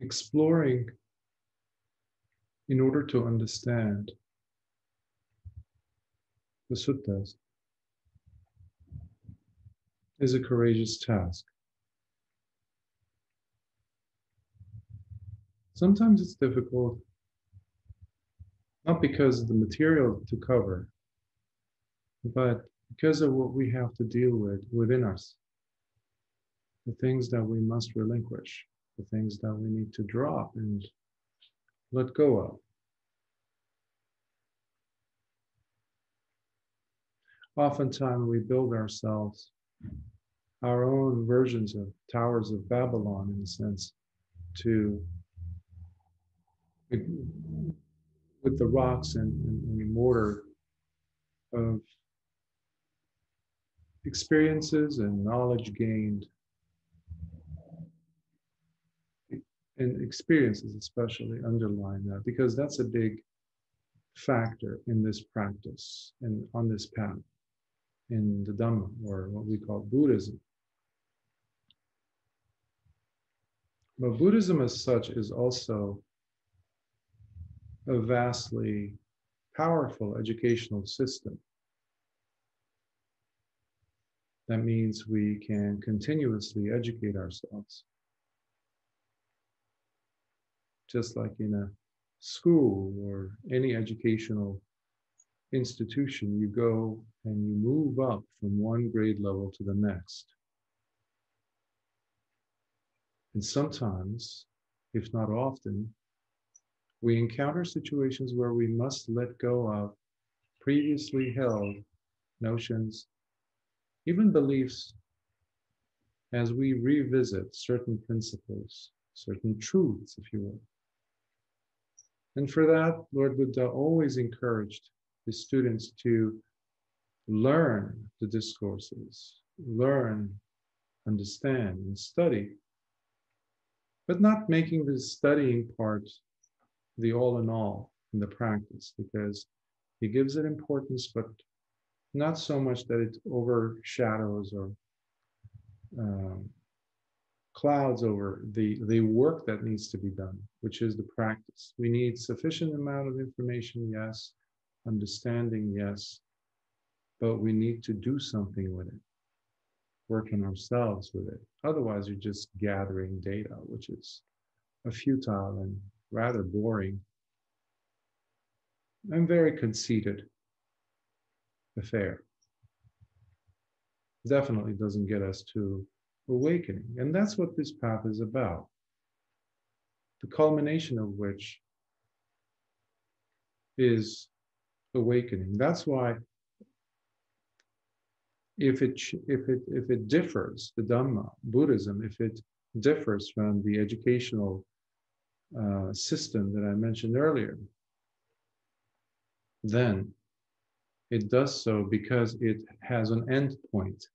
exploring in order to understand the suttas is a courageous task. Sometimes it's difficult, not because of the material to cover, but because of what we have to deal with within us. The things that we must relinquish, the things that we need to drop and let go of. Oftentimes we build ourselves our own versions of towers of Babylon, in a sense, with the rocks and mortar of experiences and knowledge gained, and experiences especially underline that, because that's a big factor in this practice and on this path in the Dhamma, or what we call Buddhism. But Buddhism as such is also a vastly powerful educational system. That means we can continuously educate ourselves. Just like in a school or any educational institution, you go and you move up from one grade level to the next. And sometimes, if not often, we encounter situations where we must let go of previously held notions, even beliefs, as we revisit certain principles, certain truths, if you will. And for that, Lord Buddha always encouraged his students to learn the discourses, learn, understand, and study, but not making the studying part the all in all in the practice, because he gives it importance, but not so much that it overshadows or clouds over the work that needs to be done, which is the practice. We need sufficient amount of information, yes, understanding, yes, but we need to do something with it, work on ourselves with it. Otherwise, you're just gathering data, which is a futile and rather boring and very conceited affair. Definitely doesn't get us to awakening. And that's what this path is about. The culmination of which is awakening. That's why if it differs, the Dhamma, Buddhism, if it differs from the educational system that I mentioned earlier, then it does so because it has an end point.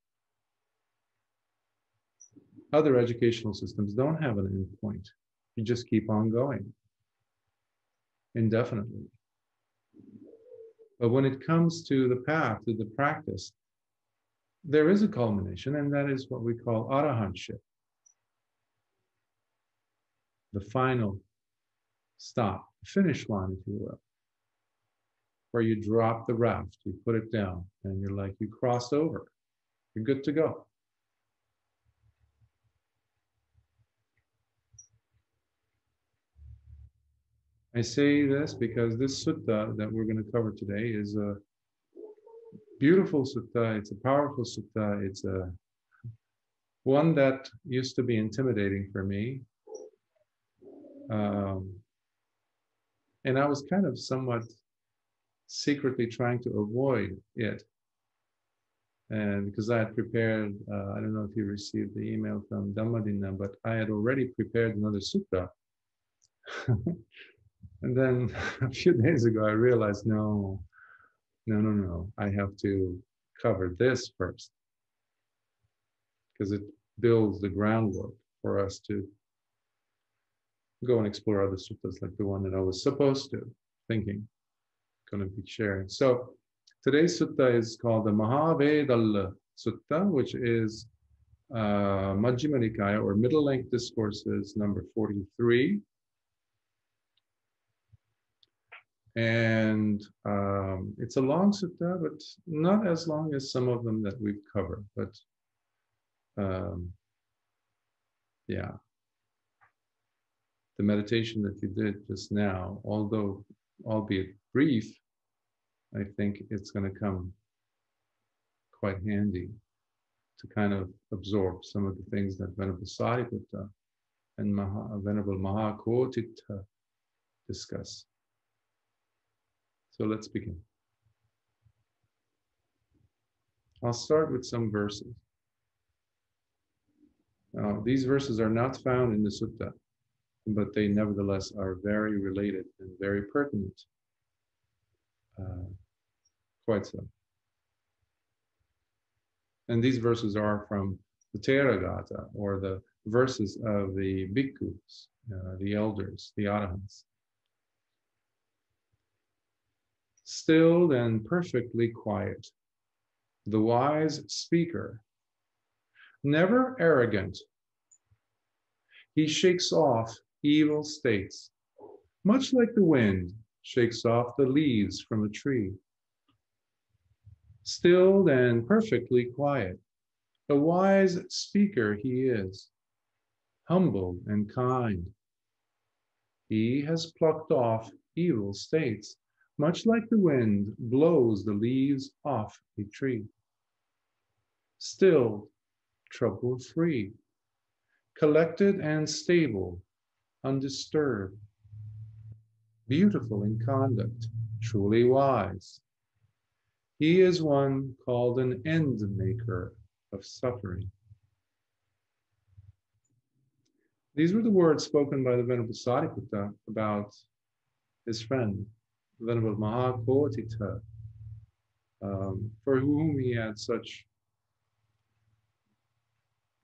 Other educational systems don't have an end point. You just keep on going indefinitely. But when it comes to the path, to the practice, there is a culmination, and that is what we call Arahantship. The final stop, finish line, if you will, where you drop the raft, you put it down, and you're like, you crossed over. You're good to go. I say this because this sutta that we're going to cover today is a beautiful sutta. It's a powerful sutta. It's a one that used to be intimidating for me. And I was kind of somewhat secretly trying to avoid it. And because I had prepared, I don't know if you received the email from Dhammadina, but I had already prepared another sutta. And then a few days ago, I realized, no, I have to cover this first, because it builds the groundwork for us to go and explore other suttas like the one that I was supposed to, thinking, going to be sharing. So today's sutta is called the Mahāvedalla Sutta, which is Majjhima Nikāya, or Middle Length Discourses, number 43. And it's a long sutta, but not as long as some of them that we've covered. But yeah, the meditation that you did just now, although albeit brief, I think it's going to come quite handy to kind of absorb some of the things that Venerable Sāriputta and Venerable Mahā Koṭṭhita discuss. So let's begin. I'll start with some verses. Now, these verses are not found in the sutta, but they nevertheless are very related and very pertinent. Quite so. And these verses are from the Theravada, or the verses of the Bhikkhus, the elders, the Arahants. Still and perfectly quiet, the wise speaker, never arrogant. He shakes off evil states, much like the wind shakes off the leaves from a tree. Still and perfectly quiet, a wise speaker he is, humble and kind. He has plucked off evil states, much like the wind blows the leaves off a tree. Still, trouble-free, collected and stable, undisturbed, beautiful in conduct, truly wise. He is one called an end maker of suffering. These were the words spoken by the Venerable Sāriputta about his friend, Venerable Mahā Koṭṭhita, for whom he had such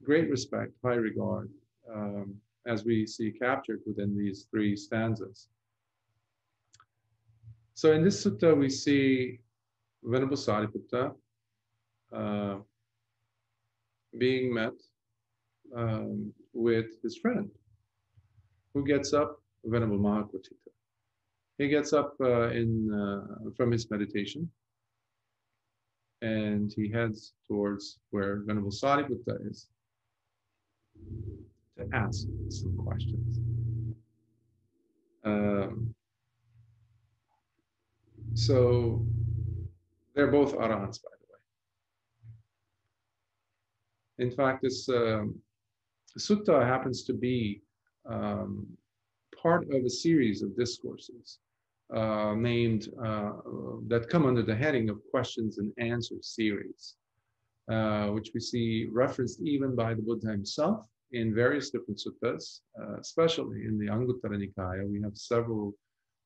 great respect, high regard, as we see captured within these three stanzas. So in this sutta, we see Venerable Sāriputta being met with his friend, who gets up, Venerable Mahā Koṭṭhita. He gets up from his meditation, and he heads towards where Venerable Sāriputta is to ask some questions. So they're both Arahants, by the way. In fact, this sutta happens to be part of a series of discourses named that come under the heading of Questions and Answers series, which we see referenced even by the Buddha himself in various different suttas, especially in the Anguttara Nikāya. We have several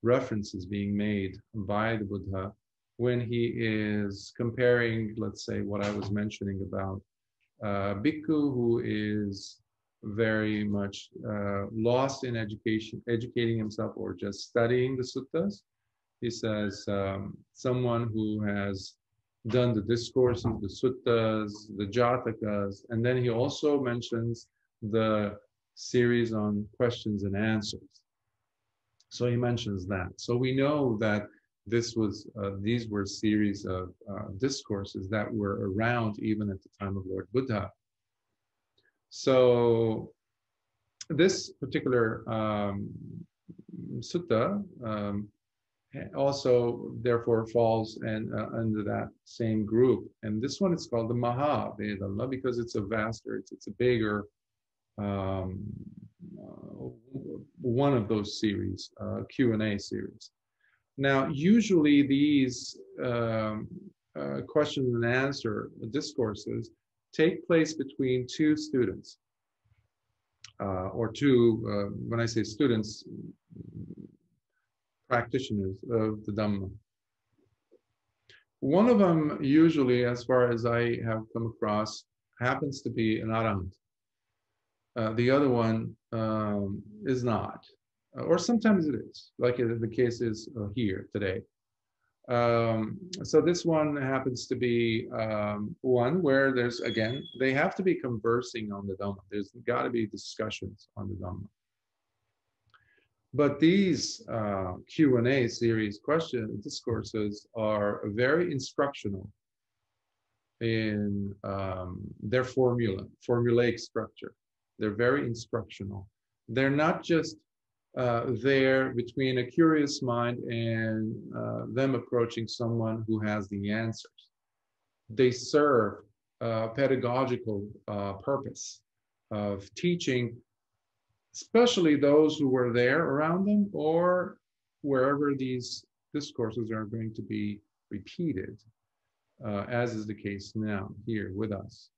references being made by the Buddha when he is comparing, let's say, what I was mentioning about Bhikkhu, who is very much lost in educating himself or just studying the suttas. He says someone who has done the discourses, the suttas, the jatakas, and then he also mentions the series on questions and answers. So he mentions that. So we know that these were series of discourses that were around even at the time of Lord Buddha. So this particular sutta also therefore falls under that same group. And this one is called the Mahāvedalla because it's a vaster, it's a bigger one of those series, Q&A series. Now, usually these question and answer discourses take place between two students, or two, when I say students, practitioners of the Dhamma. One of them, usually, as far as I have come across, happens to be an Arahant. The other one is not, or sometimes it is, like the case is here today. So this one happens to be one where there's, again, they have to be conversing on the Dhamma. There's got to be discussions on the Dhamma. But these Q&A series discourses are very instructional in their formulaic structure. They're very instructional. They're not just there between a curious mind and them approaching someone who has the answers. They serve a pedagogical purpose of teaching, especially those who were there around them or wherever these discourses are going to be repeated, as is the case now here with us.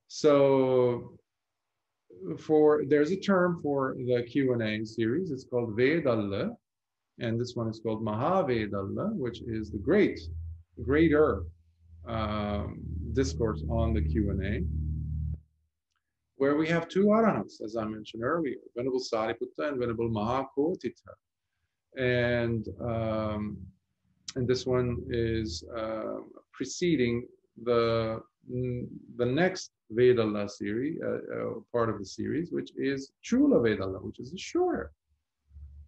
So there's a term for the Q&A series. It's called Vedalla, and this one is called Mahāvedalla, which is the greater discourse on the Q&A, where we have two Arahants, as I mentioned earlier, Venerable Sāriputta and Venerable Mahā Koṭṭhita. And this one is preceding the next Vedalla series, part of the series, which is Chula Vedalla, which is a shorter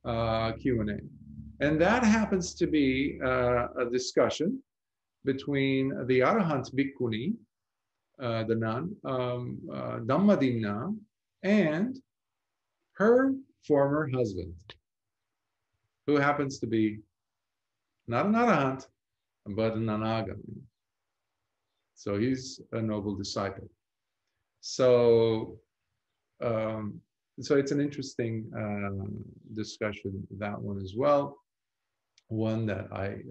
Q&A. And that happens to be a discussion between the Arahant Bhikkhuni, the nun, Dhammadinna, and her former husband, who happens to be not an Arahant, but an Anagami. So he's a noble disciple. So, so it's an interesting discussion, that one as well. One that I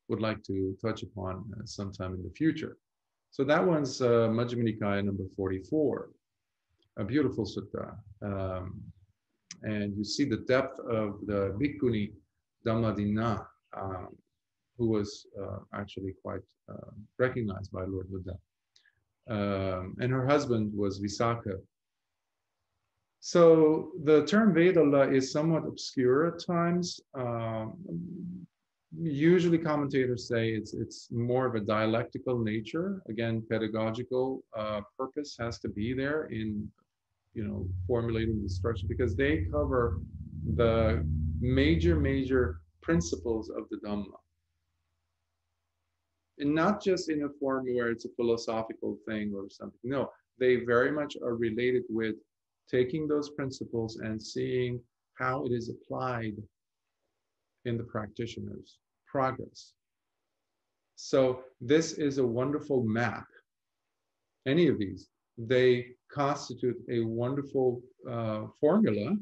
would like to touch upon sometime in the future. So that one's Majjhima Nikāya number 44, a beautiful sutta. And you see the depth of the Bhikkhuni Dhammadinna, who was actually quite recognized by Lord Buddha. And her husband was Visakha. So the term Vedalla is somewhat obscure at times. Usually commentators say it's more of a dialectical nature. Again, pedagogical purpose has to be there in, formulating the instruction, because they cover the major principles of the Dhamma. And not just in a form where it's a philosophical thing or something. No, they very much are related with taking those principles and seeing how it is applied in the practitioner's progress. So this is a wonderful map. Any of these, they constitute a wonderful formula,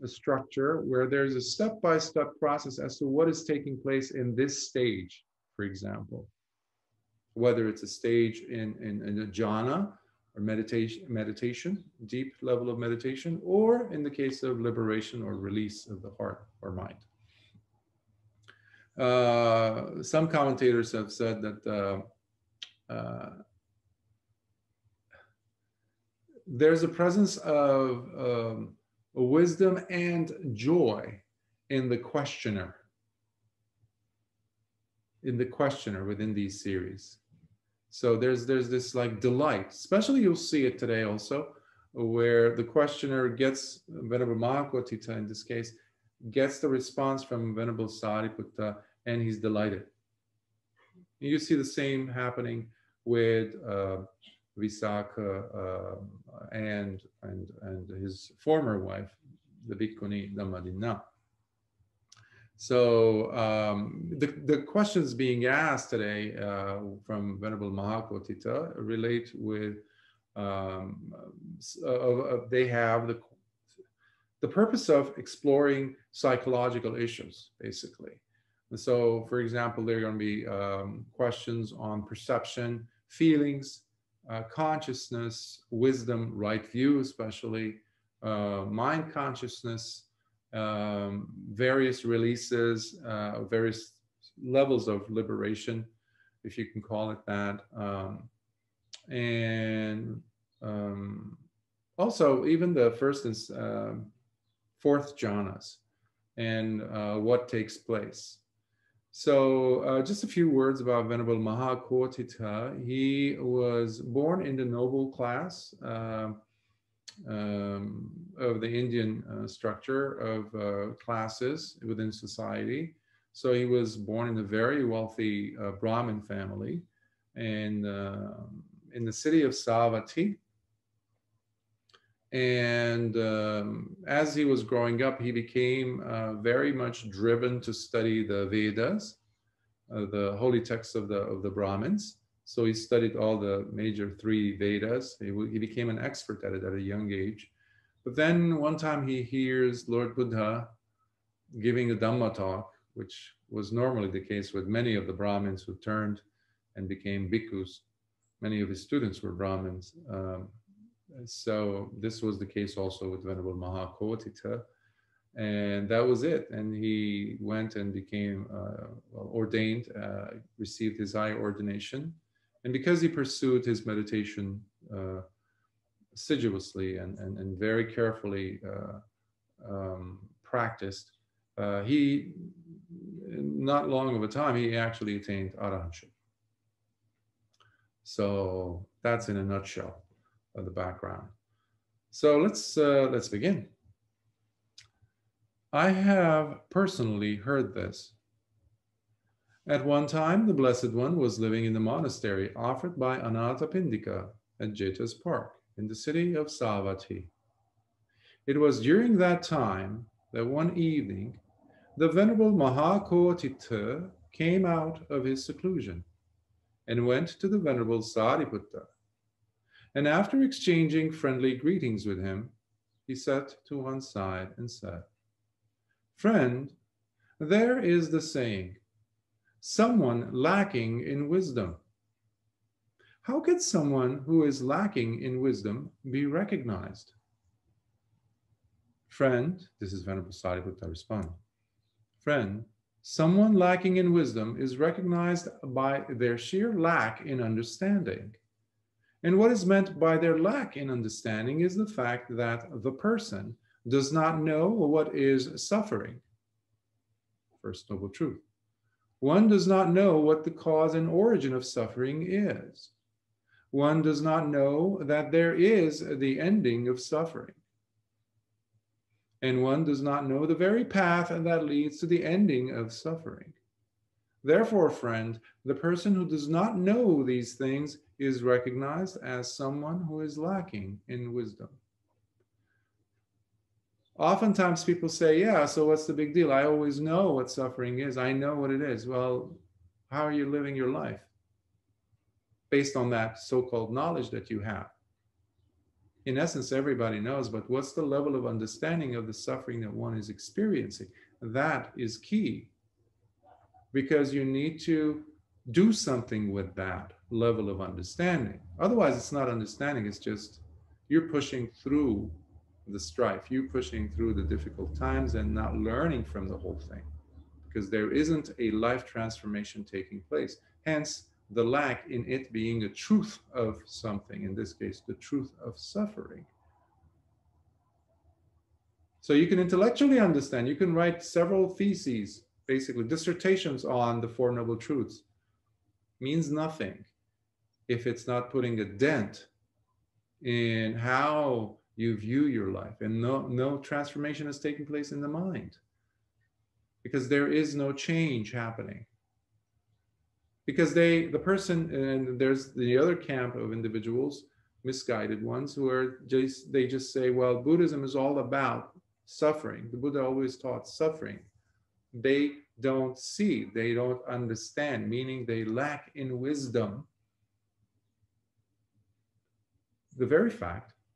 a structure where there's a step-by-step process as to what is taking place in this stage, for example. Whether it's a stage in a jhana or meditation, deep level of meditation, or in the case of liberation or release of the heart or mind. Some commentators have said that there's a presence of wisdom and joy in the questioner. Within these series. So there's this like delight, especially you'll see it today also, where the questioner gets, Venerable Mahā Koṭṭhita in this case, gets the response from Venerable Sāriputta, and he's delighted. You see the same happening with Visakha and his former wife, the Bhikkhuni Dhammadinna. So the questions being asked today from Venerable Mahā Koṭṭhita relate with, they have the purpose of exploring psychological issues, basically. And so, for example, there are going to be questions on perception, feelings, consciousness, wisdom, right view especially, mind consciousness, various releases, various levels of liberation, if you can call it that. And also even the first and fourth jhanas and what takes place. So just a few words about Venerable Mahā Koṭṭhita. He was born in the noble class of the Indian structure of classes within society. So he was born in a very wealthy Brahmin family, and in the city of Savatthi. And as he was growing up, he became very much driven to study the Vedas, the holy texts of the Brahmins. So he studied all the major 3 Vedas. He became an expert at it at a young age. But then one time he hears Lord Buddha giving a Dhamma talk, which was normally the case with many of the Brahmins who turned and became bhikkhus. Many of his students were Brahmins. So this was the case also with Venerable Mahā Koṭṭhita, and that was it. And he went and became ordained, received his high ordination. And because he pursued his meditation assiduously and very carefully practiced, he, not long of a time, he actually attained Arahantship. So that's in a nutshell of the background. So let's begin. I have personally heard this. At one time, the Blessed One was living in the monastery offered by Anathapindika at Jeta's Park in the city of Savatthi. It was during that time that one evening, the Venerable Mahā Koṭṭhita came out of his seclusion and went to the Venerable Sāriputta. And after exchanging friendly greetings with him, he sat to one side and said, "Friend, there is the saying, someone lacking in wisdom. How can someone who is lacking in wisdom be recognized?" Friend, this is Venerable Sāriputta responding, "Friend, someone lacking in wisdom is recognized by their sheer lack in understanding. And what is meant by their lack in understanding is the fact that the person does not know what is suffering." First noble truth. One does not know what the cause and origin of suffering is. One does not know that there is the ending of suffering. And one does not know the very path that leads to the ending of suffering. Therefore, friend, the person who does not know these things is recognized as someone who is lacking in wisdom. Oftentimes people say, yeah, so what's the big deal? I always know what suffering is. I know what it is. Well, how are you living your life? Based on that so-called knowledge that you have. In essence, everybody knows, but what's the level of understanding of the suffering that one is experiencing? That is key. Because you need to do something with that level of understanding. Otherwise, it's not understanding. It's just you're pushing through the strife. You're pushing through the difficult times and not learning from the whole thing. Because there isn't a life transformation taking place. Hence, the lack in it being a truth of something. In this case, the truth of suffering. So you can intellectually understand. You can write several theses, basically dissertations on the Four Noble Truths. Means nothing if it's not putting a dent in how you view your life, and no transformation is taking place in the mind, because there is no change happening. Because the person, and there's the other camp of individuals, misguided ones, who are they just say, well, Buddhism is all about suffering. The Buddha always taught suffering. They don't see, they don't understand, meaning they lack in wisdom.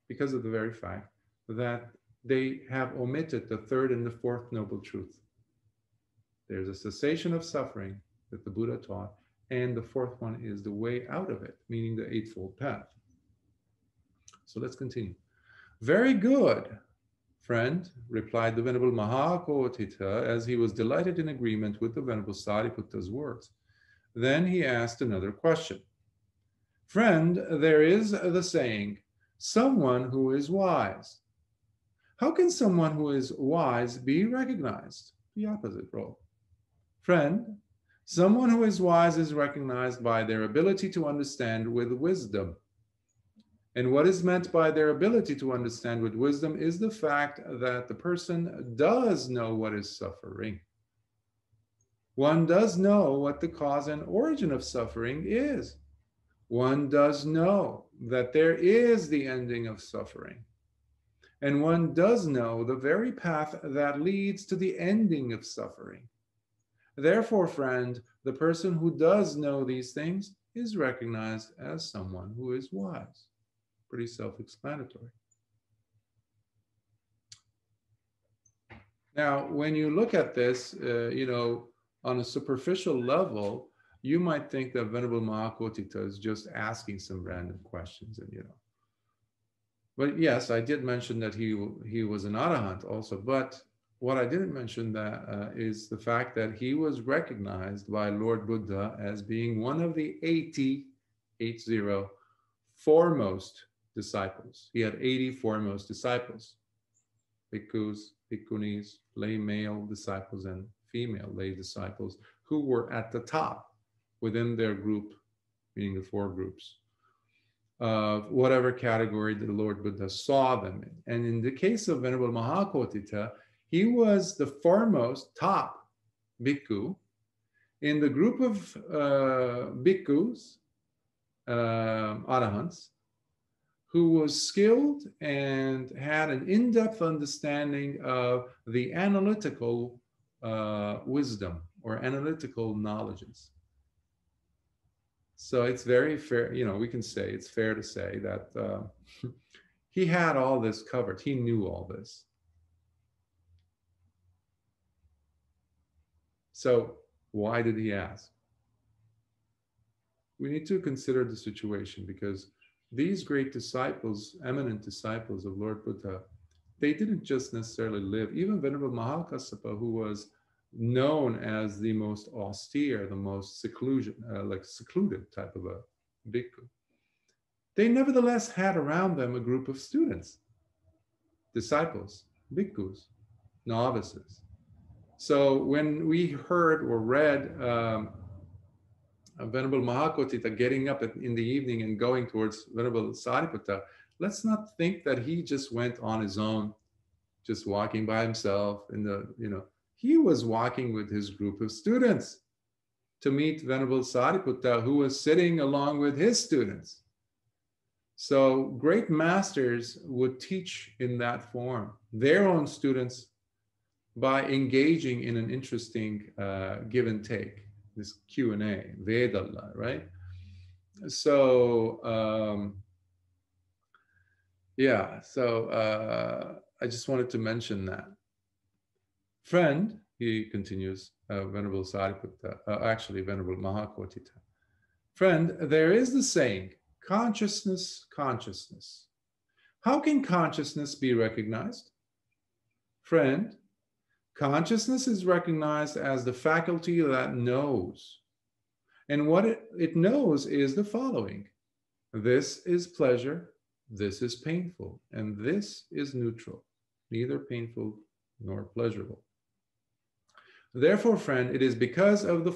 Because of the very fact that they have omitted the third and the fourth noble truth. There's a cessation of suffering that the Buddha taught, and the fourth one is the way out of it, meaning the Eightfold Path. So let's continue. Very good, friend, replied the Venerable Mahā Koṭṭhita, as he was delighted in agreement with the Venerable Sāriputta's words. Then he asked another question. Friend, there is the saying, someone who is wise. How can someone who is wise be recognized? The opposite role. Friend, Someone who is wise is recognized by their ability to understand with wisdom. And what is meant by their ability to understand with wisdom is the fact that the person does know what is suffering. One does know what the cause and origin of suffering is. One does know that there is the ending of suffering. And one does know the very path that leads to the ending of suffering. Therefore, friend, the person who does know these things is recognized as someone who is wise. Pretty self-explanatory. Now, when you look at this, on a superficial level, you might think that Venerable Mahā Koṭṭhita is just asking some random questions, and But yes, I did mention that he was an Arahant also. But what I didn't mention that is the fact that he was recognized by Lord Buddha as being one of the 80 foremost disciples. He had 80 foremost disciples: bhikkhus, bhikkhunis, lay male disciples, and female lay disciples, who were at the top within their group, meaning the four groups, of whatever category the Lord Buddha saw them in. And in the case of Venerable Mahā Koṭṭhita, he was the foremost top bhikkhu in the group of bhikkhus, arahants, who was skilled and had an in-depth understanding of the analytical wisdom or analytical knowledges. So it's very fair, we can say, it's fair to say that he had all this covered. He knew all this. So why did he ask? We need to consider the situation, because these great disciples, eminent disciples of Lord Buddha, they didn't just necessarily live. Even Venerable Mahākassapa, who was known as the most austere, the most secluded type of a bhikkhu, they nevertheless had around them a group of students, disciples, bhikkhus, novices. So when we heard or read Venerable Mahā Koṭṭhita getting up in the evening and going towards Venerable Sāriputta, let's not think that he just went on his own, just walking by himself he was walking with his group of students to meet Venerable Sāriputta, who was sitting along with his students. So great masters would teach in that form, their own students, by engaging in an interesting give and take, this Q&A, Vedalla, right? So, I just wanted to mention that. Friend, he continues, Venerable Sāriputta, Venerable Mahā Koṭṭhita. Friend, there is the saying, consciousness, consciousness. How can consciousness be recognized? Friend, consciousness is recognized as the faculty that knows. And what it knows is the following: this is pleasure, this is painful, and this is neutral, neither painful nor pleasurable. Therefore, friend, it is because of the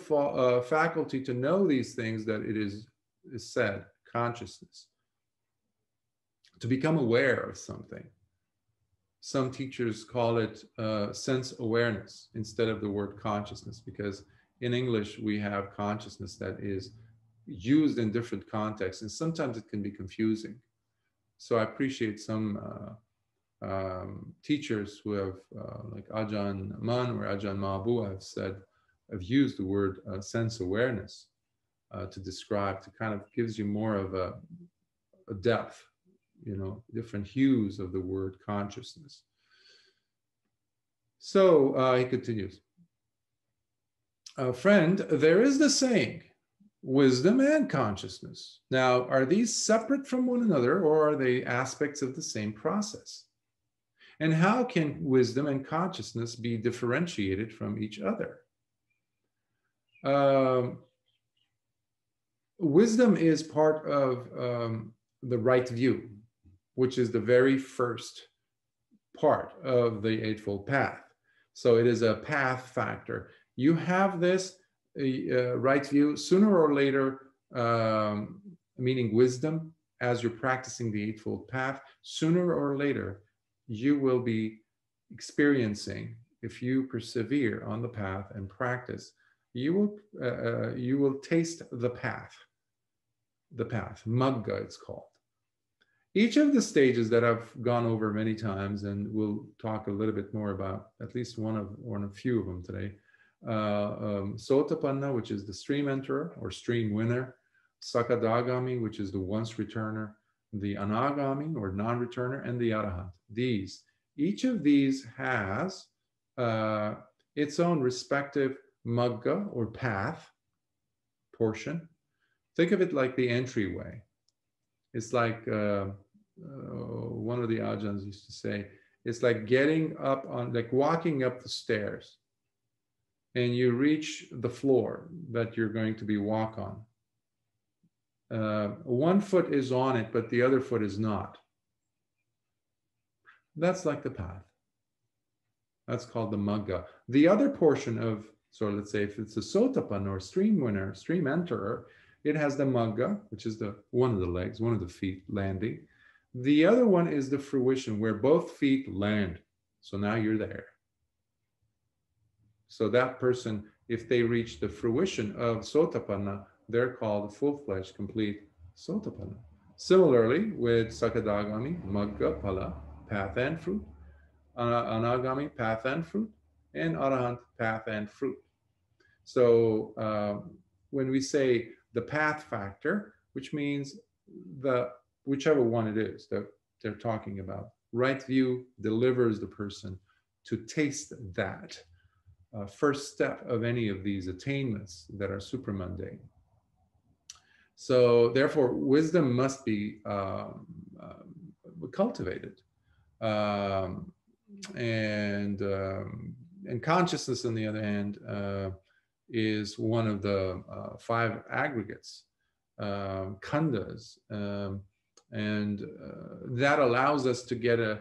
faculty to know these things that it is said consciousness, to become aware of something. Some teachers call it sense awareness instead of the word consciousness, because in English we have consciousness that is used in different contexts, and sometimes it can be confusing. So I appreciate some teachers who have, like Ajahn Man or Ajahn Mahabu, have used the word sense awareness to describe, to kind of gives you more of a depth, different hues of the word consciousness. So he continues, friend, there is the saying, wisdom and consciousness. Now, are these separate from one another, or are they aspects of the same process? And how can wisdom and consciousness be differentiated from each other? Wisdom is part of the right view, which is the very first part of the Eightfold Path. So it is a path factor. You have this, right view, sooner or later, meaning wisdom, as you're practicing the Eightfold Path, sooner or later, you will be experiencing, if you persevere on the path and practice, you will taste the path. The path, Magga it's called. Each of the stages that I've gone over many times, and we'll talk a little bit more about at least one or a few of them today. Sotapanna, which is the stream enterer or stream winner, Sakadagami, which is the once returner, the Anagami or non-returner, and the Arahant. Each of these has its own respective Magga or path portion. Think of it like the entryway. It's like one of the Ajahns used to say, it's like getting up on, like walking up the stairs, and you reach the floor that you're going to be walk on. One foot is on it, but the other foot is not. That's like the path. That's called the Magga. The other portion of, so let's say if it's a Sotapanna or stream winner, stream enterer, it has the Magga, which is one of the legs, one of the feet landing. The other one is the fruition, where both feet land. So now you're there. So that person, if they reach the fruition of Sotapanna, they're called full-fledged, complete Sotapanna. Similarly, with Sakadagami, Magga, Phala, path and fruit, Anagami, path and fruit, and Arahant, path and fruit. So when we say the path factor, which means whichever one it is that they're talking about, right view delivers the person to taste that first step of any of these attainments that are supramundane. So therefore, wisdom must be cultivated. And consciousness, on the other hand, is one of the 5 aggregates, khandhas, and that allows us to get a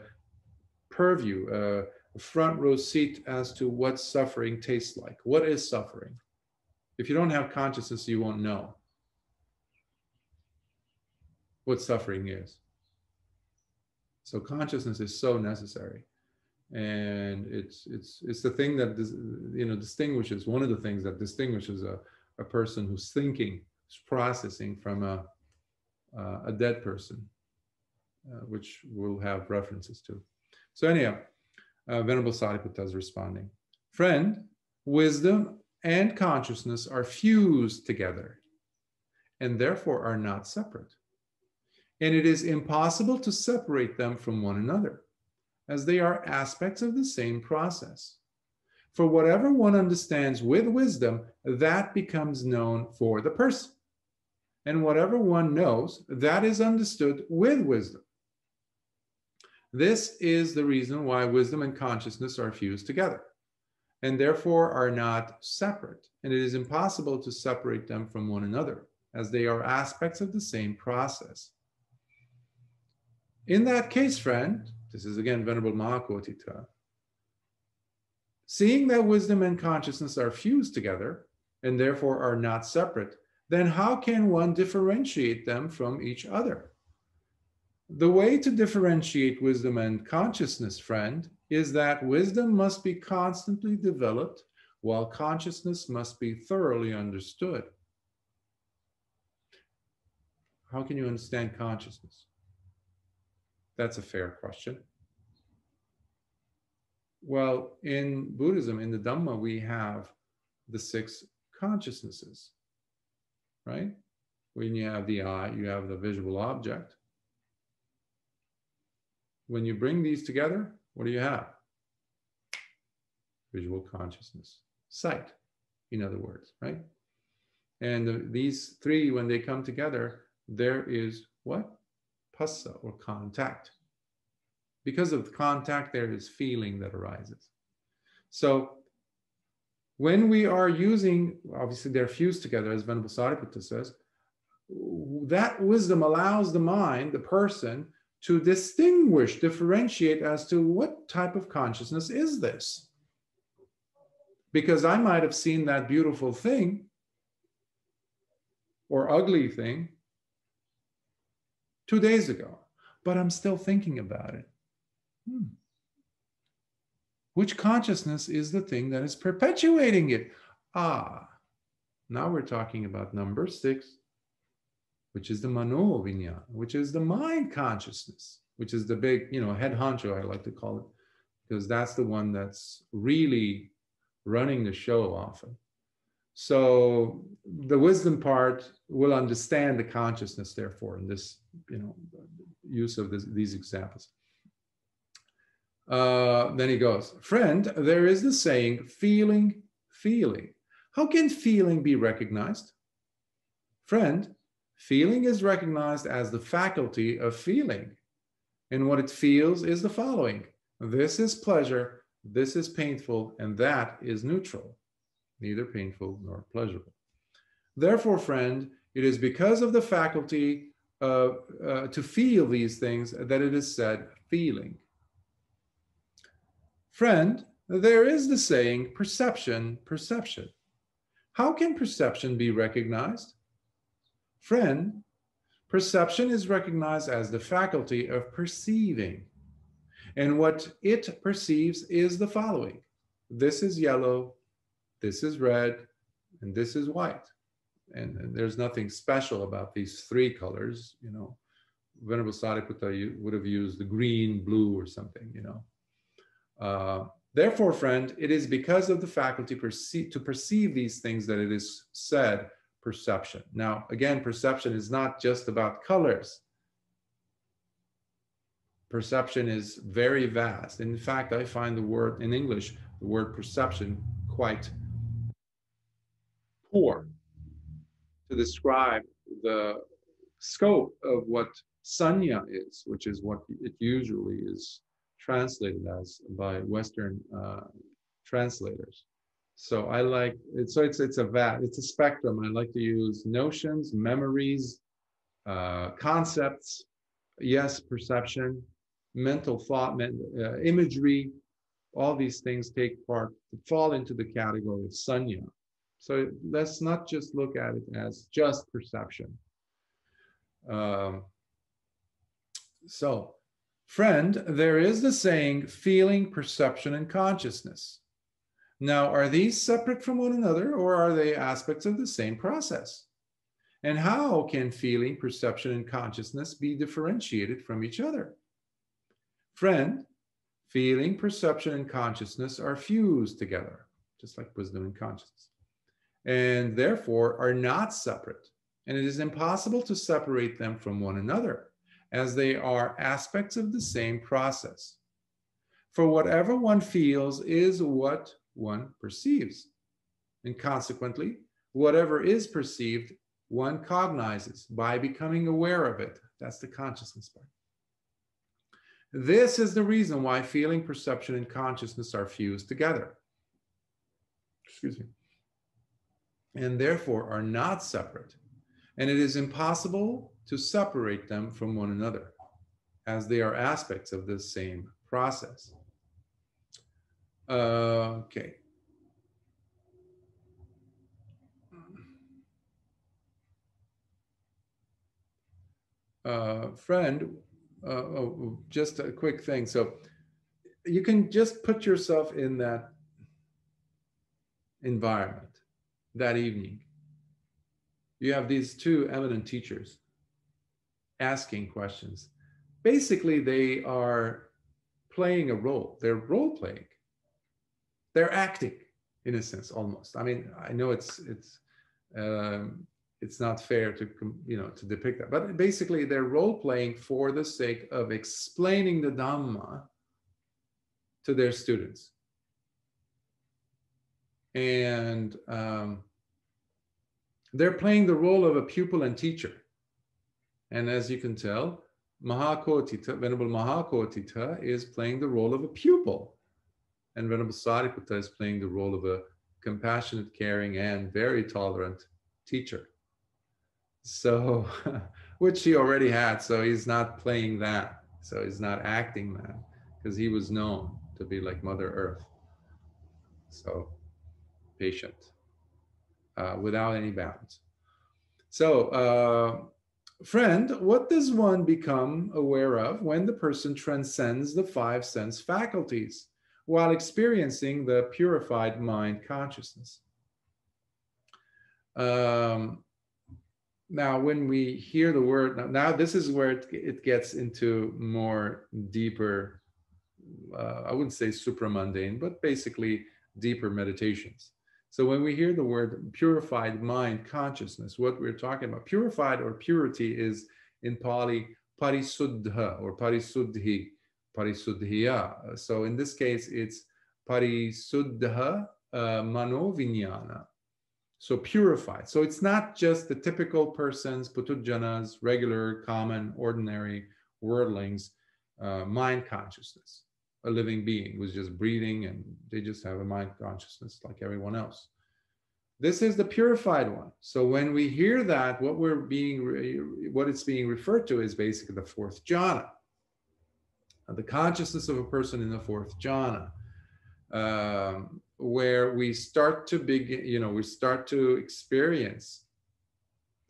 purview, a front row seat as to what suffering tastes like. What is suffering? If you don't have consciousness, you won't know what suffering is. So consciousness is so necessary, and it's the thing that distinguishes, one of the things that distinguishes a person who's thinking, who's processing from a dead person, which we'll have references to. So anyhow, Venerable Sāriputta is responding. Friend, wisdom and consciousness are fused together and therefore are not separate. And it is impossible to separate them from one another, as they are aspects of the same process. For whatever one understands with wisdom, that becomes known for the person. And whatever one knows, that is understood with wisdom. This is the reason why wisdom and consciousness are fused together, and therefore are not separate. And it is impossible to separate them from one another, as they are aspects of the same process. In that case, friend, this is again Venerable Mahā Koṭṭhita, seeing that wisdom and consciousness are fused together and therefore are not separate, then how can one differentiate them from each other? The way to differentiate wisdom and consciousness, friend, is that wisdom must be constantly developed while consciousness must be thoroughly understood. How can you understand consciousness? That's a fair question. Well, in Buddhism, in the Dhamma, we have the 6 consciousnesses, right? When you have the eye, you have the visual object. When you bring these together, what do you have? Visual consciousness, sight, in other words, right? And these 3, when they come together, there is what? Phassa, or contact. Because of contact, there is feeling that arises. So when we are using, obviously they're fused together, as Venerable Sāriputta says, that wisdom allows the mind, the person, to distinguish, differentiate as to what type of consciousness is this. Because I might have seen that beautiful thing or ugly thing 2 days ago, but I'm still thinking about it. Which consciousness is the thing that is perpetuating it? Now we're talking about number 6, which is the mano vinyana, which is the mind consciousness, which is the big, head honcho, I like to call it, because that's the one that's really running the show often. So the wisdom part will understand the consciousness, therefore, in this, use of these examples. Then he goes, friend, there is the saying, feeling, feeling. How can feeling be recognized? Friend, feeling is recognized as the faculty of feeling. And what it feels is the following. This is pleasure, this is painful, and that is neutral, neither painful nor pleasurable. Therefore, friend, it is because of the faculty to feel these things that it is said feeling. Friend, there is the saying, perception, perception. How can perception be recognized? Friend, perception is recognized as the faculty of perceiving. And what it perceives is the following. This is yellow, this is red, and this is white. And there's nothing special about these 3 colors, Venerable Sāriputta would have used the green, blue, or something, Therefore, friend, it is because of the faculty to perceive these things that it is said perception. Now, again, perception is not just about colors. Perception is very vast. In fact, I find the word in English, the word perception, quite poor to describe the scope of what sanya is, which is what it usually is translated as by Western translators. So I like it. So it's a spectrum. I like to use notions, memories, concepts. Yes, perception, mental thought, imagery. All these things fall into the category of sanya. So let's not just look at it as just perception. So, friend, there is the saying, feeling, perception, and consciousness. Now, are these separate from one another, or are they aspects of the same process? And how can feeling, perception, and consciousness be differentiated from each other? Friend, feeling, perception, and consciousness are fused together, just like wisdom and consciousness, and therefore are not separate. And it is impossible to separate them from one another, as they are aspects of the same process. For whatever one feels is what one perceives. And consequently, whatever is perceived, one cognizes by becoming aware of it. That's the consciousness part. This is the reason why feeling, perception, and consciousness are fused together. Excuse me. And therefore are not separate. And it is impossible to separate them from one another, as they are aspects of the same process. Okay. Friend, just a quick thing. So you can just put yourself in that environment that evening. You have these 2 eminent teachers asking questions. Basically, they are playing a role. They're role playing. They're acting, in a sense, almost. I mean, I know it's not fair to to depict that, but basically they're role playing for the sake of explaining the Dhamma to their students. And they're playing the role of a pupil and teacher. And as you can tell, Koṭṭhita, Venerable Koṭṭhita is playing the role of a pupil. And Venerable Sāriputta is playing the role of a compassionate, caring, and very tolerant teacher. So, which he already had, so he's not playing that. So he's not acting that, because he was known to be like Mother Earth. So, patient, without any bounds. So, friend, what does one become aware of when the person transcends the 5 sense faculties while experiencing the purified mind consciousness? Now, when we hear the word, now this is where it gets into more deeper, I wouldn't say supramundane, but basically deeper meditations. So when we hear the word purified mind consciousness, what we're talking about, purified or purity, is in Pali parisuddha or parisuddhi, parisuddhiya. So in this case, it's parisuddha mano viññāna. So purified. So it's not just the typical persons, putujjanas, regular, common, ordinary worldlings, mind consciousness. A living being who's just breathing and they just have a mind consciousness like everyone else. This is the purified one. So when we hear that, what it's being referred to is basically the 4th jhana, the consciousness of a person in the 4th jhana, where we start to begin, we start to experience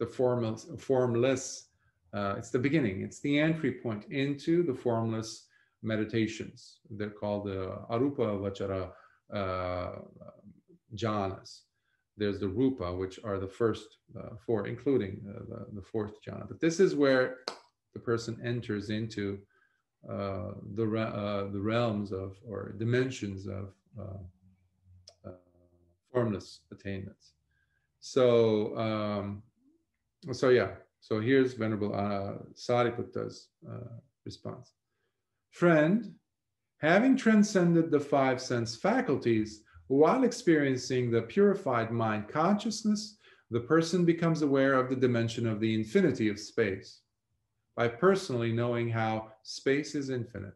the formless. It's the beginning. It's the entry point into the formless meditations. They're called the arupa vachara jhanas. There's the rupa, which are the first 4, including the 4th jhana. But this is where the person enters into the realms of, or dimensions of, formless attainments. So, so here's Venerable Sāriputta's response. Friend, having transcended the 5 sense faculties while experiencing the purified mind consciousness, the person becomes aware of the dimension of the infinity of space by personally knowing how space is infinite.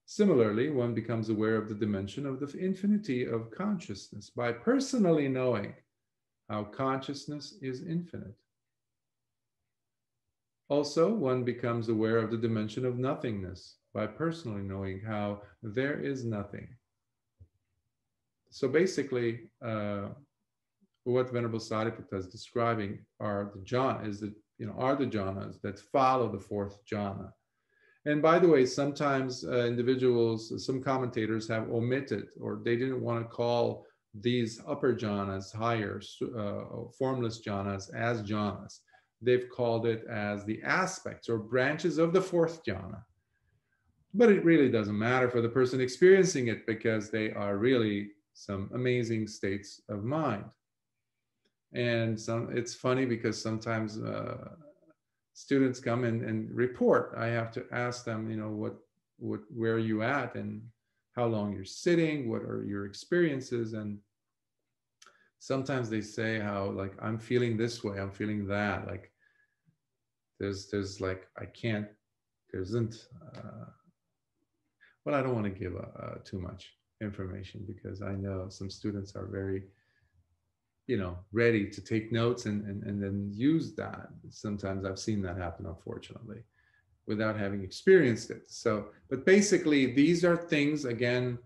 Similarly, one becomes aware of the dimension of the infinity of consciousness by personally knowing how consciousness is infinite. Also, one becomes aware of the dimension of nothingness by personally knowing how there is nothing. So basically, what Venerable Sāriputta is describing are the jhanas that follow the 4th jhana. And by the way, sometimes individuals, some commentators have omitted, or they didn't want to call these upper jhanas, higher, formless jhanas, as jhanas. They've called it as the aspects or branches of the 4th jhana. But it really doesn't matter for the person experiencing it, because they are really some amazing states of mind. And it's funny because sometimes students come and report. I have to ask them, where are you at and how long you're sitting, what are your experiences? And sometimes they say how, like, I'm feeling this way, I'm feeling that. Like, there's like, well, I don't want to give too much information, because I know some students are very, ready to take notes and then use that. Sometimes I've seen that happen, unfortunately, without having experienced it. So, but basically, these are things, again,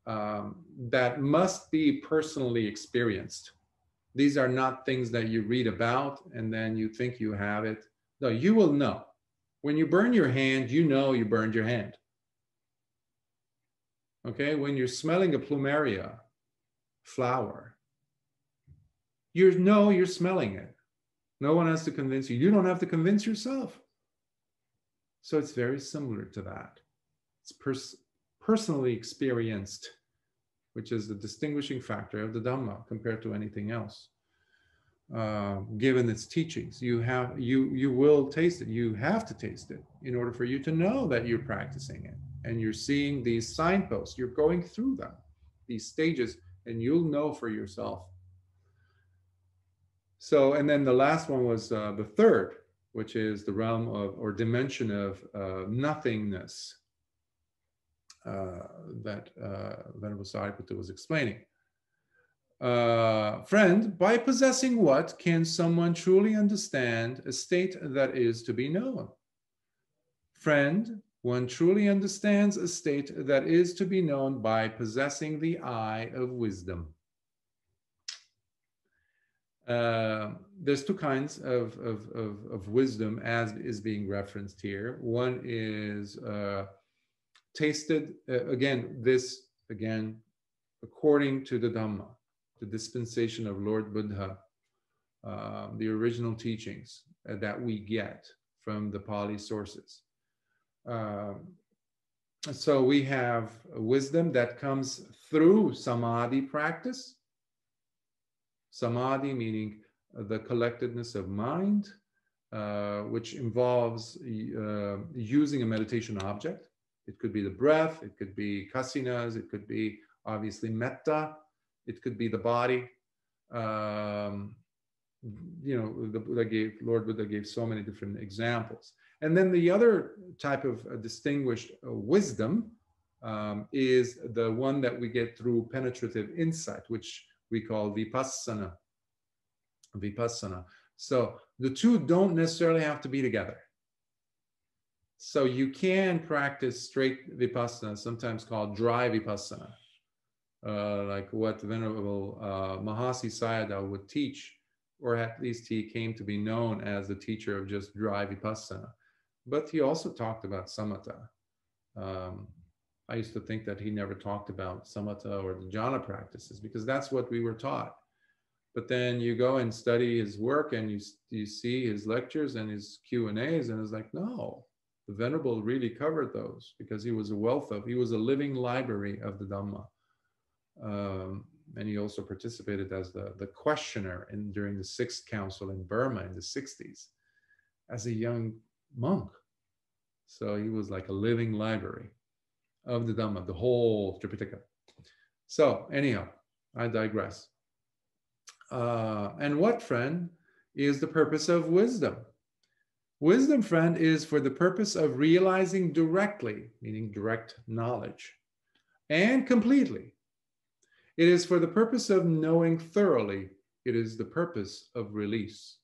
that must be personally experienced. These are not things that you read about and then you think you have it. No, you will know. When you burn your hand, you know you burned your hand. Okay, when you're smelling a plumeria flower, you know you're smelling it. No one has to convince you. You don't have to convince yourself. So it's very similar to that. It's personally experienced, which is the distinguishing factor of the Dhamma compared to anything else. Given its teachings, you will taste it. You have to taste it in order for you to know that you're practicing it. And you're seeing these signposts. You're going through them, these stages, and you'll know for yourself. So, and then the last one was the 3rd, which is the realm of, or dimension of nothingness that Venerable Sāriputta was explaining. Friend, by possessing what can someone truly understand a state that is to be known? Friend, one truly understands a state that is to be known by possessing the eye of wisdom. There's two kinds of wisdom as is being referenced here. One is tasted, again, according to the Dhamma, the dispensation of Lord Buddha, the original teachings that we get from the Pali sources. So we have wisdom that comes through samadhi practice. Samadhi meaning the collectedness of mind, which involves using a meditation object. It could be the breath, it could be kasinas, it could be obviously metta, it could be the body. Lord Buddha gave so many different examples. And then the other type of distinguished wisdom is the one that we get through penetrative insight, which we call vipassana. So the two don't necessarily have to be together. So you can practice straight vipassana, sometimes called dry vipassana, like what the Venerable Mahasi Sayadaw would teach, or at least he came to be known as the teacher of just dry vipassana. But he also talked about samatha. I used to think that he never talked about samatha or the jhana practices because that's what we were taught. But then you go and study his work and you see his lectures and his Q&As, and it's like, no, the Venerable really covered those because he was he was a living library of the Dhamma. And he also participated as the questioner during the 6th Council in Burma in the 60s as a young monk. So he was like a living library of the Dhamma, the whole Tripitaka. So anyhow, I digress. And what, friend, is the purpose of wisdom? Wisdom, friend, is for the purpose of realizing directly, meaning direct knowledge, and completely. It is for the purpose of knowing thoroughly. It is the purpose of release.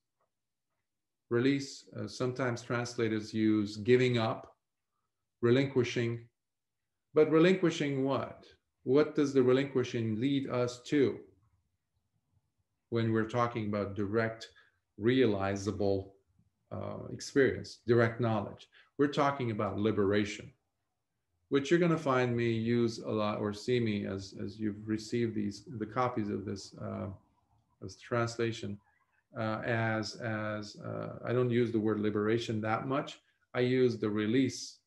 Release, sometimes translators use giving up, relinquishing. But relinquishing what? What does the relinquishing lead us to when we're talking about direct, realizable experience, direct knowledge? We're talking about liberation, which you're going to find me use a lot, or see me as you've received the copies of this as translation. I don't use the word liberation that much. I use the release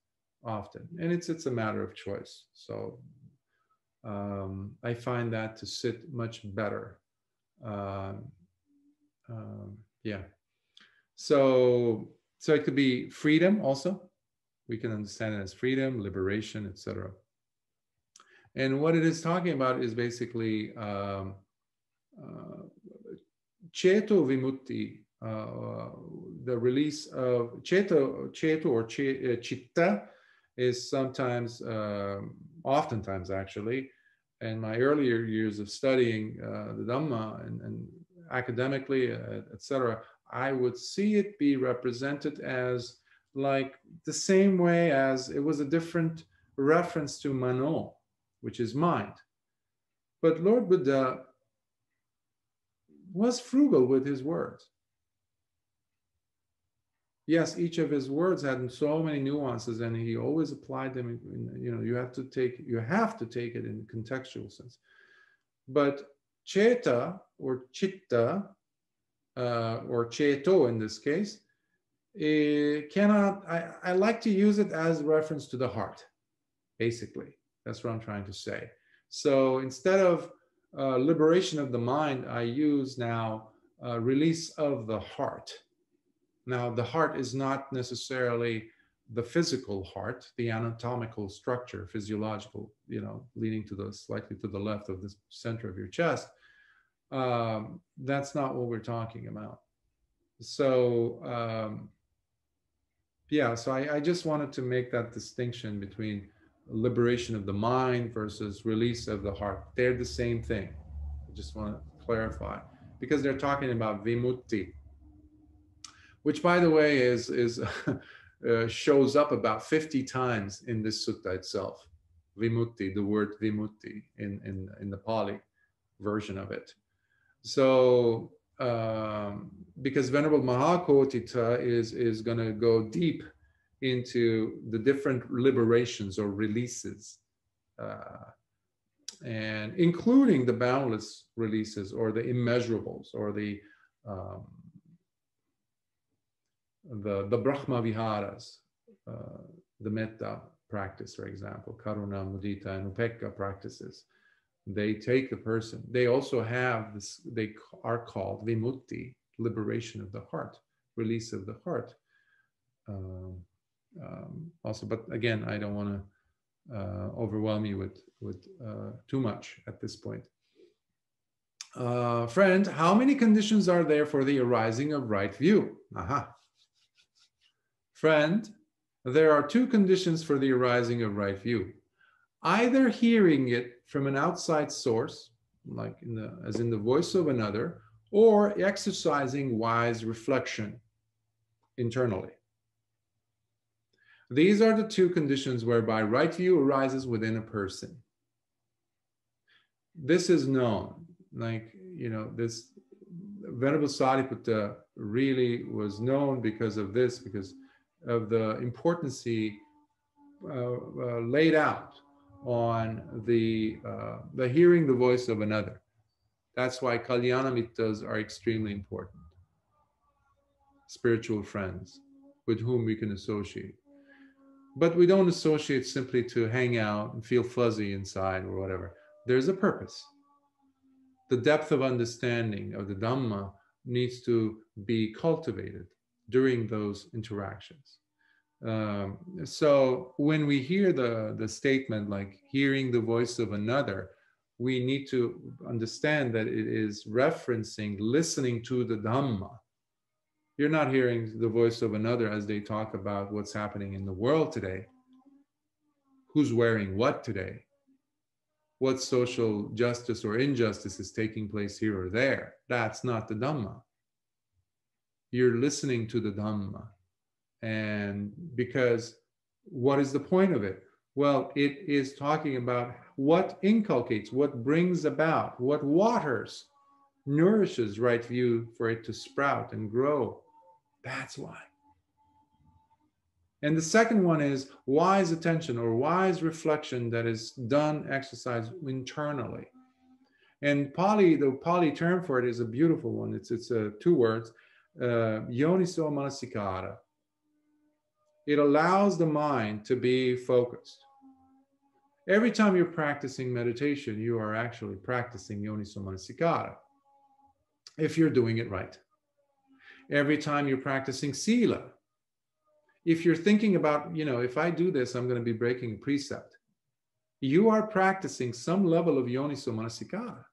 often, and it's a matter of choice. So I find that to sit much better. Yeah. So it could be freedom also. We can understand it as freedom, liberation, etc. And what it is talking about is basically ceto vimutti, the release of ceto or citta is sometimes, oftentimes actually, in my earlier years of studying the Dhamma and academically, etc., I would see it be represented as like the same way as it was a different reference to mano, which is mind. But Lord Buddha was frugal with his words. Yes, each of his words had so many nuances, and he always applied them. You have to take it in a contextual sense. But ceta or citta or ceto in this case, I like to use it as a reference to the heart, basically. That's what I'm trying to say. So instead of liberation of the mind, I use now release of the heart. Now, the heart is not necessarily the physical heart, the anatomical structure, physiological, leading to slightly to the left of the center of your chest. That's not what we're talking about. So, so I just wanted to make that distinction between liberation of the mind versus release of the heart. They're the same thing. I just want to clarify, because they're talking about vimutti, which, by the way, is shows up about 50 times in this sutta itself. Vimutti, the word vimutti in the Pali version of it. So, because Venerable Mahā Koṭṭhita is going to go deep into the different liberations or releases, and including the boundless releases or the immeasurables or the Brahma Viharas, the Metta practice, for example, Karuna, Mudita, and Upekkha practices. They take the person. They also have this, they are called vimutti, liberation of the heart, release of the heart. Also, but again, I don't want to overwhelm you with too much at this point. Friend, how many conditions are there for the arising of right view? Aha. Friend, there are two conditions for the arising of right view. Either hearing it from an outside source, like as in the voice of another, or exercising wise reflection internally. These are the two conditions whereby right view arises within a person. This is known, like, you know, this Venerable Sāriputta really was known because of this, because of the importance he laid out on the hearing the voice of another. That's why Kalyana Mittas are extremely important. Spiritual friends with whom we can associate. But we don't associate simply to hang out and feel fuzzy inside or whatever. There's a purpose. The depth of understanding of the Dhamma needs to be cultivated during those interactions. So when we hear the statement like hearing the voice of another, we need to understand that it is referencing listening to the Dhamma. You're not hearing the voice of another as they talk about what's happening in the world today, who's wearing what today, what social justice or injustice is taking place here or there. That's not the Dhamma. You're listening to the Dhamma. And because what is the point of it? Well, it is talking about what inculcates, what brings about, what waters, nourishes right view for it to sprout and grow. That's why. And the second one is wise attention or wise reflection that is done, exercised internally. And Pali, the Pali term for it is a beautiful one. It's two words, yoniso manasikara. It allows the mind to be focused. Every time you're practicing meditation, you are actually practicing yoniso manasikara, if you're doing it right. Every time you're practicing sila, if you're thinking about, you know, if I do this, I'm going to be breaking a precept, you are practicing some level of yoniso manasikara.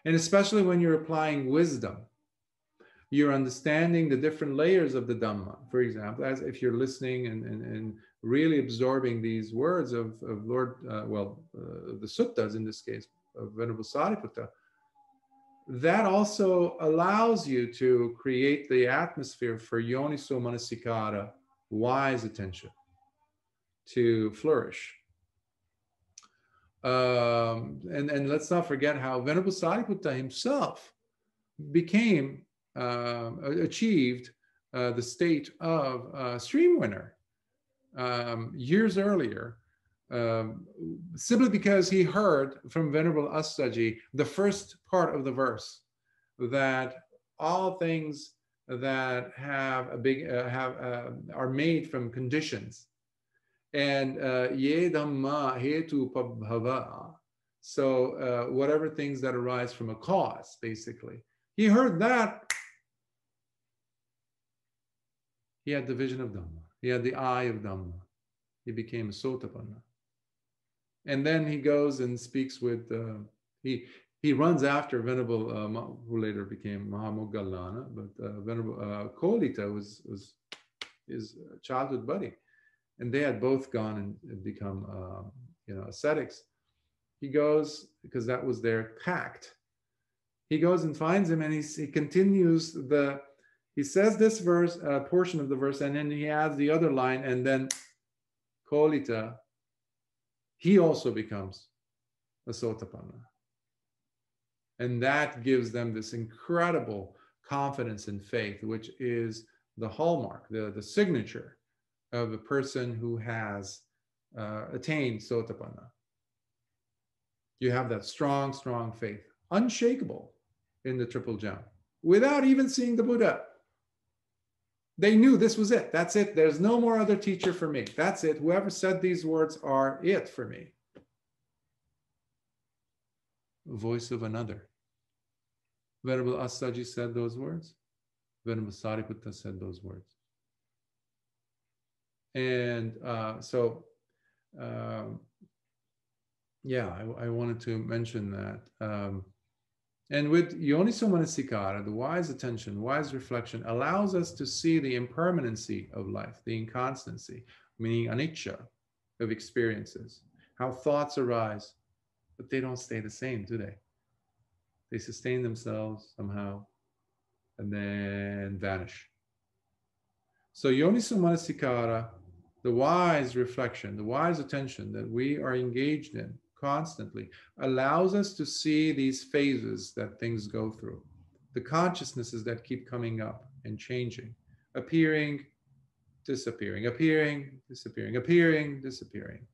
And especially when you're applying wisdom, you're understanding the different layers of the Dhamma. For example, as if you're listening and really absorbing these words of Lord, the suttas in this case, of Venerable Sāriputta, that also allows you to create the atmosphere for yoniso manasikara, wise attention, to flourish. And let's not forget how Venerable Sāriputta himself achieved the state of stream winner years earlier, simply because he heard from Venerable Asaji the first part of the verse, that all things that have are made from conditions, and ye dhamma hetu pabhava. So whatever things that arise from a cause, basically. He heard that. He had the vision of Dhamma. He had the eye of Dhamma. He became a Sotapanna. And then he goes and speaks with, he runs after Venerable, who later became Mahāvedalla, but Venerable Koṭṭhita was his childhood buddy. And they had both gone and become, ascetics. He goes, because that was their pact. He goes and finds him, and he continues He says this verse, portion of the verse, and then he adds the other line, and then Koṭṭhita, he also becomes a Sotapanna. And that gives them this incredible confidence and faith, which is the hallmark, the signature of a person who has attained Sotapanna. You have that strong, strong faith, unshakable in the triple gem, without even seeing the Buddha. They knew this was it. That's it. There's no more other teacher for me. That's it. Whoever said these words are it for me. Voice of another. Venerable Assaji said those words. Venerable Sāriputta said those words. And yeah, I wanted to mention that. And with Yoniso Manasikara, the wise attention, wise reflection allows us to see the impermanency of life, the inconstancy, meaning anicca of experiences, how thoughts arise, but they don't stay the same, do they? They sustain themselves somehow and then vanish. So Yoniso Manasikara, the wise reflection, the wise attention that we are engaged in constantly, allows us to see these phases that things go through, the consciousnesses that keep coming up and changing, appearing, disappearing, appearing, disappearing, appearing, disappearing.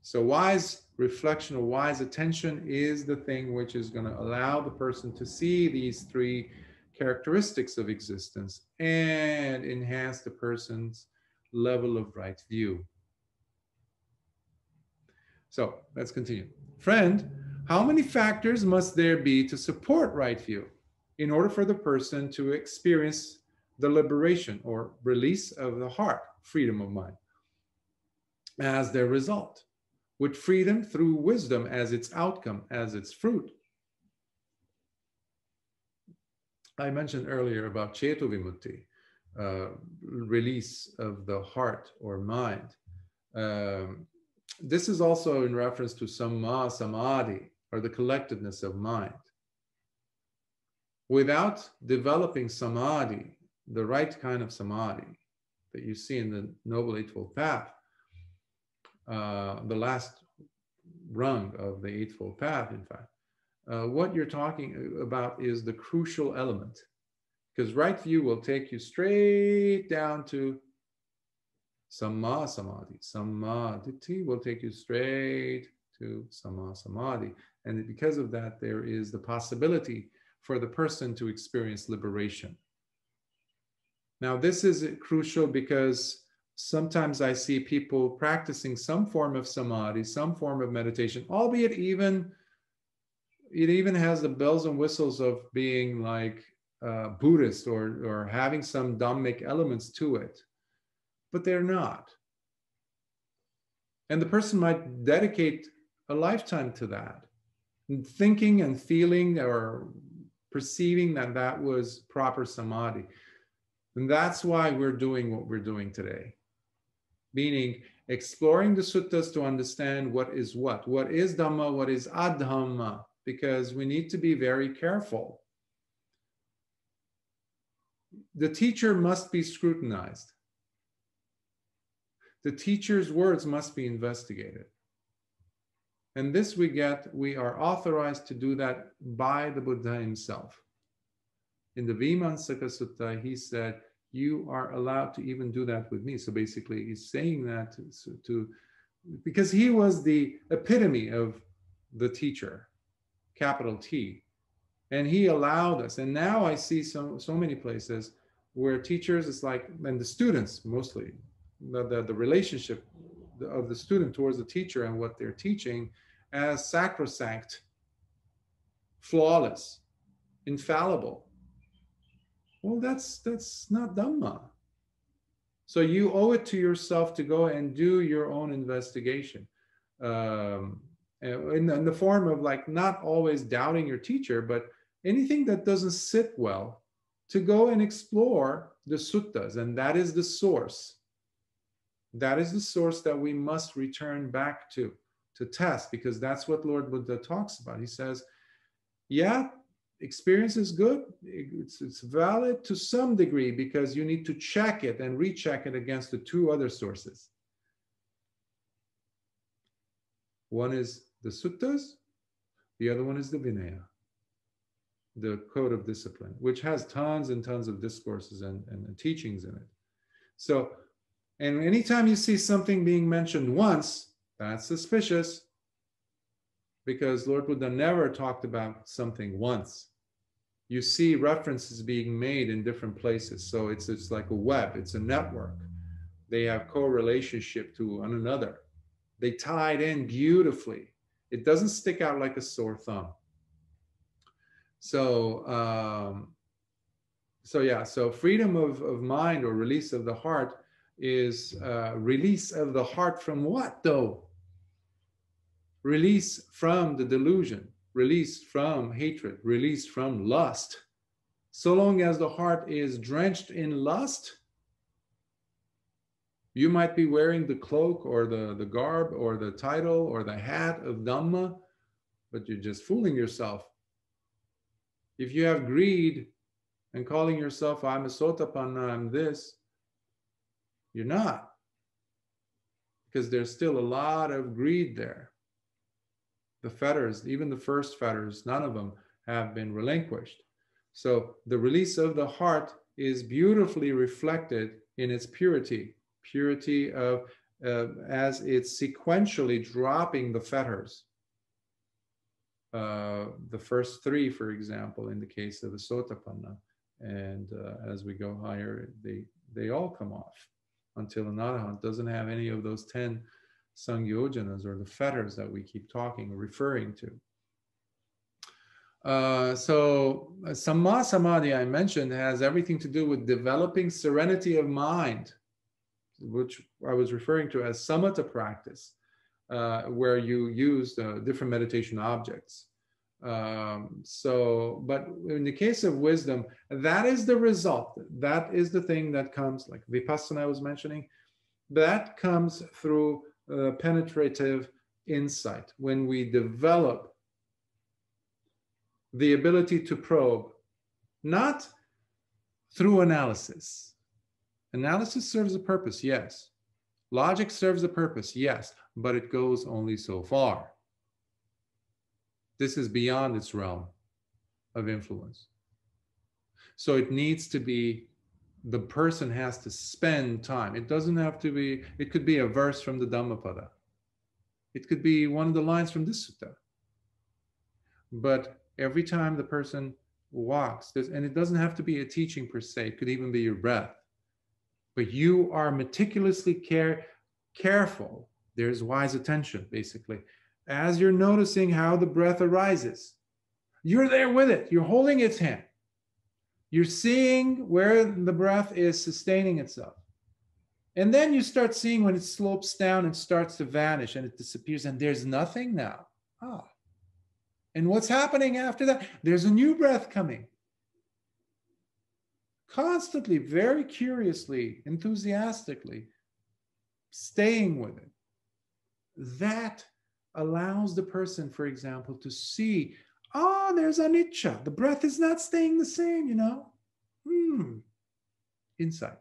So wise reflection or wise attention is the thing which is going to allow the person to see these three characteristics of existence and enhance the person's level of right view. So let's continue. Friend, how many factors must there be to support right view in order for the person to experience the liberation or release of the heart, freedom of mind, as their result, with freedom through wisdom as its outcome, as its fruit? I mentioned earlier about ceto vimutti, release of the heart or mind. This is also in reference to samma samadhi, or the collectedness of mind. Without developing samadhi, the right kind of samadhi that you see in the Noble Eightfold Path, the last rung of the Eightfold Path, in fact, what you're talking about is the crucial element, because right view will take you straight down to samma samadhi. Samma ditthi will take you straight to samma samadhi. And because of that, there is the possibility for the person to experience liberation. Now, this is crucial because sometimes I see people practicing some form of samadhi, some form of meditation, albeit it even has the bells and whistles of being like Buddhist or having some Dhammic elements to it, but they're not. And the person might dedicate a lifetime to that, thinking and feeling or perceiving that that was proper samadhi. And that's why we're doing what we're doing today, meaning exploring the suttas to understand what is Dhamma, what is adhamma, because we need to be very careful. The teacher must be scrutinized. The teacher's words must be investigated. And this we are authorized to do that by the Buddha himself. In the Vimansaka Sutta, he said, you are allowed to even do that with me. So basically he's saying that because he was the epitome of the teacher, capital T. And he allowed us. And now I see so many places where teachers, it's like, and the students mostly, the relationship of the student towards the teacher and what they're teaching as sacrosanct, flawless, infallible. Well, that's not Dhamma. So you owe it to yourself to go and do your own investigation. In the form of like not always doubting your teacher, but anything that doesn't sit well, to go and explore the suttas. And that is the source. That is the source that we must return back to test, because that's what Lord Buddha talks about. He says, yeah, experience is good. It's valid to some degree because you need to check it and recheck it against the two other sources. One is the suttas, the other one is the Vinaya, the code of discipline, which has tons and tons of discourses and teachings in it. So, and anytime you see something being mentioned once, that's suspicious, because Lord Buddha never talked about something once. You see references being made in different places. So it's like a web, it's a network. They have co-relationship to one another. They tied in beautifully. It doesn't stick out like a sore thumb. So, so freedom of mind or release of the heart is release of the heart from what though? Release from the delusion, release from hatred, release from lust. So long as the heart is drenched in lust, you might be wearing the cloak or the garb or the title or the hat of Dhamma, but you're just fooling yourself. If you have greed and calling yourself, I'm a Sotapanna, I'm this, you're not. Because there's still a lot of greed there. The fetters, even the first fetters, none of them have been relinquished. So the release of the heart is beautifully reflected in its purity. Purity of, as it's sequentially dropping the fetters. The first three, for example, in the case of the Sotapanna. And as we go higher, they all come off until an Arahant doesn't have any of those 10 Sangyojanas or the fetters that we keep referring to. So Samma Samadhi I mentioned has everything to do with developing serenity of mind, which I was referring to as samatha practice, where you use different meditation objects. But in the case of wisdom, that is the result. That is the thing that comes, like Vipassana I was mentioning, that comes through penetrative insight. When we develop the ability to probe, not through analysis. Analysis serves a purpose, yes. Logic serves a purpose, yes, but it goes only so far. This is beyond its realm of influence. So it needs to be, the person has to spend time. It doesn't have to be, it could be a verse from the Dhammapada. It could be one of the lines from this sutta. But every time the person walks, and it doesn't have to be a teaching per se, it could even be your breath. But you are meticulously careful. There's wise attention, basically. As you're noticing how the breath arises, you're there with it. You're holding its hand. You're seeing where the breath is sustaining itself. And then you start seeing when it slopes down and starts to vanish and it disappears and there's nothing now. And what's happening after that? There's a new breath coming. Constantly, very curiously, enthusiastically, staying with it. That allows the person, for example, to see, there's anicca. The breath is not staying the same, Insight.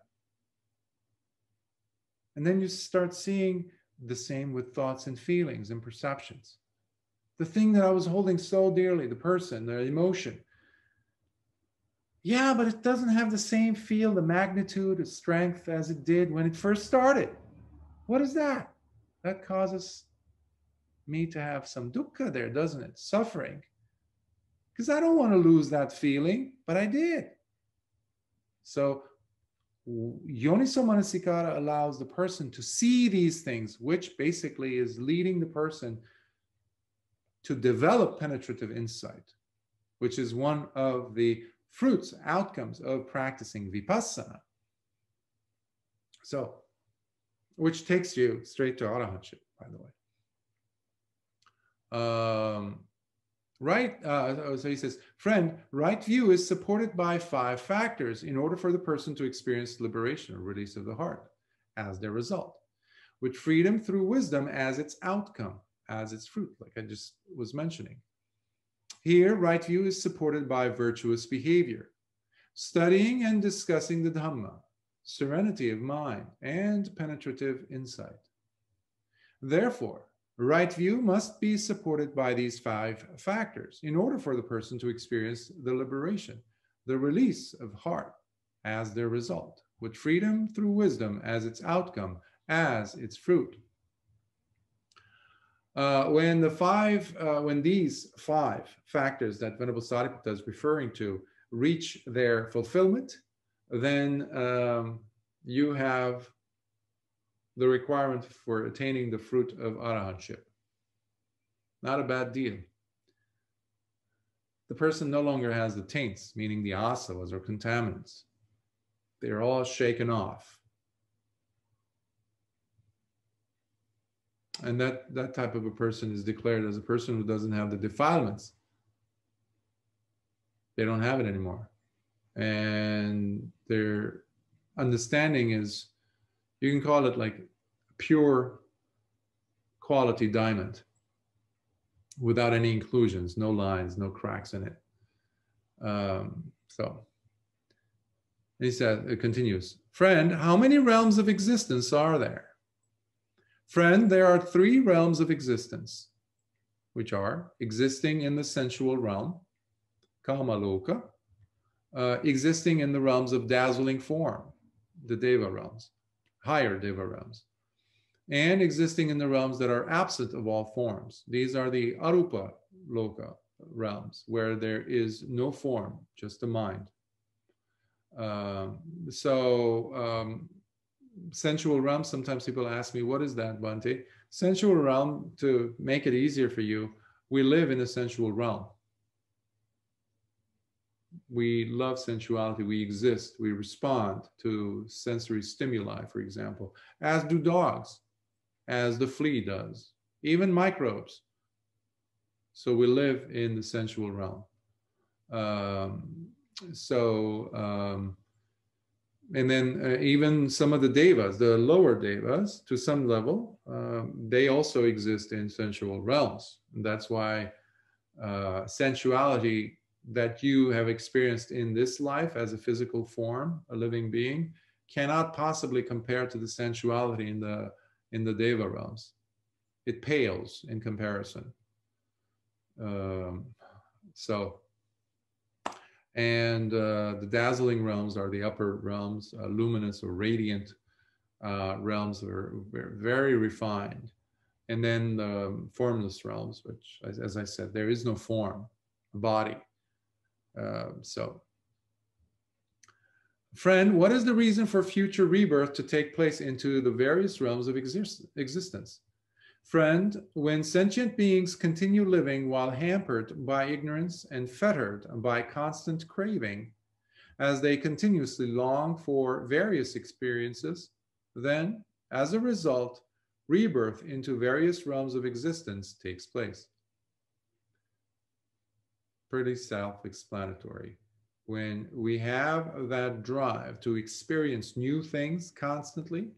And then you start seeing the same with thoughts and feelings and perceptions. The thing that I was holding so dearly, the person, the emotion. Yeah, but it doesn't have the same feel, the magnitude, the strength as it did when it first started. What is that? That causes me to have some dukkha there, doesn't it? Suffering. Because I don't want to lose that feeling, but I did. So Yoniso Manasikara allows the person to see these things, which basically is leading the person to develop penetrative insight, which is one of the fruits, outcomes of practicing Vipassana. So, which takes you straight to Arahantship, by the way. So he says, friend, right view is supported by 5 factors in order for the person to experience liberation or release of the heart as their result, with freedom through wisdom as its outcome, as its fruit, like I just was mentioning. Here, right view is supported by virtuous behavior, studying and discussing the Dhamma, serenity of mind, and penetrative insight. Therefore, right view must be supported by these 5 factors in order for the person to experience the liberation, the release of heart as their result, with freedom through wisdom as its outcome, as its fruit. When these 5 factors that Venerable Sāriputta is referring to reach their fulfillment, then you have the requirement for attaining the fruit of arahantship. Not a bad deal. The person no longer has the taints, meaning the asavas or contaminants. They're all shaken off. And that type of a person is declared as a person who doesn't have the defilements. They don't have it anymore. And their understanding is, you can call it like pure quality diamond without any inclusions, no lines, no cracks in it. So he said, it continues, friend, how many realms of existence are there? Friend, there are 3 realms of existence, which are existing in the sensual realm, kamaloka, existing in the realms of dazzling form, the deva realms, higher deva realms, and existing in the realms that are absent of all forms. These are the arupa loka realms, where there is no form, just the mind. Sensual realm, sometimes people ask me, what is that, Bhante? Sensual realm, to make it easier for you, we live in a sensual realm. We love sensuality, we exist, we respond to sensory stimuli, for example, as do dogs, as the flea does, even microbes. So we live in the sensual realm. And then even some of the devas, the lower devas, to some level, they also exist in sensual realms. And that's why sensuality that you have experienced in this life as a physical form, a living being, cannot possibly compare to the sensuality in the deva realms. It pales in comparison. And the dazzling realms are the upper realms, luminous or radiant realms are very refined. And then the formless realms, which, as I said, there is no form, body. Friend, what is the reason for future rebirth to take place into the various realms of existence? Friend, when sentient beings continue living while hampered by ignorance and fettered by constant craving, as they continuously long for various experiences, then, as a result, rebirth into various realms of existence takes place. Pretty self-explanatory. When we have that drive to experience new things constantly,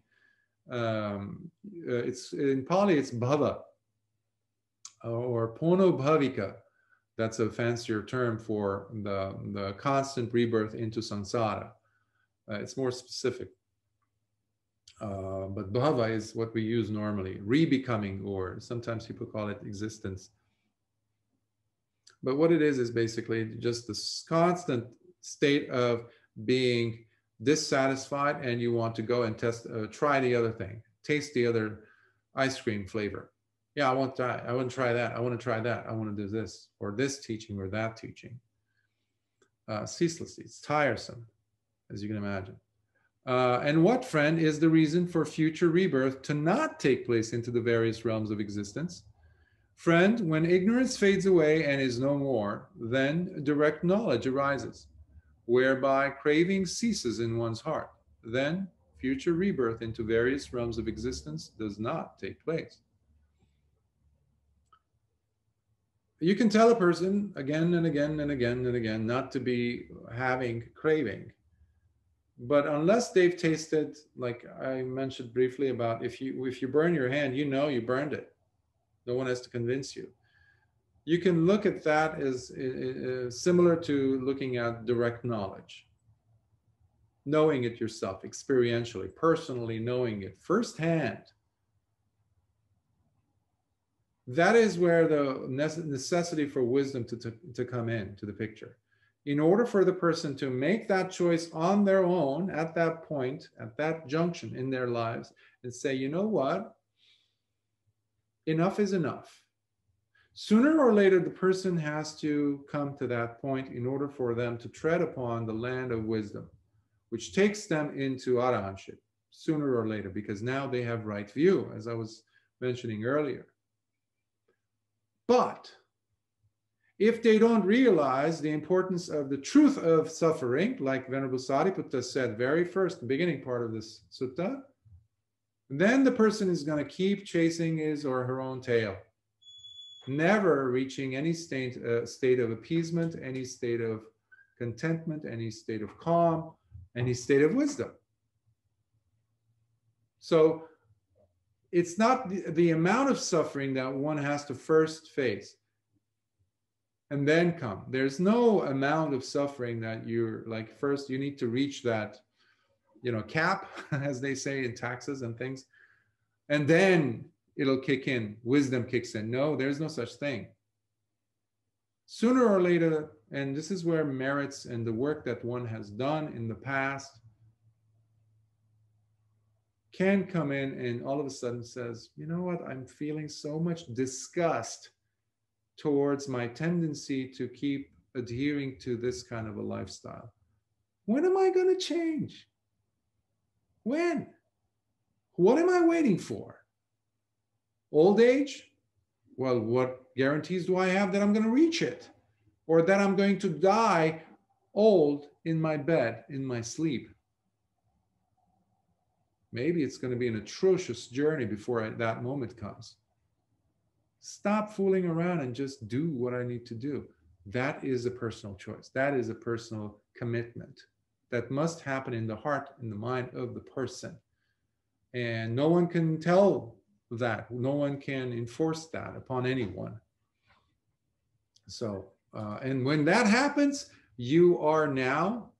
it's in Pali, it's bhava or pono bhavika. That's a fancier term for the constant rebirth into samsara. It's more specific. But bhava is what we use normally, re-becoming, or sometimes people call it existence. But what it is basically just this constant state of being dissatisfied, and you want to go and try the other thing, taste the other ice cream flavor. Yeah, I want to try that. I want to try that. I want to do this, or this teaching, or that teaching. Ceaselessly, it's tiresome, as you can imagine. And what, friend, is the reason for future rebirth to not take place into the various realms of existence? Friend, when ignorance fades away and is no more, then direct knowledge arises, whereby craving ceases in one's heart. Then future rebirth into various realms of existence does not take place. You can tell a person again and again and again and again not to be having craving. But unless they've tasted, like I mentioned briefly about if you burn your hand, you know you burned it. No one has to convince you. You can look at that as similar to looking at direct knowledge. Knowing it yourself, experientially, personally knowing it firsthand. That is where the necessity for wisdom to come into the picture. In order for the person to make that choice on their own at that point, at that junction in their lives, and say, you know what? Enough is enough. Sooner or later, the person has to come to that point in order for them to tread upon the land of wisdom, which takes them into arahantship sooner or later, because now they have right view, as I was mentioning earlier. But if they don't realize the importance of the truth of suffering, like Venerable Sāriputta said very first, the beginning part of this sutta, then the person is going to keep chasing his or her own tail, never reaching any state of appeasement, any state of contentment, any state of calm, any state of wisdom. So it's not the amount of suffering that one has to first face and then come. There's no amount of suffering that you're like, first you need to reach that, cap, as they say in taxes and things, and then it'll kick in, wisdom kicks in. No, there's no such thing. Sooner or later, and this is where merits and the work that one has done in the past can come in and all of a sudden says, you know what, I'm feeling so much disgust towards my tendency to keep adhering to this kind of a lifestyle. When am I going to change? When? What am I waiting for? Old age? Well, what guarantees do I have that I'm going to reach it? Or that I'm going to die old in my bed, in my sleep? Maybe it's going to be an atrocious journey before that moment comes. Stop fooling around and just do what I need to do. That is a personal choice. That is a personal commitment that must happen in the heart, in the mind of the person. And no one can tell that. No one can enforce that upon anyone. So, and when that happens, you are now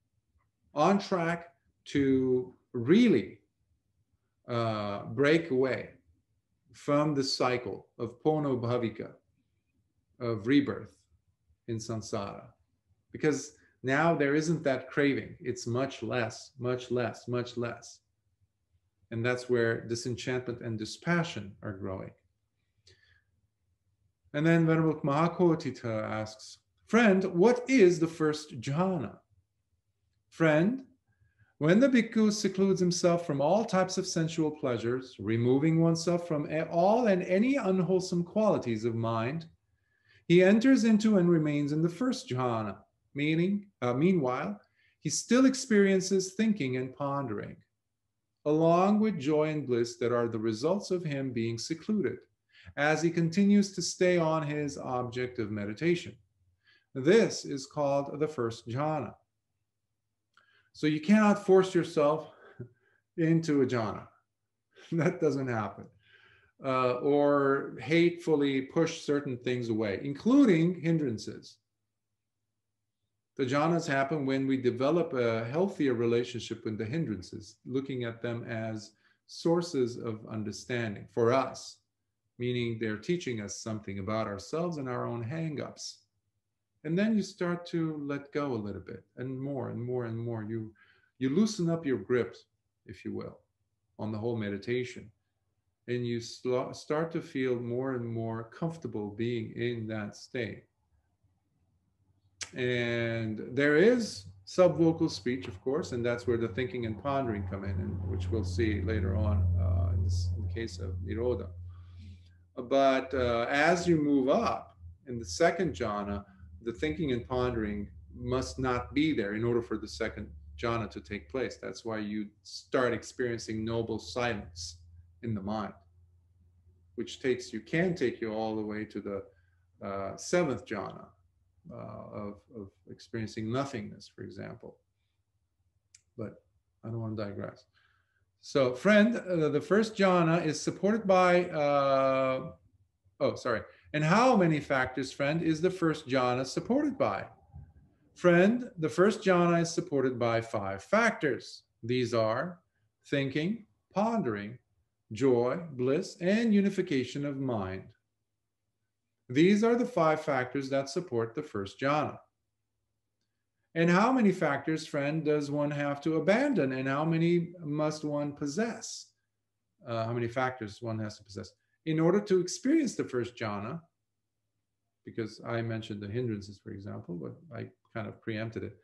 on track to really break away from the cycle of pono bhavika, of rebirth in samsara. Because now there isn't that craving. It's much less, much less, much less. And that's where disenchantment and dispassion are growing. And then Venerable Koṭṭhita asks, friend, what is the first jhana? Friend, when the bhikkhu secludes himself from all types of sensual pleasures, removing oneself from all and any unwholesome qualities of mind, he enters into and remains in the first jhana, meaning, meanwhile, he still experiences thinking and pondering, along with joy and bliss that are the results of him being secluded, as he continues to stay on his object of meditation. This is called the first jhana. So you cannot force yourself into a jhana. That doesn't happen. Or hatefully push certain things away, including hindrances. The jhanas happen when we develop a healthier relationship with the hindrances, looking at them as sources of understanding for us, meaning they're teaching us something about ourselves and our own hang-ups. And then you start to let go a little bit, and more and more and more. You loosen up your grip, if you will, on the whole meditation. And you start to feel more and more comfortable being in that state. And there is subvocal speech, of course, and that's where the thinking and pondering come in, and which we'll see later on in the case of Nirodha. But as you move up in the second jhana, the thinking and pondering must not be there in order for the second jhana to take place. That's why you start experiencing noble silence in the mind, which can take you all the way to the seventh jhana of experiencing nothingness, for example. But I don't want to digress. So, friend, the first jhana is supported by, And how many factors, friend, is the first jhana supported by? Friend, the first jhana is supported by 5 factors. These are thinking, pondering, joy, bliss, and unification of mind. These are the 5 factors that support the first jhana. And how many factors, friend, does one have to abandon? And how many must one possess? How many factors one has to possess in order to experience the first jhana? Because I mentioned the hindrances, for example, but I kind of preempted it.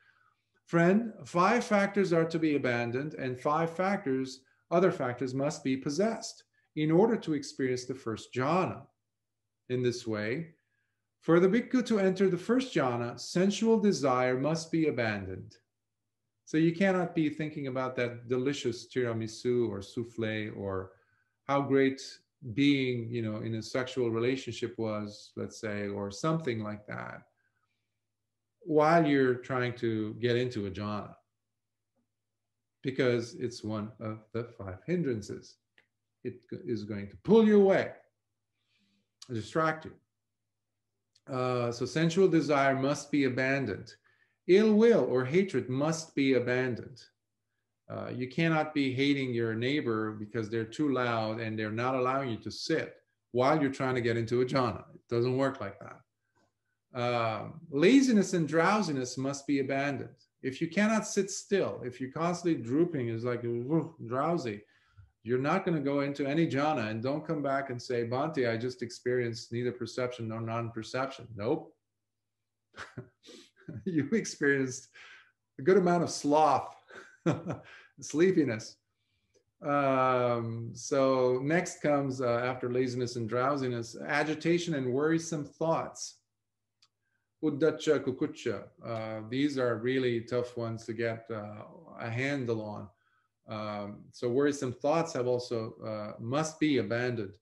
Friend, 5 factors are to be abandoned, and 5 factors, other factors, must be possessed in order to experience the first jhana. In this way, for the bhikkhu to enter the first jhana, sensual desire must be abandoned. So you cannot be thinking about that delicious tiramisu or souffle or how great being, in a sexual relationship was, let's say, or something like that, while you're trying to get into a jhana, because it's one of the 5 hindrances. It is going to pull you away, distract you. So sensual desire must be abandoned. Ill will or hatred must be abandoned. You cannot be hating your neighbor because they're too loud and they're not allowing you to sit while you're trying to get into a jhana. It doesn't work like that. Laziness and drowsiness must be abandoned. If you cannot sit still, if you're constantly drooping, is like drowsy, you're not going to go into any jhana. And don't come back and say, Bhante, I just experienced neither perception nor non-perception. Nope. You experienced a good amount of sloth, sleepiness. So next comes, after laziness and drowsiness, agitation and worrisome thoughts. Uddacha, kukucha. These are really tough ones to get a handle on. So worrisome thoughts have also must be abandoned.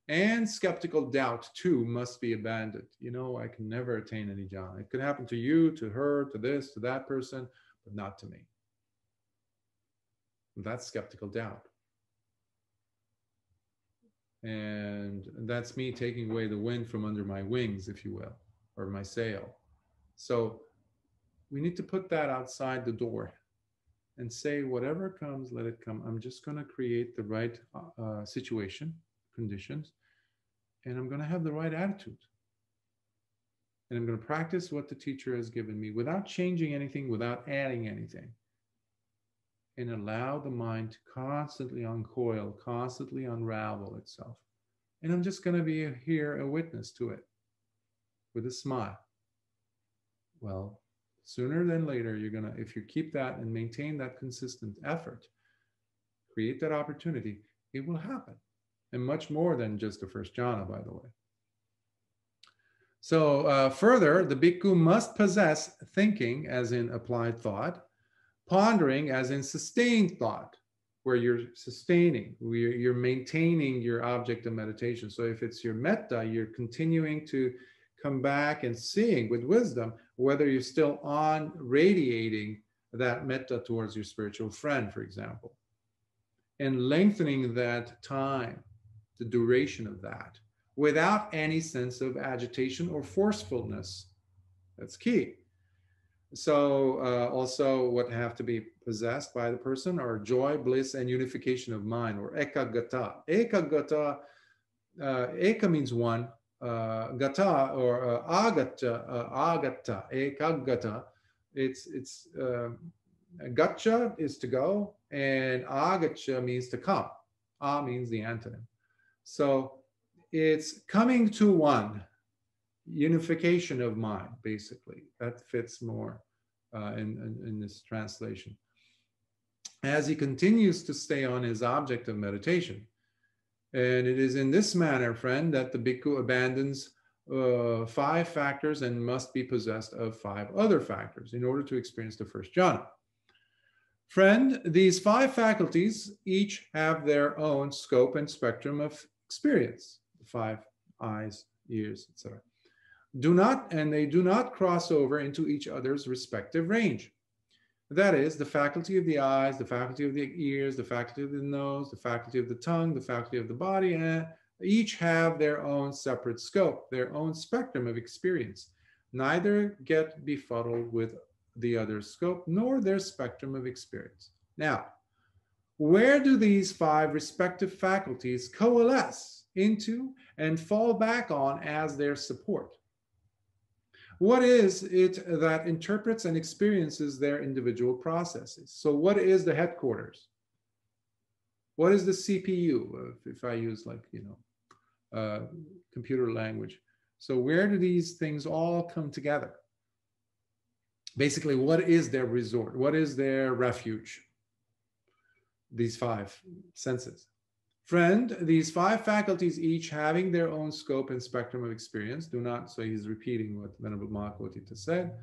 And skeptical doubt too must be abandoned. I can never attain any jhana. It could happen to you, to her, to this, to that person, but not to me. That's skeptical doubt. And that's me taking away the wind from under my wings, if you will, or my sail. So we need to put that outside the door and say, whatever comes, let it come. I'm just going to create the right situation, conditions, and I'm going to have the right attitude. And I'm going to practice what the teacher has given me without changing anything, without adding anything. And allow the mind to constantly uncoil, constantly unravel itself. And I'm just going to be here, a witness to it, with a smile. Well, sooner than later, you're going to, if you keep that and maintain that consistent effort, create that opportunity, it will happen. And much more than just the first jhana, by the way. So further, the bhikkhu must possess thinking, as in applied thought, pondering, as in sustained thought, where you're sustaining, where you're maintaining your object of meditation. So if it's your metta, you're continuing to come back and seeing with wisdom whether you're still on radiating that metta towards your spiritual friend, for example, and lengthening that time, the duration of that, without any sense of agitation or forcefulness. That's key. So also what have to be possessed by the person are joy, bliss, and unification of mind, or ekagata. Ekagata, eka means one, gata or agata, ekagata. It's gacha is to go, and agacha means to come. A means the antonym. So it's coming to one, unification of mind, basically. That fits more in this translation. As he continues to stay on his object of meditation. And it is in this manner, friend, that the bhikkhu abandons 5 factors and must be possessed of 5 other factors in order to experience the first jhana. Friend, these 5 faculties each have their own scope and spectrum of experience. The 5 eyes, ears, etc. They do not cross over into each other's respective range. That is, the faculty of the eyes, the faculty of the ears, the faculty of the nose, the faculty of the tongue, the faculty of the body, each have their own separate scope, their own spectrum of experience. Neither get befuddled with the other's scope, nor their spectrum of experience. Now, where do these 5 respective faculties coalesce into and fall back on as their support? What is it that interprets and experiences their individual processes? So what is the headquarters? What is the CPU, if I use like, computer language? So where do these things all come together? Basically, what is their resort? What is their refuge? These 5 senses. Friend, these 5 faculties, each having their own scope and spectrum of experience, do not, so he's repeating what Venerable Mahā Koṭṭhita said,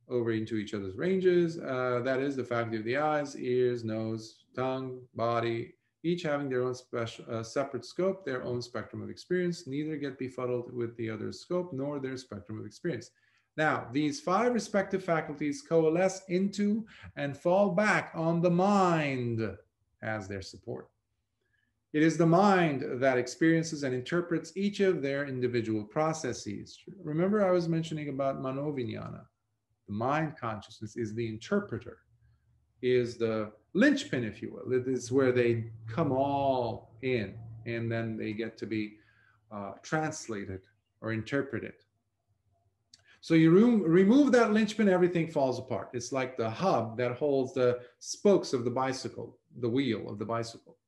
over into each other's ranges. That is the faculty of the eyes, ears, nose, tongue, body, each having their own special, separate scope, their own spectrum of experience, neither get befuddled with the other's scope, nor their spectrum of experience. Now, these 5 respective faculties coalesce into and fall back on the mind as their support. It is the mind that experiences and interprets each of their individual processes. Remember, I was mentioning about manoviññāna. The mind consciousness is the interpreter, is the linchpin, if you will. It is where they come all in, and then they get to be translated or interpreted. So you remove that linchpin, everything falls apart. It's like the hub that holds the spokes of the bicycle, the wheel of the bicycle.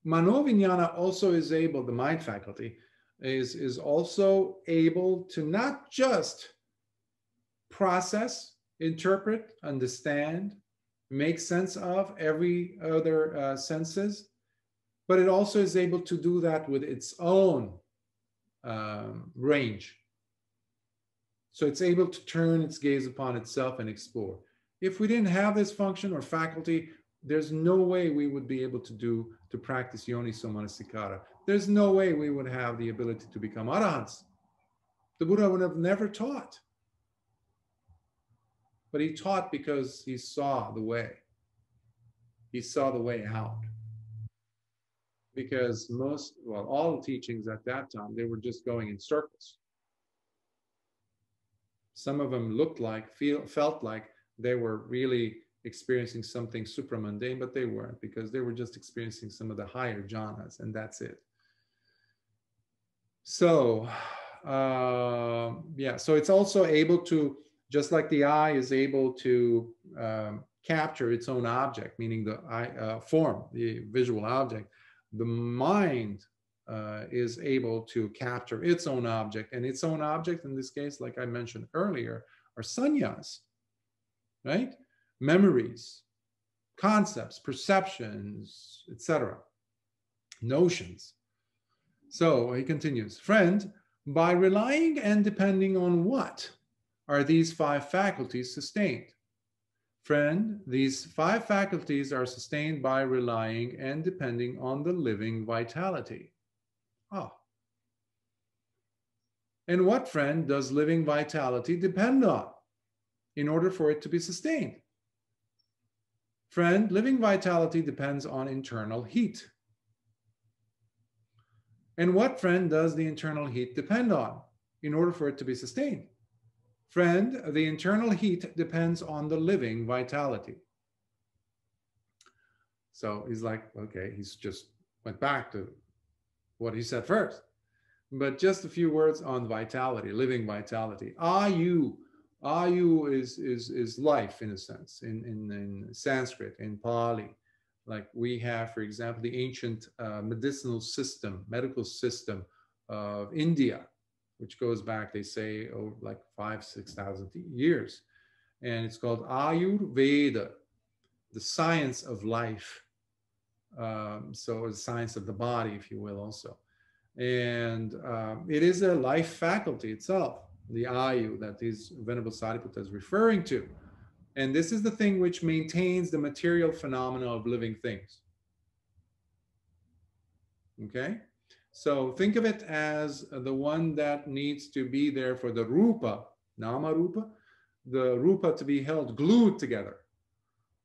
Manoviññāna also is able, the mind faculty, is also able to not just process, interpret, understand, make sense of every other senses, but it also is able to do that with its own range. So it's able to turn its gaze upon itself and explore. If we didn't have this function or faculty, there's no way we would be able to practice yoniso manasikara. There's no way we would have the ability to become arahants. The Buddha would have never taught. But he taught because he saw the way. He saw the way out. Because all the teachings at that time, they were just going in circles. Some of them looked like, felt like they were really experiencing something supramundane, but they weren't, because they were just experiencing some of the higher jhanas, and that's it. So, so it's also able to, just like the eye is able to capture its own object, meaning the eye form, the visual object, the mind is able to capture its own object, and its own object in this case, like I mentioned earlier, are sannyas, right? Memories, concepts, perceptions, etc., notions. So he continues, friend, by relying and depending on what are these 5 faculties sustained? Friend, these 5 faculties are sustained by relying and depending on the living vitality. Ah. And what, friend, does living vitality depend on in order for it to be sustained? Friend, living vitality depends on internal heat. And what, friend, does the internal heat depend on in order for it to be sustained? Friend, the internal heat depends on the living vitality. So he's like, okay, he's just went back to what he said first. But just a few words on vitality, living vitality. Ayu is life, in a sense, in Sanskrit, in Pali. Like we have, for example, the ancient medical system of India, which goes back, they say, over like 5,000-6,000 years. And it's called Ayurveda, the science of life. So the science of the body, if you will, also. And it is a life faculty itself, the ayu that these Venerable Sāriputta is referring to. And this is the thing which maintains the material phenomena of living things. Okay? So think of it as the one that needs to be there for the rupa, nama rupa, the rupa to be held glued together.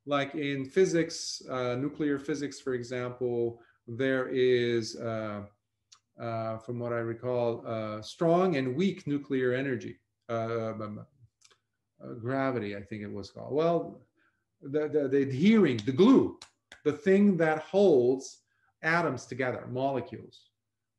Like in physics, nuclear physics, for example, there is, from what I recall, strong and weak nuclear energy, gravity, I think it was called. Well, the adhering, the glue, the thing that holds atoms together, molecules.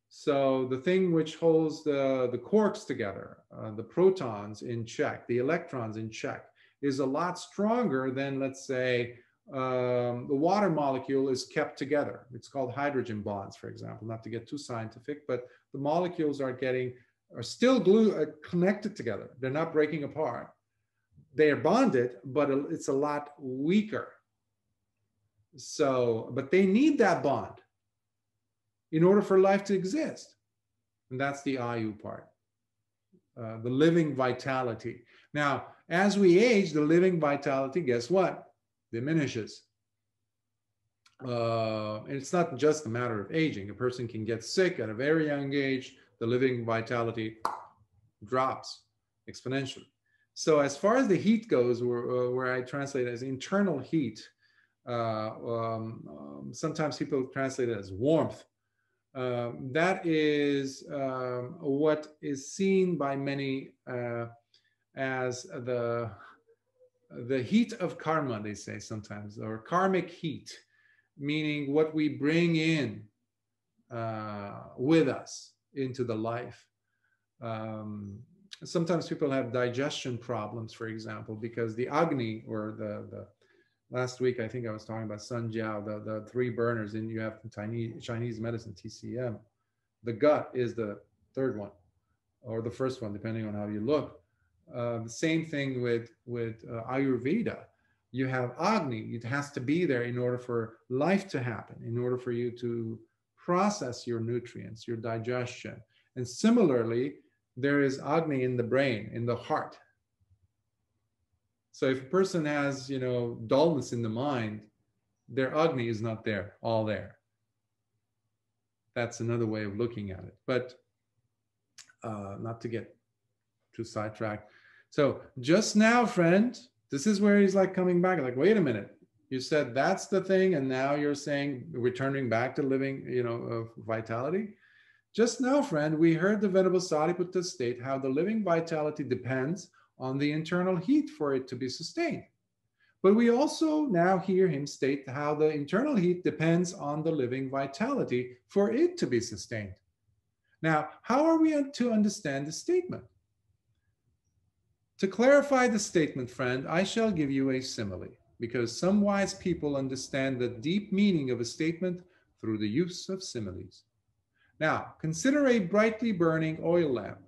So the thing which holds the quarks together, the protons in check, the electrons in check, is a lot stronger than, let's say, the water molecule is kept together. It's called hydrogen bonds, for example, not to get too scientific, but the molecules are still connected together. They're not breaking apart. They are bonded, but it's a lot weaker. So, but they need that bond in order for life to exist. And that's the ayu part, the living vitality. Now, as we age, the living vitality, guess what? Diminishes. And it's not just a matter of aging. A person can get sick at a very young age. The living vitality drops exponentially. So as far as the heat goes, where I translate it as internal heat, sometimes people translate it as warmth. That is what is seen by many as the heat of karma, they say sometimes, or karmic heat, meaning what we bring in with us into the life. Sometimes people have digestion problems, for example, because the Agni, or the last week, I think I was talking about Sun Jiao, the three burners, and you have Chinese medicine, TCM. The gut is the third one, or the first one, depending on how you look. The same thing with Ayurveda. You have Agni. It has to be there in order for life to happen, in order for you to process your nutrients, your digestion. And similarly, there is Agni in the brain, in the heart. So if a person has, dullness in the mind, their Agni is not there, all there. That's another way of looking at it. But not to get too sidetracked. So just now, friend, this is where he's like coming back, like, wait a minute. You said that's the thing, and now you're saying returning back to living, of vitality. Just now, friend, we heard the Venerable Sāriputta state how the living vitality depends on the internal heat for it to be sustained. But we also now hear him state how the internal heat depends on the living vitality for it to be sustained. Now, how are we to understand the statement? To clarify the statement, friend, I shall give you a simile, because some wise people understand the deep meaning of a statement through the use of similes. Now, consider a brightly burning oil lamp,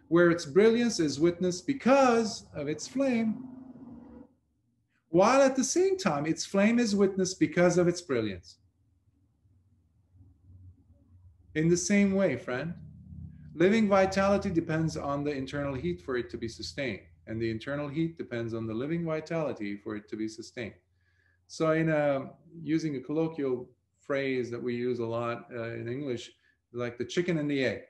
where its brilliance is witnessed because of its flame, while at the same time its flame is witnessed because of its brilliance. In the same way, friend, living vitality depends on the internal heat for it to be sustained, and the internal heat depends on the living vitality for it to be sustained. So using a colloquial phrase that we use a lot in English, like the chicken and the egg.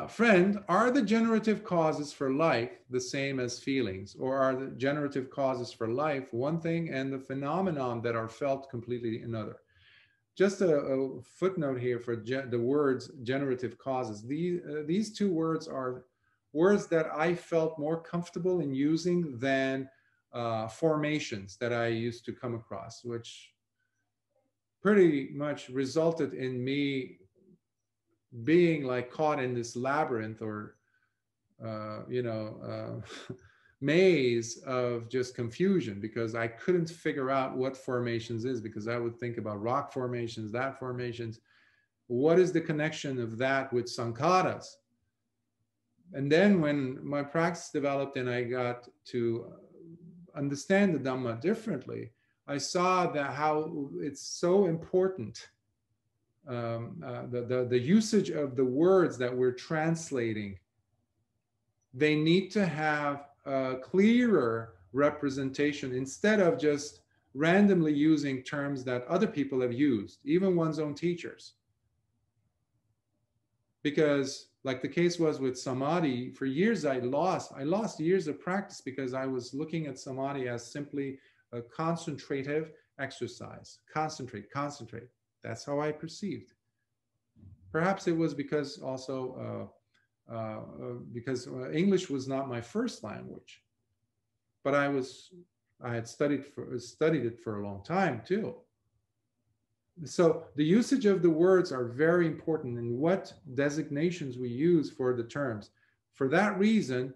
Friend, are the generative causes for life the same as feelings, or are the generative causes for life one thing and the phenomenon that are felt completely another? Just a footnote here for the words generative causes. These two words are words that I felt more comfortable in using than formations that I used to come across, which pretty much resulted in me being like caught in this labyrinth or, maze of just confusion, because I couldn't figure out what formations is, because I would think about rock formations, that formations. What is the connection of that with sankharas? And then when my practice developed and I got to understand the Dhamma differently, I saw that how it's so important, the usage of the words that we're translating. They need to have a clearer representation instead of just randomly using terms that other people have used, even one's own teachers. Because like the case was with samadhi, for years I lost years of practice because I was looking at samadhi as simply a concentrative exercise. Concentrate. That's how I perceived. Perhaps it was because also because English was not my first language, but I had studied it for a long time too. So the usage of the words are very important in what designations we use for the terms. For that reason,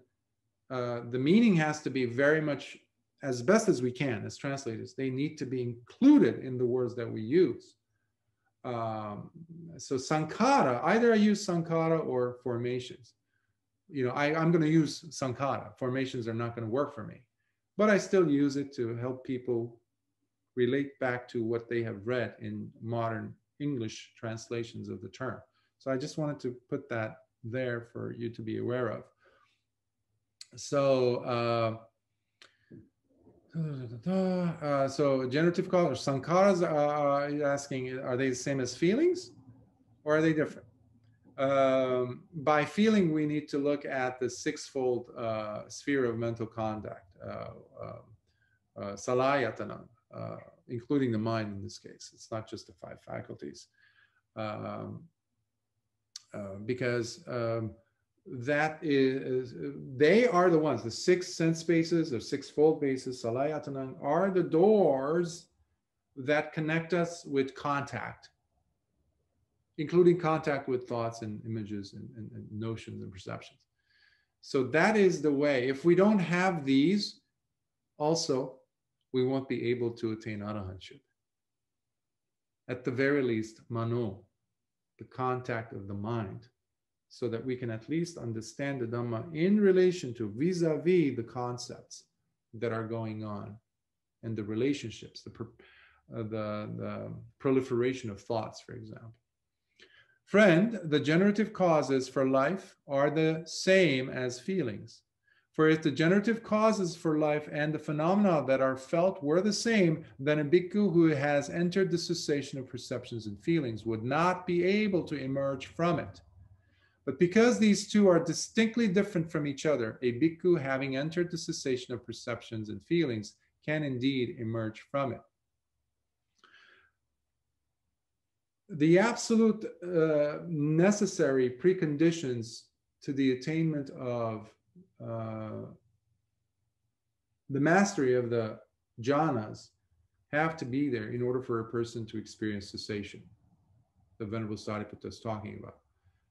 the meaning has to be very much, as best as we can as translators, they need to be included in the words that we use. So sankhara, either I use sankhara or formations. I'm going to use sankhara. Formations are not going to work for me, but I still use it to help people relate back to what they have read in modern English translations of the term. So I just wanted to put that there for you to be aware of. So, so generative cause or sankharas, asking, are they the same as feelings or are they different? By feeling, we need to look at the sixfold sphere of mental conduct, salayatana, including the mind in this case. It's not just the 5 faculties. Because that is, they are the ones, the 6 sense spaces or sixfold bases, salayatana, are the doors that connect us with contact, including contact with thoughts and images and notions and perceptions. So that is the way. If we don't have these, also, we won't be able to attain arahantship. At the very least, mano, the contact of the mind, so that we can at least understand the Dhamma in relation to vis-a-vis the concepts that are going on and the relationships, the proliferation of thoughts, for example. Friend, the generative causes for life are the same as feelings. For if the generative causes for life and the phenomena that are felt were the same, then a bhikkhu who has entered the cessation of perceptions and feelings would not be able to emerge from it. But because these two are distinctly different from each other, a bhikkhu having entered the cessation of perceptions and feelings can indeed emerge from it. The absolute necessary preconditions to the attainment of the mastery of the jhanas have to be there in order for a person to experience cessation. The Venerable Sāriputta is talking about.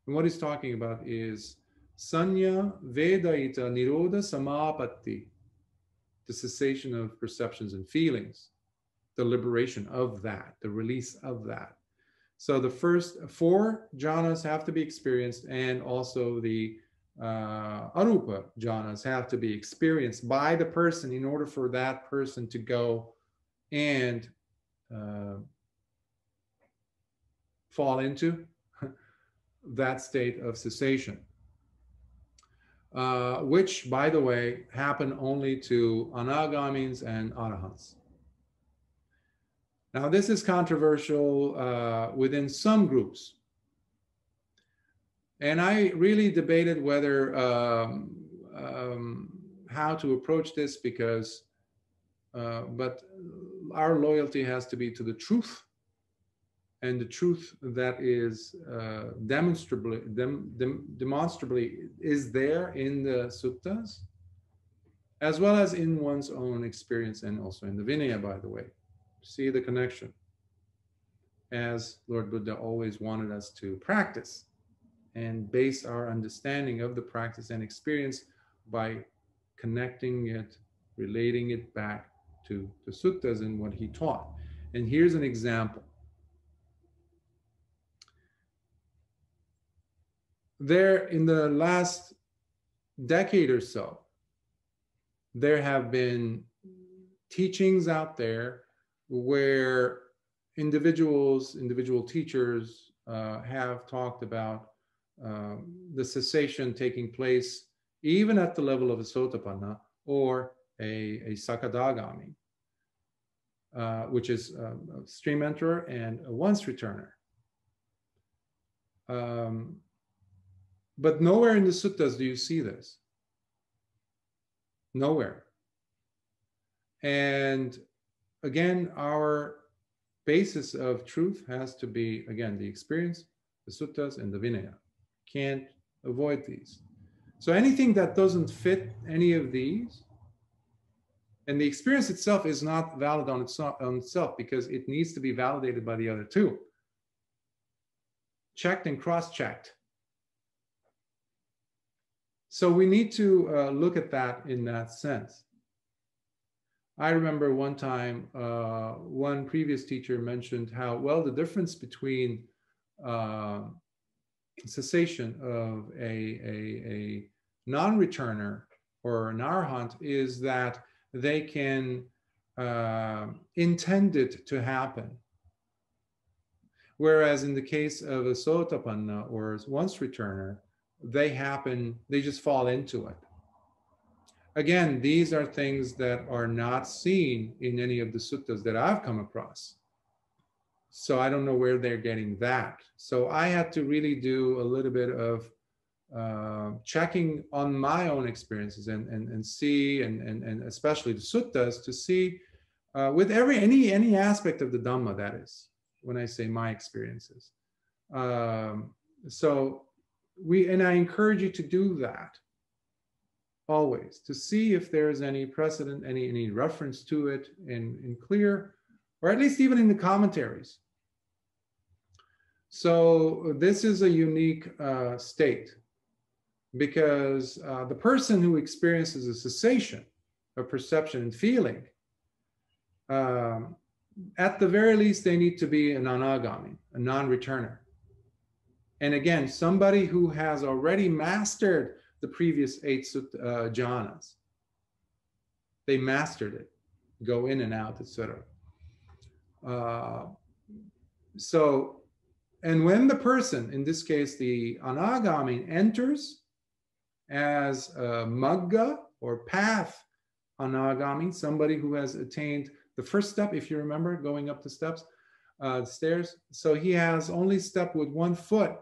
And what he's talking about is sanya vedaita nirodha samapatti, the cessation of perceptions and feelings, the liberation of that, the release of that. So the first 4 jhanas have to be experienced, and also the arupa jhanas have to be experienced by the person in order for that person to go and fall into that state of cessation, which, by the way, happen only to anagamins and arahants. Now, this is controversial within some groups. And I really debated whether, how to approach this, because, but our loyalty has to be to the truth, and the truth that is demonstrably is there in the suttas, as well as in one's own experience, and also in the Vinaya, by the way. See the connection, as Lord Buddha always wanted us to practice and base our understanding of the practice and experience by connecting it, relating it back to the suttas and what he taught. And here's an example. There, in the last decade or so, there have been teachings out there where individual teachers have talked about the cessation taking place even at the level of a sotapanna or a sakadagami, which is a stream enterer and a once returner. But nowhere in the suttas do you see this. Nowhere. And again, our basis of truth has to be, again, the experience, the suttas, and the Vinaya. Can't avoid these. So anything that doesn't fit any of these, and the experience itself is not valid on itself because it needs to be validated by the other two. Checked and cross-checked. So we need to look at that in that sense. I remember one time, one previous teacher mentioned how, well, the difference between cessation of a non-returner or an Arahant is that they can intend it to happen. Whereas in the case of a Sotapanna or once returner, they just fall into it. Again, these are things that are not seen in any of the suttas that I've come across. So I don't know where they're getting that. So I had to really do a little bit of checking on my own experiences and see, and especially the suttas, to see with any aspect of the Dhamma, that is, when I say my experiences. So I encourage you to do that always, to see if there's any precedent, any reference to it in clear, or at least even in the commentaries. So this is a unique state, because the person who experiences a cessation of perception and feeling, at the very least, they need to be an anagami, a non-returner. And again, somebody who has already mastered the previous 8 jhanas. They mastered it, go in and out, etc. So, and when the person, in this case, the anagami, enters as a magga or path anagami, somebody who has attained the first step, if you remember, going up the steps, stairs. So he has only stepped with one foot.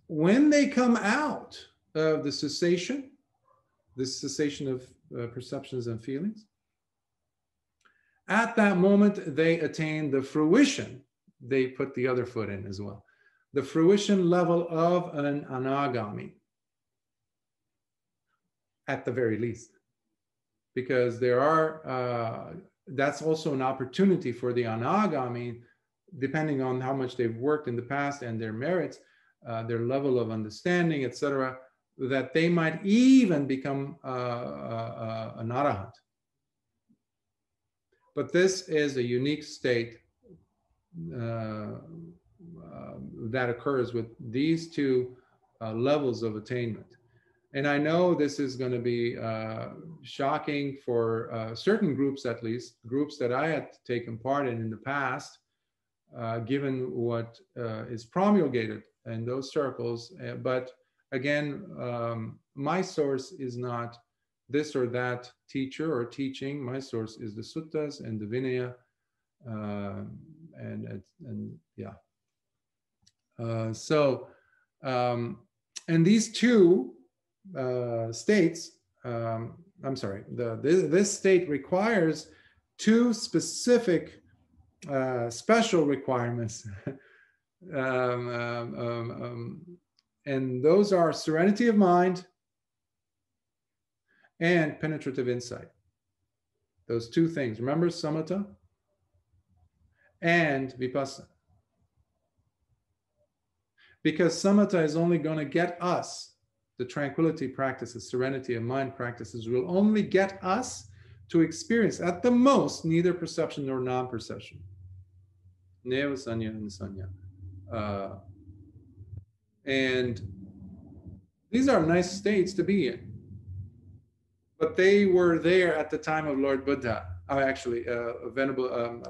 When they come out of the cessation of perceptions and feelings, at that moment they attain the fruition. They put the other foot in as well. The fruition level of an anagami, at the very least. Because there are, that's also an opportunity for the anagami, depending on how much they've worked in the past and their merits, their level of understanding, etc., that they might even become an arahant. But this is a unique state that occurs with these two levels of attainment. And I know this is going to be shocking for certain groups, at least, groups that I had taken part in the past, given what is promulgated in those circles. But again, my source is not this or that teacher or teaching. My source is the suttas and the Vinaya, and yeah. And these two states, I'm sorry, this state requires two specific special requirements. And those are serenity of mind and penetrative insight. Those two things. Remember samatha and vipassana. Because samatha is only going to get us, the tranquility practices, serenity of mind practices will only get us to experience at the most neither perception nor non-perception. Neva sanya and sanya. And these are nice states to be in. But they were there at the time of Lord Buddha. Venerable,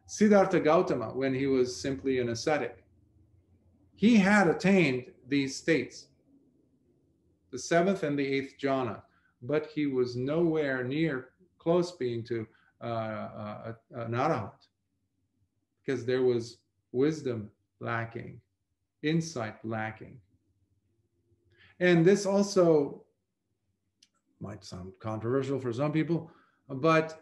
Siddhartha Gautama, when he was simply an ascetic. He had attained these states, the 7th and the 8th jhana, but he was nowhere near close being to an arahant, because there was wisdom lacking. insight lacking. And this also might sound controversial for some people, but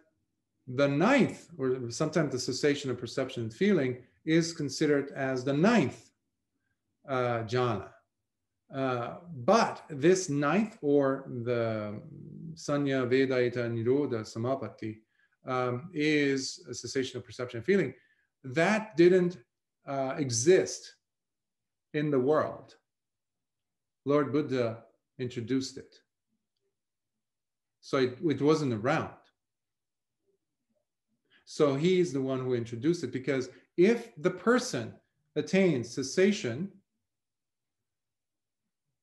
the ninth, or sometimes the cessation of perception and feeling, is considered as the ninth jhana. But this ninth, or the Sanya Vedayita Nirodha Samapatti, is a cessation of perception and feeling that didn't exist in the world. Lord Buddha introduced it. So it wasn't around. So he's the one who introduced it, because if the person attains cessation,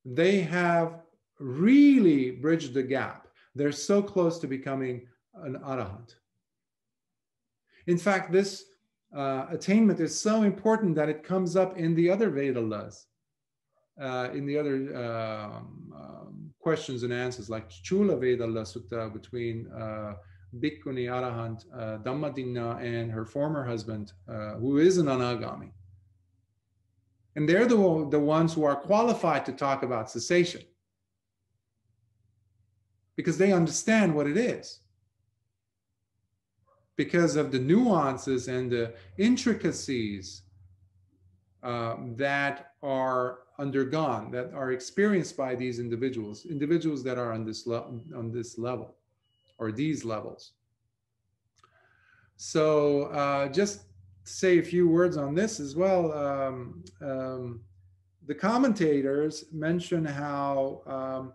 they have really bridged the gap. They're so close to becoming an Arahant. In fact, this attainment is so important that it comes up in the other Vedalas, in the other questions and answers, like Mahāvedalla Sutta, between Bhikkhuni Arahant Dhammadinna and her former husband, who is an anagami. And they're the ones who are qualified to talk about cessation, because they understand what it is, because of the nuances and the intricacies that are undergone, that are experienced by these individuals that are on this level, or these levels. So just say a few words on this as well. The commentators mention how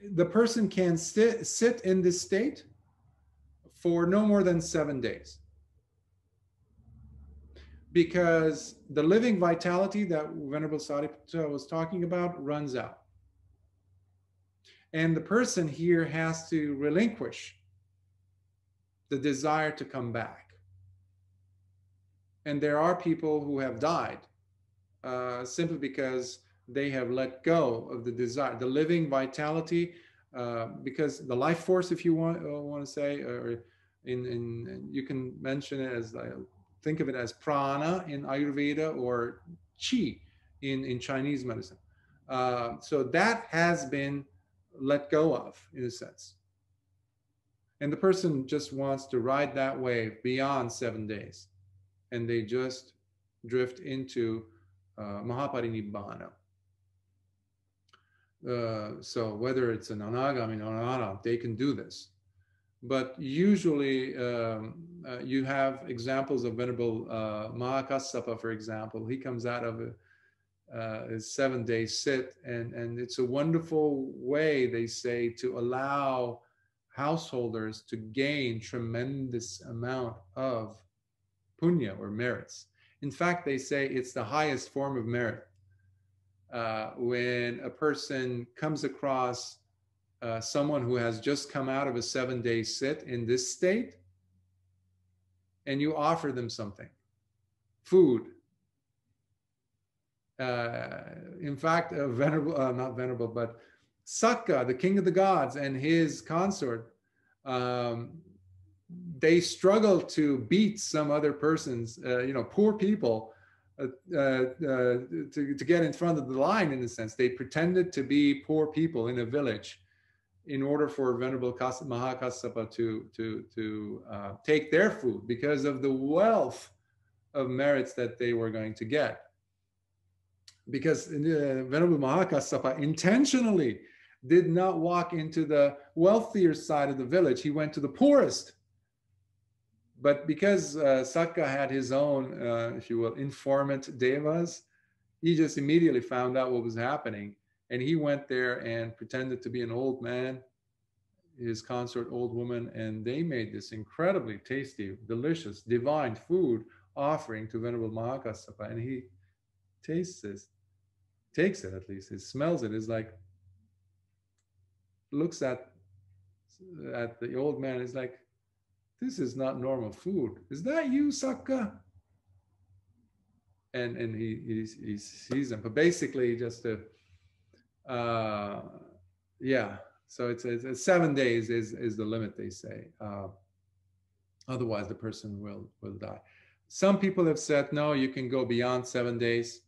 the person can sit in this state for no more than 7 days, because the living vitality that Venerable Sāriputta was talking about runs out. And the person here has to relinquish the desire to come back. And there are people who have died simply because they have let go of the desire, the living vitality, because the life force, if you want to say, or you can mention it as, think of it as prana in Ayurveda, or chi in Chinese medicine. So that has been let go of, in a sense. And the person just wants to ride that wave beyond 7 days, and they just drift into Mahaparinibbana. So whether it's an anagami or an arahant, they can do this. But usually you have examples of Venerable Mahākassapa, for example. He comes out of his 7-day sit, and it's a wonderful way, they say, to allow householders to gain tremendous amount of punya, or merits. In fact, they say it's the highest form of merit. When a person comes across someone who has just come out of a 7-day sit in this state, and you offer them something, food. In fact, not venerable, but Sakka, the king of the gods, and his consort, they struggle to beat some other persons, poor people, to get in front of the line, in a sense. They pretended to be poor people in a village in order for Venerable Mahākassapa to take their food, because of the wealth of merits that they were going to get. Because Venerable Mahākassapa intentionally did not walk into the wealthier side of the village. He went to the poorest. But because Sakka had his own, if you will, informant devas, he just immediately found out what was happening. And he went there and pretended to be an old man, his consort, old woman, and they made this incredibly tasty, delicious, divine food offering to Venerable Mahākassapa. And he tastes this, takes it at least, he smells it, is like, looks at the old man, is like, this is not normal food. Is that you, Sakka? And he sees them. But basically, just to, so it's 7 days is the limit, they say. Otherwise, the person will die. Some people have said, no, you can go beyond 7 days.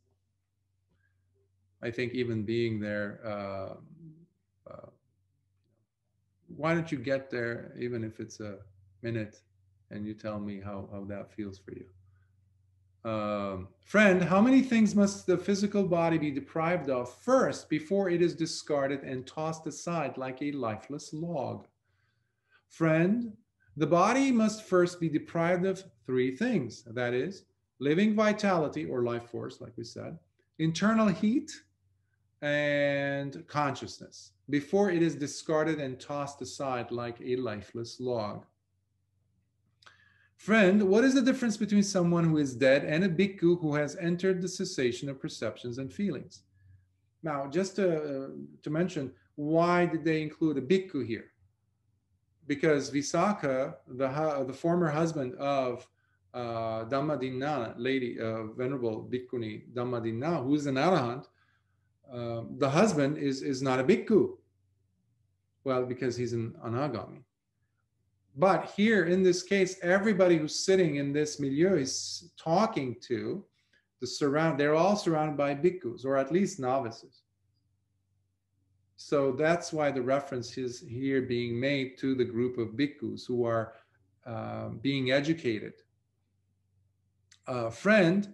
I think even being there, why don't you get there, even if it's a minute, and you tell me how that feels for you. Friend, how many things must the physical body be deprived of first before it is discarded and tossed aside like a lifeless log? Friend, the body must first be deprived of 3 things. That is, living vitality or life force, like we said, internal heat, and consciousness, before it is discarded and tossed aside like a lifeless log. Friend, what is the difference between someone who is dead and a bhikkhu who has entered the cessation of perceptions and feelings? Now, just to mention, why did they include a bhikkhu here? Because Visakha, the former husband of Dhammadinna, lady, Venerable Bhikkhuni Dhammadinna, who is an Arahant, the husband is not a bhikkhu. Well, because he's an anagami. But here in this case, everybody who's sitting in this milieu is talking to they're all surrounded by bhikkhus, or at least novices. So that's why the reference is here being made to the group of bhikkhus who are being educated. Friend,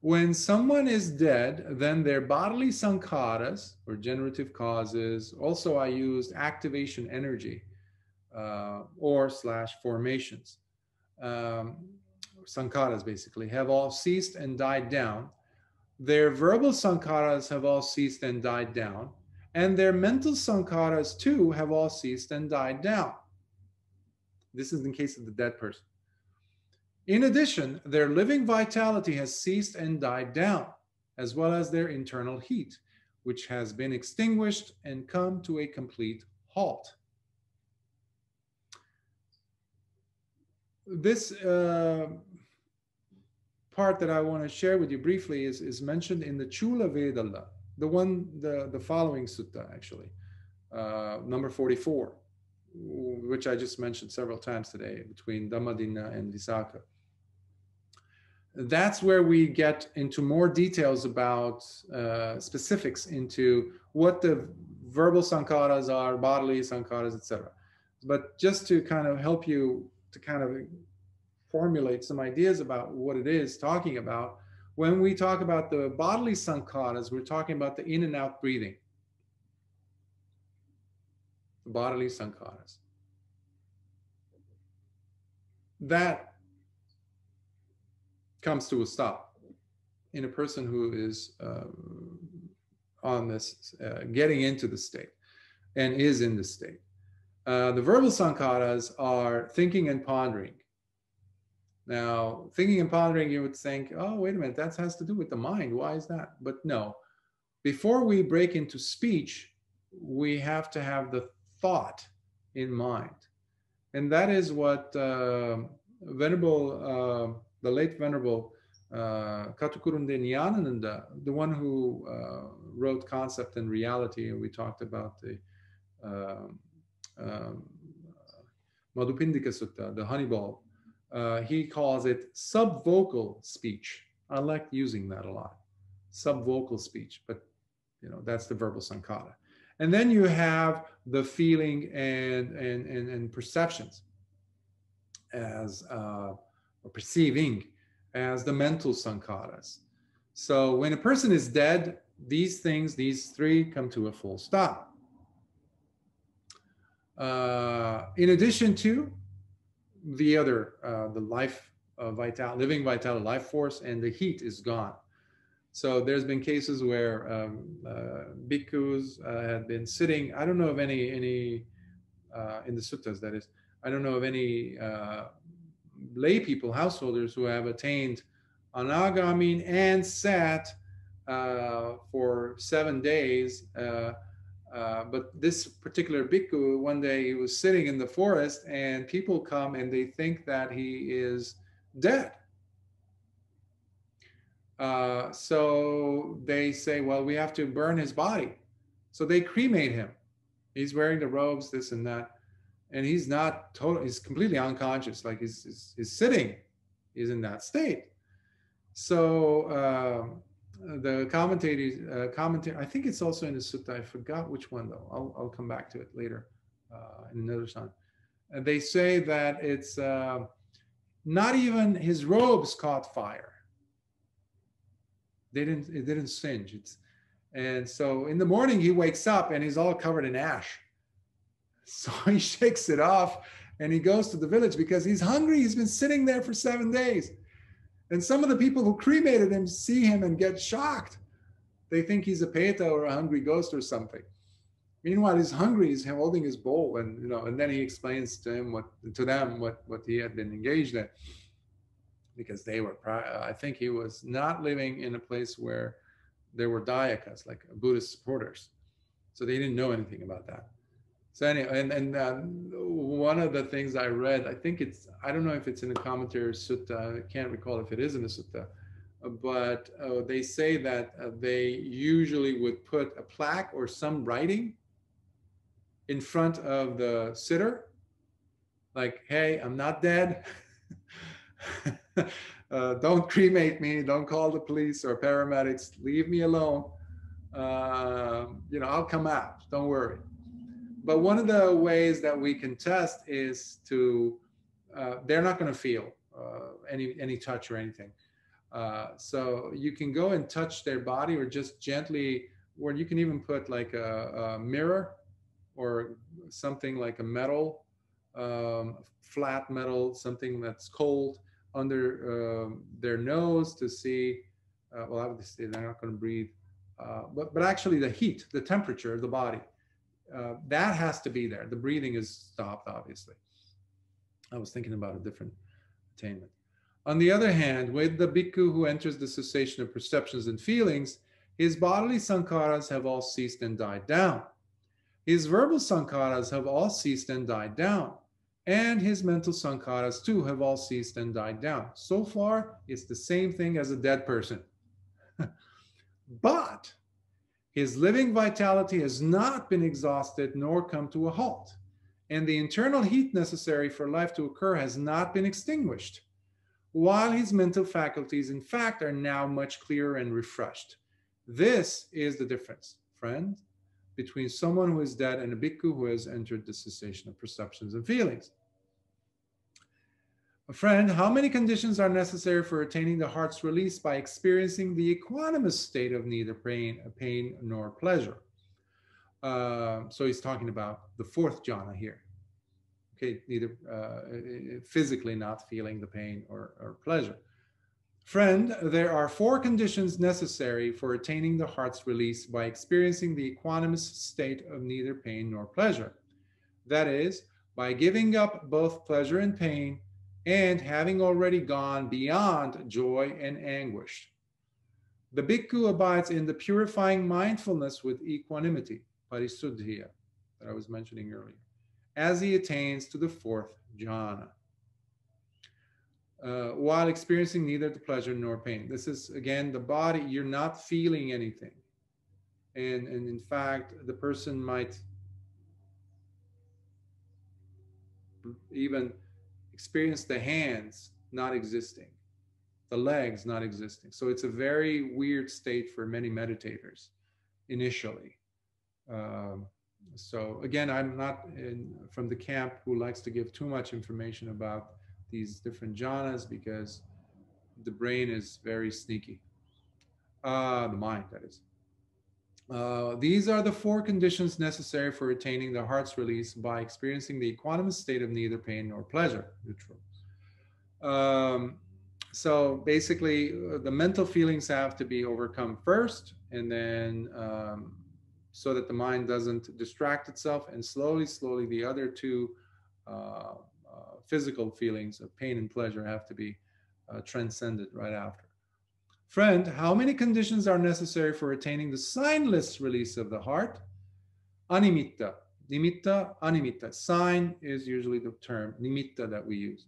when someone is dead, then their bodily sankharas, or generative causes, also I used activation energy, or / formations, sankharas basically, have all ceased and died down. Their verbal sankharas have all ceased and died down, and their mental sankharas too have all ceased and died down. This is in case of the dead person. In addition, their living vitality has ceased and died down, as well as their internal heat, which has been extinguished and come to a complete halt. This part that I want to share with you briefly is mentioned in the Chula Vedalla, the following sutta actually, number 44, which I just mentioned several times today, between Dhammadinna and Visakha. That's where we get into more details about specifics into what the verbal sankharas are, bodily sankharas, etc. But just to kind of help you to kind of formulate some ideas about what it is talking about, when we talk about the bodily sankharas, we're talking about the in and out breathing. The bodily sankharas. That comes to a stop in a person who is on this, getting into the state and is in the state. The verbal sankharas are thinking and pondering. Now, thinking and pondering, you would think, oh, wait a minute, that has to do with the mind. Why is that? But no. Before we break into speech, we have to have the thought in mind. And that is what Venerable, the late Venerable Katukurunde Nyanananda, the one who wrote Concept and Reality, and we talked about the Madhupindika Sutta, the honey bulb, he calls it subvocal speech. I like using that a lot, subvocal speech, but you know, that's the verbal sankhara. And then you have the feeling and perceptions as or perceiving as the mental sankharas. So when a person is dead, these things, these 3 come to a full stop. In addition to the other, the life living vitality, life force, and the heat is gone. So there's been cases where bhikkhus had been sitting. I don't know of any in the suttas, that is, I don't know of any lay people, householders, who have attained anagami and sat for 7 days. But this particular bhikkhu, one day he was sitting in the forest and people come and they think that he is dead. So they say, well, we have to burn his body. So they cremate him. He's wearing the robes, this and that. And he's not total, he's completely unconscious, like he's sitting is in that state. So the commentary, I think it's also in the sutta. I forgot which one though. I'll come back to it later in another time. And they say that it's not even his robes caught fire. It didn't singe. And so in the morning he wakes up and he's all covered in ash. So he shakes it off and he goes to the village because he's hungry. He's been sitting there for 7 days. And some of the people who cremated him see him and get shocked. They think he's a peta or a hungry ghost or something. Meanwhile, he's hungry. He's holding his bowl, and and then he explains to them what he had been engaged in, because they were. I think he was not living in a place where there were dayakas, like Buddhist supporters, so they didn't know anything about that. So anyway, and one of the things I read, I don't know if it's in the commentary or sutta, I can't recall if it is in the sutta, but they say that they usually would put a plaque or some writing in front of the sitter, like, hey, I'm not dead. Don't cremate me, don't call the police or paramedics, leave me alone. I'll come out, don't worry. But one of the ways that we can test is to, they're not going to feel any touch or anything. So you can go and touch their body or just gently, or you can even put like a mirror or something like a metal, flat metal, something that's cold under their nose to see, well, obviously they're not going to breathe, but actually the heat, the temperature of the body, that has to be there. The breathing is stopped, obviously. I was thinking about a different attainment. On the other hand, with the bhikkhu who enters the cessation of perceptions and feelings, his bodily sankharas have all ceased and died down. His verbal sankharas have all ceased and died down. And his mental sankharas too have all ceased and died down. So far, it's the same thing as a dead person. But his living vitality has not been exhausted nor come to a halt, and the internal heat necessary for life to occur has not been extinguished, while his mental faculties, in fact, are now much clearer and refreshed. This is the difference, friend, between someone who is dead and a bhikkhu who has entered the cessation of perceptions and feelings. Friend, how many conditions are necessary for attaining the heart's release by experiencing the equanimous state of neither pain nor pleasure? So he's talking about the fourth jhana here. Okay, neither physically not feeling the pain or pleasure. Friend, there are 4 conditions necessary for attaining the heart's release by experiencing the equanimous state of neither pain nor pleasure. That is, by giving up both pleasure and pain, and having already gone beyond joy and anguish. The bhikkhu abides in the purifying mindfulness with equanimity, parisuddhiya, that I was mentioning earlier, as he attains to the 4th jhana, while experiencing neither the pleasure nor pain. This is, again, the body, you're not feeling anything. And in fact, the person might even experience the hands not existing, the legs not existing. So it's a very weird state for many meditators initially. So again, I'm not from the camp who likes to give too much information about these different jhanas because the brain is very sneaky. The mind, that is. These are the 4 conditions necessary for attaining the heart's release by experiencing the equanimous state of neither pain nor pleasure, neutral. So basically, the mental feelings have to be overcome first, and then so that the mind doesn't distract itself, and slowly, the other 2 physical feelings of pain and pleasure have to be transcended right after. Friend, how many conditions are necessary for attaining the signless release of the heart? Animitta. Nimitta, animitta. Sign is usually the term, nimitta, that we use.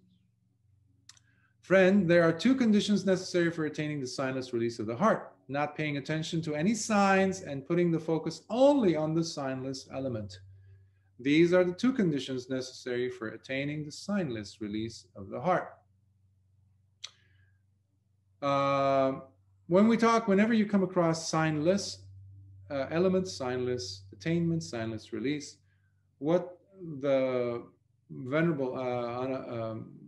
Friend, there are 2 conditions necessary for attaining the signless release of the heart: not paying attention to any signs and putting the focus only on the signless element. These are the 2 conditions necessary for attaining the signless release of the heart. When we talk, whenever you come across signless elements, signless attainment, signless release, what the Venerable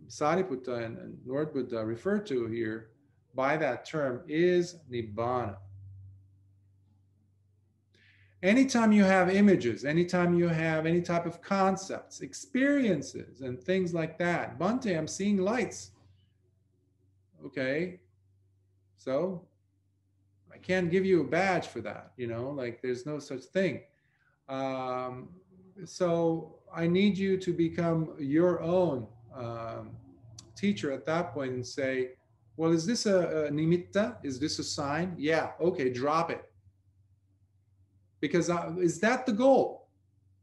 Sāriputta and Lord Buddha refer to here by that term is Nibbana. Anytime you have images, anytime you have any type of concepts, experiences, and things like that, Bhante, I'm seeing lights. Okay, so I can't give you a badge for that, you know, like there's no such thing. So I need you to become your own teacher at that point and say, well, is this a nimitta? Is this a sign? Yeah, okay, drop it. Because is that the goal?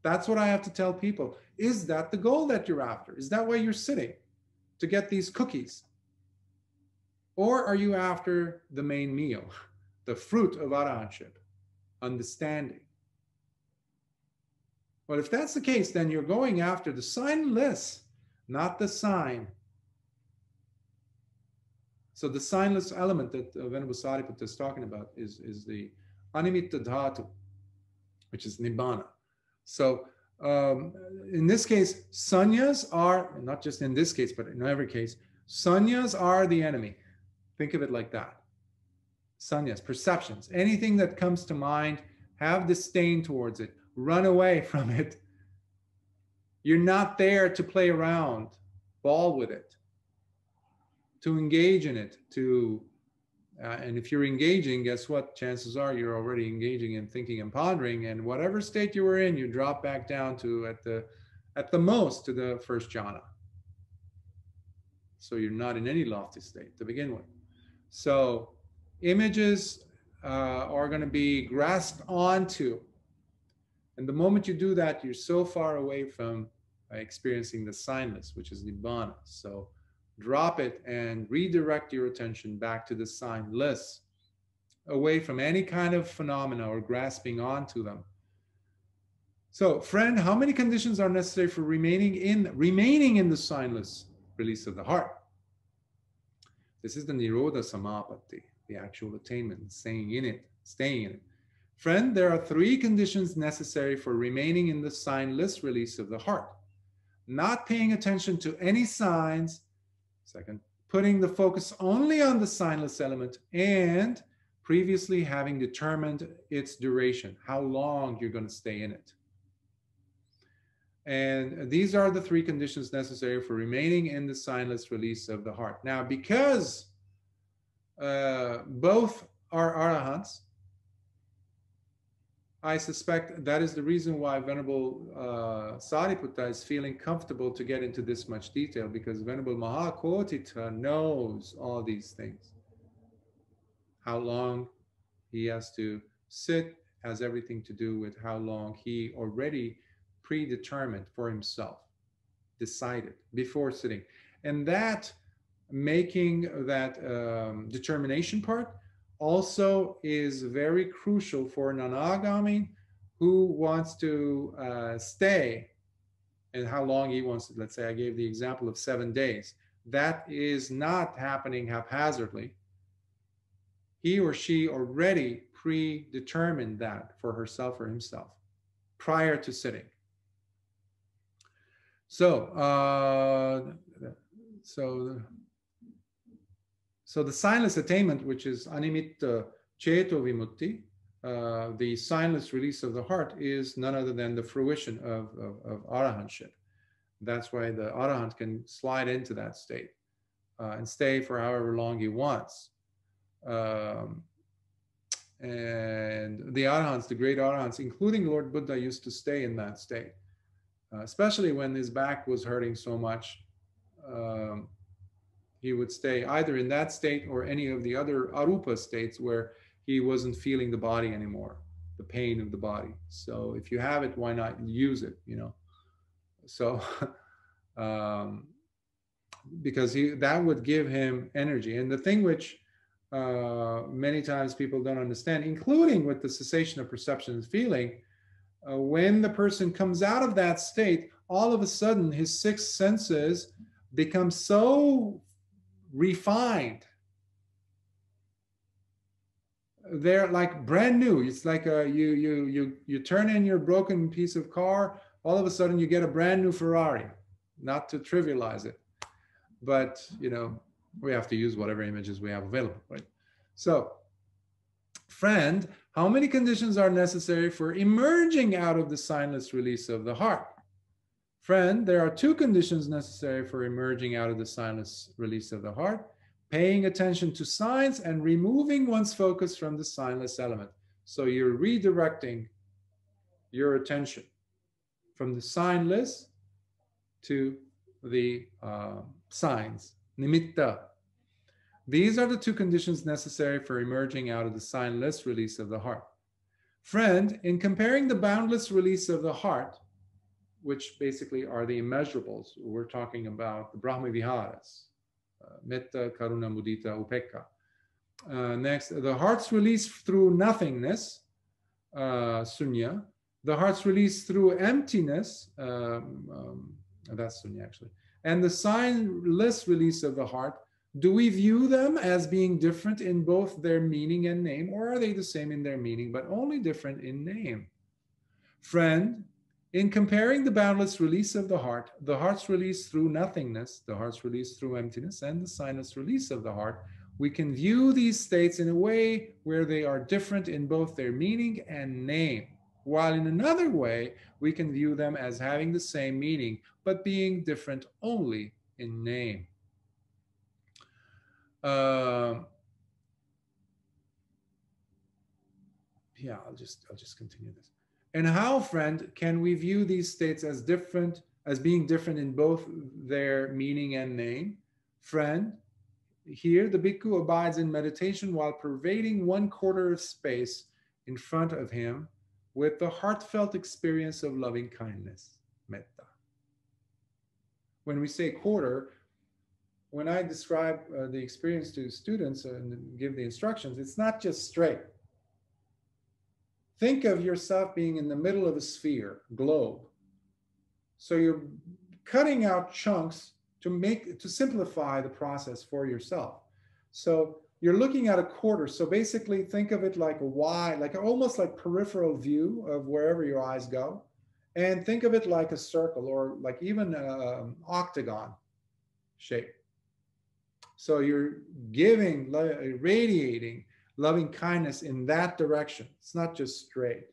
That's what I have to tell people. Is that the goal that you're after? Is that why you're sitting? To get these cookies? Or are you after the main meal, the fruit of arahantship, understanding? Well, if that's the case, then you're going after the signless, not the sign. So the signless element that Venerable Sāriputta is talking about is the animitta dhatu, which is nibbana. So in this case, sannyas are, not just in this case, but in every case, sannyas are the enemy. Think of it like that. Sannyas, perceptions, anything that comes to mind, have disdain towards it, run away from it. You're not there to play around, ball with it, to engage in it, and if you're engaging, guess what? Chances are you're already engaging in thinking and pondering, and whatever state you were in, you drop back down to at the most to the first jhana. So you're not in any lofty state to begin with. So images are going to be grasped onto, and the moment you do that, you're so far away from experiencing the signless, which is nibbana. So drop it and redirect your attention back to the signless, away from any kind of phenomena or grasping onto them. So, friend, how many conditions are necessary for remaining in the signless release of the heart? This is the Nirodha Samapatti, the actual attainment, staying in it. Friend, there are 3 conditions necessary for remaining in the signless release of the heart. Not paying attention to any signs. Second, putting the focus only on the signless element, and previously having determined its duration, how long you're going to stay in it. And these are the 3 conditions necessary for remaining in the signless release of the heart. Now, because both are arahants, I suspect that is the reason why Venerable Sāriputta is feeling comfortable to get into this much detail, because Venerable Mahā Koṭṭhita knows all these things. How long he has to sit has everything to do with how long he already predetermined for himself, decided before sitting. And that making that determination part also is very crucial for an anagami who wants to stay, and how long he wants to. Let's say I gave the example of 7 days. That is not happening haphazardly. He or she already predetermined that for herself or himself prior to sitting. So the signless attainment, which is animitta ceto vimutti, the signless release of the heart, is none other than the fruition of arahantship. That's why the arahant can slide into that state and stay for however long he wants. And the arahants, the great arahants, including Lord Buddha, used to stay in that state, especially when his back was hurting so much. He would stay either in that state or any of the other arupa states where he wasn't feeling the body anymore, the pain of the body. So if you have it, why not use it, you know? So because that would give him energy. And the thing which many times people don't understand, including with the cessation of perception and feeling, when the person comes out of that state, all of a sudden his 6 senses become so refined they're like brand new. It's like you turn in your broken piece of car, all of a sudden you get a brand new Ferrari. Not to trivialize it, but you know, we have to use whatever images we have available, right? So, friend, how many conditions are necessary for emerging out of the signless release of the heart? Friend, there are two conditions necessary for emerging out of the signless release of the heart: paying attention to signs and removing one's focus from the signless element. So you're redirecting your attention from the signless to the signs, nimitta. These are the two conditions necessary for emerging out of the signless release of the heart. Friend, in comparing the boundless release of the heart, which basically are the immeasurables, we're talking about the Brahma Viharas, metta, karuna, mudita, upekkha. Next, the heart's release through nothingness, sunya. The heart's release through emptiness, that's sunya actually. And the signless release of the heart, do we view them as being different in both their meaning and name, or are they the same in their meaning, but only different in name? Friend, in comparing the boundless release of the heart's release through nothingness, the heart's release through emptiness, and the signless release of the heart, we can view these states in a way where they are different in both their meaning and name, while in another way, we can view them as having the same meaning, but being different only in name. Yeah, I'll just continue this. And how, friend, can we view these states as different, as being different in both their meaning and name? Friend, here the bhikkhu abides in meditation while pervading 1/4 of space in front of him with the heartfelt experience of loving kindness, metta. When we say quarter, when I describe the experience to students and give the instructions, it's not just straight. Think of yourself being in the middle of a sphere, globe. So you're cutting out chunks to simplify the process for yourself. So you're looking at a quarter. So basically think of it like a wide, like almost like peripheral view of wherever your eyes go. And think of it like a circle or like even an octagon shape. So you're giving, radiating loving kindness in that direction. It's not just straight.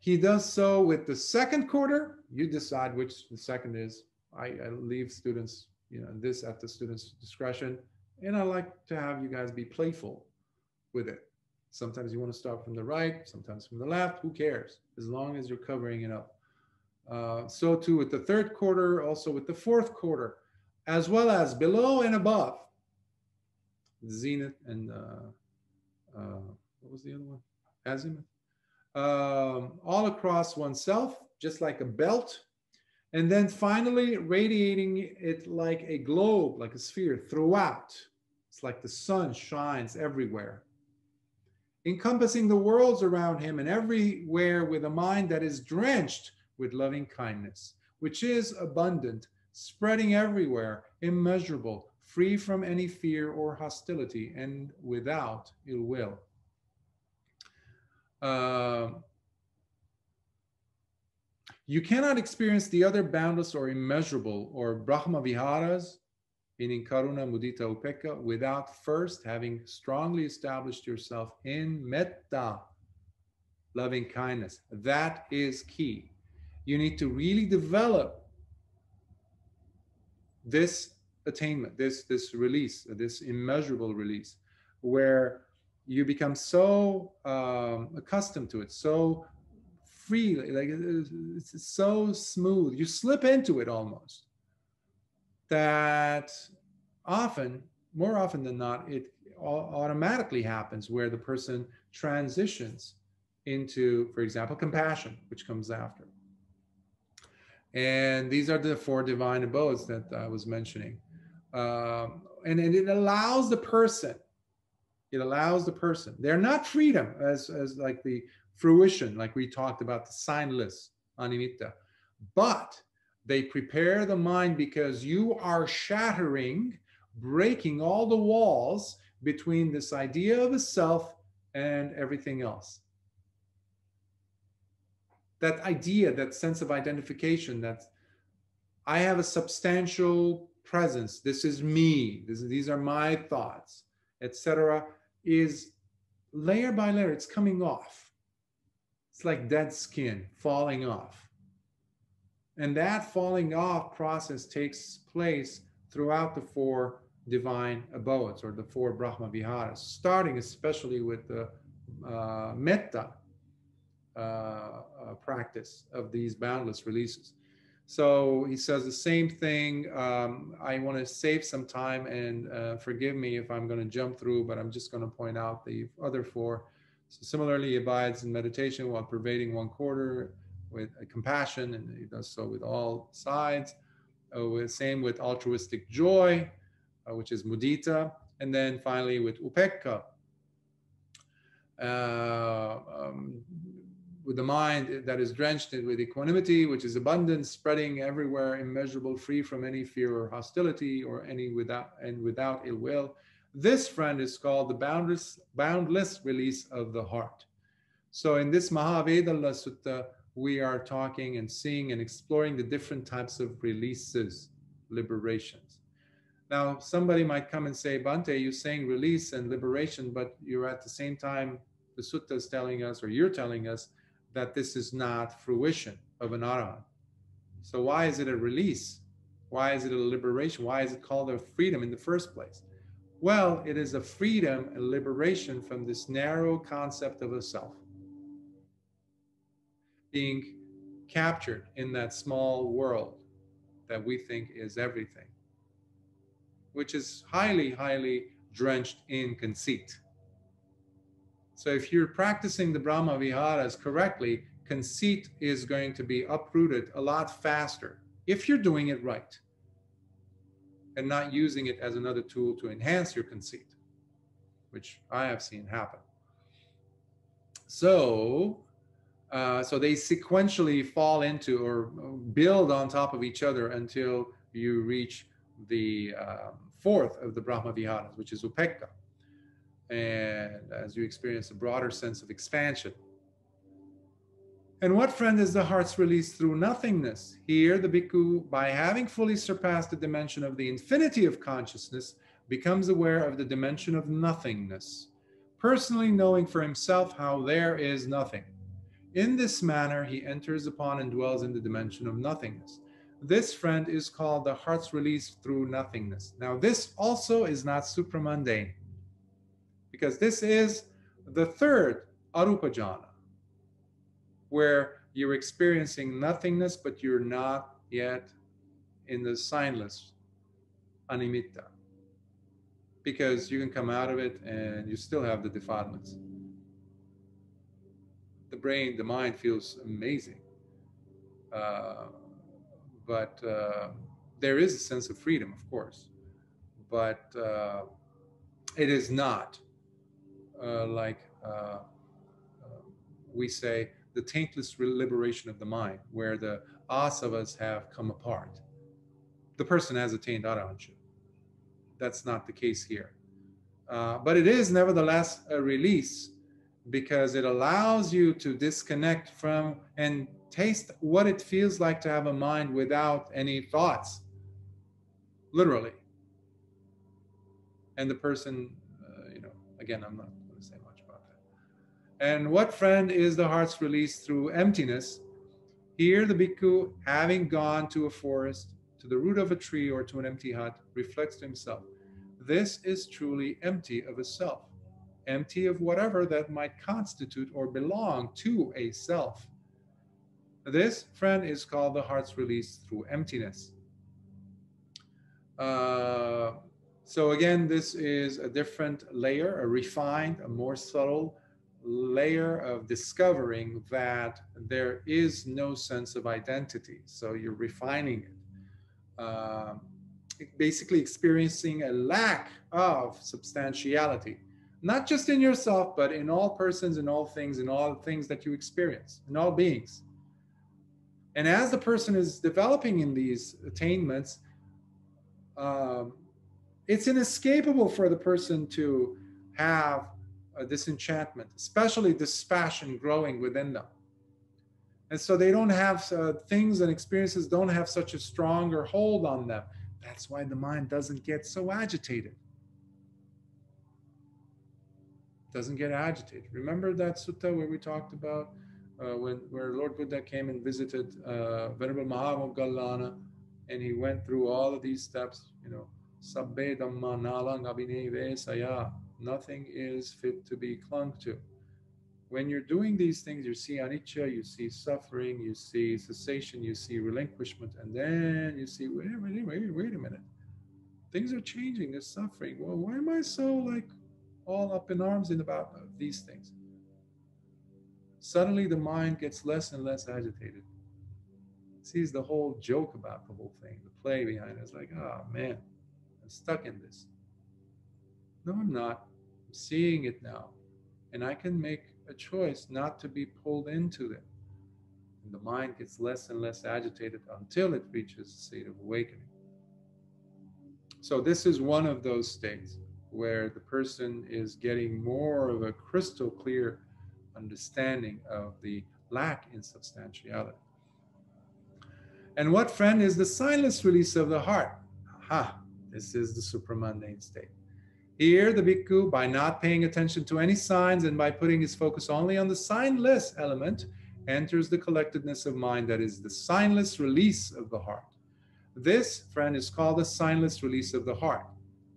He does so with the second quarter. You decide which the second is. I leave students, this at the student's discretion. And I like to have you guys be playful with it. Sometimes you want to start from the right, sometimes from the left. Who cares? As long as you're covering it up. So too with the third quarter, also with the fourth quarter, as well as below and above. Zenith and what was the other one? Azimuth. All across oneself, just like a belt. And then finally radiating it like a globe, like a sphere throughout. It's like the sun shines everywhere. Encompassing the worlds around him and everywhere with a mind that is drenched with loving kindness, which is abundant, spreading everywhere, immeasurable, free from any fear or hostility, and without ill will. You cannot experience the other boundless or immeasurable or Brahma Viharas, meaning Karuna, Mudita, Upekkha, without first having strongly established yourself in metta, loving kindness. That is key. You need to really develop this attainment, this release, this immeasurable release, where you become so accustomed to it, so free, like it's so smooth. You slip into it almost. That often, more often than not, it automatically happens where the person transitions into, for example, compassion, which comes after. And these are the 4 divine abodes that I was mentioning. And it allows the person, they're not freedom as like the fruition, like we talked about, the signless, animitta, but they prepare the mind because you are shattering breaking all the walls between this idea of a self and everything else. That idea, that sense of identification, that I have a substantial presence, this is me, these are my thoughts, etc., is layer by layer, it's coming off. It's like dead skin falling off. And that falling off process takes place throughout the four divine abodes, or the four Brahma Viharas, starting especially with the metta practice of these boundless releases. So he says the same thing. I want to save some time, and forgive me if I'm going to jump through, but I'm just going to point out the other four. So similarly, he abides in meditation while pervading one quarter with compassion, and he does so with all sides. Same with altruistic joy, which is mudita, and then finally with upekkha, with the mind that is drenched with equanimity, which is abundance, spreading everywhere, immeasurable, free from any fear or hostility or any without ill will. This, friend, is called the boundless release of the heart. So in this Mahāvedalla Sutta, we are talking and seeing and exploring the different types of releases, liberations. Now, somebody might come and say, Bhante, you're saying release and liberation, but you're at the same time, the sutta is telling us, or you're telling us, that this is not fruition of an Arahant. So why is it a release? Why is it a liberation? Why is it called a freedom in the first place? Well, it is a freedom, a liberation from this narrow concept of a self, being captured in that small world that we think is everything, which is highly, highly drenched in conceit. So if you're practicing the Brahma Viharas correctly, conceit is going to be uprooted a lot faster if you're doing it right and not using it as another tool to enhance your conceit, which I have seen happen. So they sequentially fall into or build on top of each other until you reach the fourth of the Brahma Viharas, which is upekkha. And as you experience a broader sense of expansion. And what, friend, is the heart's release through nothingness? Here, the bhikkhu, by having fully surpassed the dimension of the infinity of consciousness, becomes aware of the dimension of nothingness, personally knowing for himself how there is nothing. In this manner, he enters upon and dwells in the dimension of nothingness. This, friend, is called the heart's release through nothingness. Now, this also is not supramundane, because this is the third arupa jhana, where you're experiencing nothingness, but you're not yet in the signless animitta, because you can come out of it and you still have the defilements. The brain, the mind feels amazing, but there is a sense of freedom, of course, but it is not we say, the taintless liberation of the mind, where the asavas have come apart. The person has attained arahantship. That's not the case here. But it is nevertheless a release, because it allows you to disconnect from and taste what it feels like to have a mind without any thoughts, literally. And the person, again, I'm not going to say much about that. And what, friend, is the heart's release through emptiness? Here, the bhikkhu, having gone to a forest, to the root of a tree, or to an empty hut, reflects to himself, this is truly empty of a self, empty of whatever that might constitute or belong to a self. This, friend, is called the heart's release through emptiness. So again, this is a different layer, a refined, a more subtle layer of discovering that there is no sense of identity. So you're refining it. Basically experiencing a lack of substantiality, not just in yourself, but in all persons, in all things that you experience, in all beings. And as the person is developing in these attainments, It's inescapable for the person to have a disenchantment, especially dispassion growing within them. And so they don't have things and experiences don't have such a stronger hold on them. That's why the mind doesn't get so agitated. Doesn't get agitated. Remember that sutta where we talked about where Lord Buddha came and visited Venerable Mahāvedalla, and he went through all of these steps, you know, sabbe dhamma nalang abhineve saya. Nothing is fit to be clung to. When you're doing these things, you see anicca, you see suffering, you see cessation, you see relinquishment, and then you see, wait a minute. Things are changing, there's suffering. Well, why am I so like all up in arms about these things? Suddenly the mind gets less and less agitated. Sees the whole joke about the whole thing, the play behind it. It's like, oh man, I'm stuck in this. No, I'm not. I'm seeing it now. And I can make a choice not to be pulled into it. And the mind gets less and less agitated until it reaches a state of awakening. So this is one of those states where the person is getting more of a crystal clear understanding of the lack in substantiality. And what, friend, is the signless release of the heart? Aha, this is the supramundane state. Here, the bhikkhu, by not paying attention to any signs and by putting his focus only on the signless element, enters the collectedness of mind that is the signless release of the heart. This, friend, is called the signless release of the heart.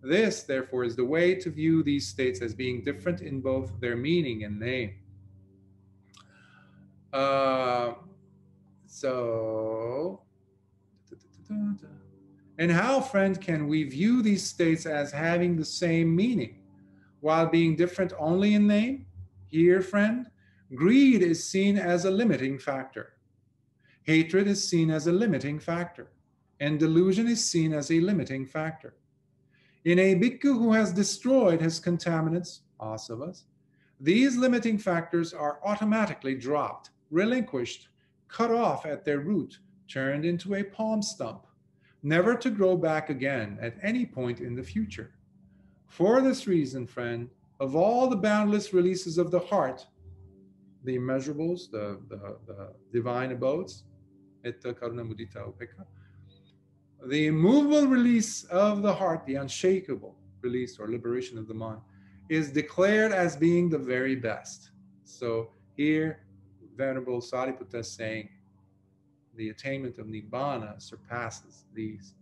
This, therefore, is the way to view these states as being different in both their meaning and name. And how, friend, can we view these states as having the same meaning while being different only in name? Here, friend, greed is seen as a limiting factor. Hatred is seen as a limiting factor. And delusion is seen as a limiting factor. In a bhikkhu who has destroyed his contaminants, asavas, these limiting factors are automatically dropped, relinquished, cut off at their root, turned into a palm stump, never to grow back again at any point in the future. For this reason, friend, of all the boundless releases of the heart, the immeasurables, the divine abodes, metta, karuna, mudita, upekkha, the immovable release of the heart, the unshakable release or liberation of the mind, is declared as being the very best. So here, Venerable Sāriputta is saying, the attainment of Nibbana surpasses these.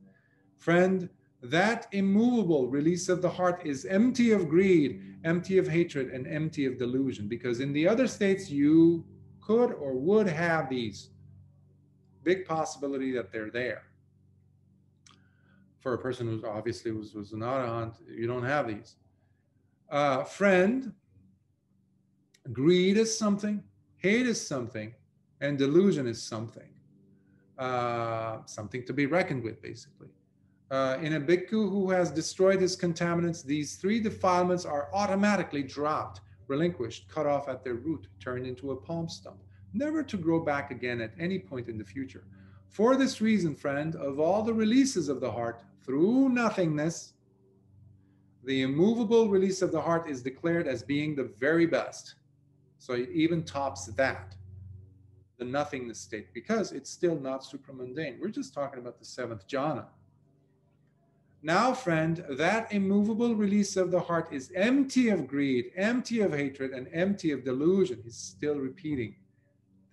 Friend, that immovable release of the heart is empty of greed, empty of hatred, and empty of delusion, because in the other states you could or would have these. Big possibility that they're there. For a person who obviously was an Arahant, you don't have these. Friend, greed is something, hate is something, and delusion is something. Something to be reckoned with, basically. In a bhikkhu who has destroyed his contaminants, these three defilements are automatically dropped, relinquished, cut off at their root, turned into a palm stump, never to grow back again at any point in the future. For this reason, friend, of all the releases of the heart through nothingness, the immovable release of the heart is declared as being the very best. So it even tops that, the nothingness state, because it's still not supramundane. We're just talking about the seventh jhana. Now, friend, that immovable release of the heart is empty of greed, empty of hatred, and empty of delusion. He's still repeating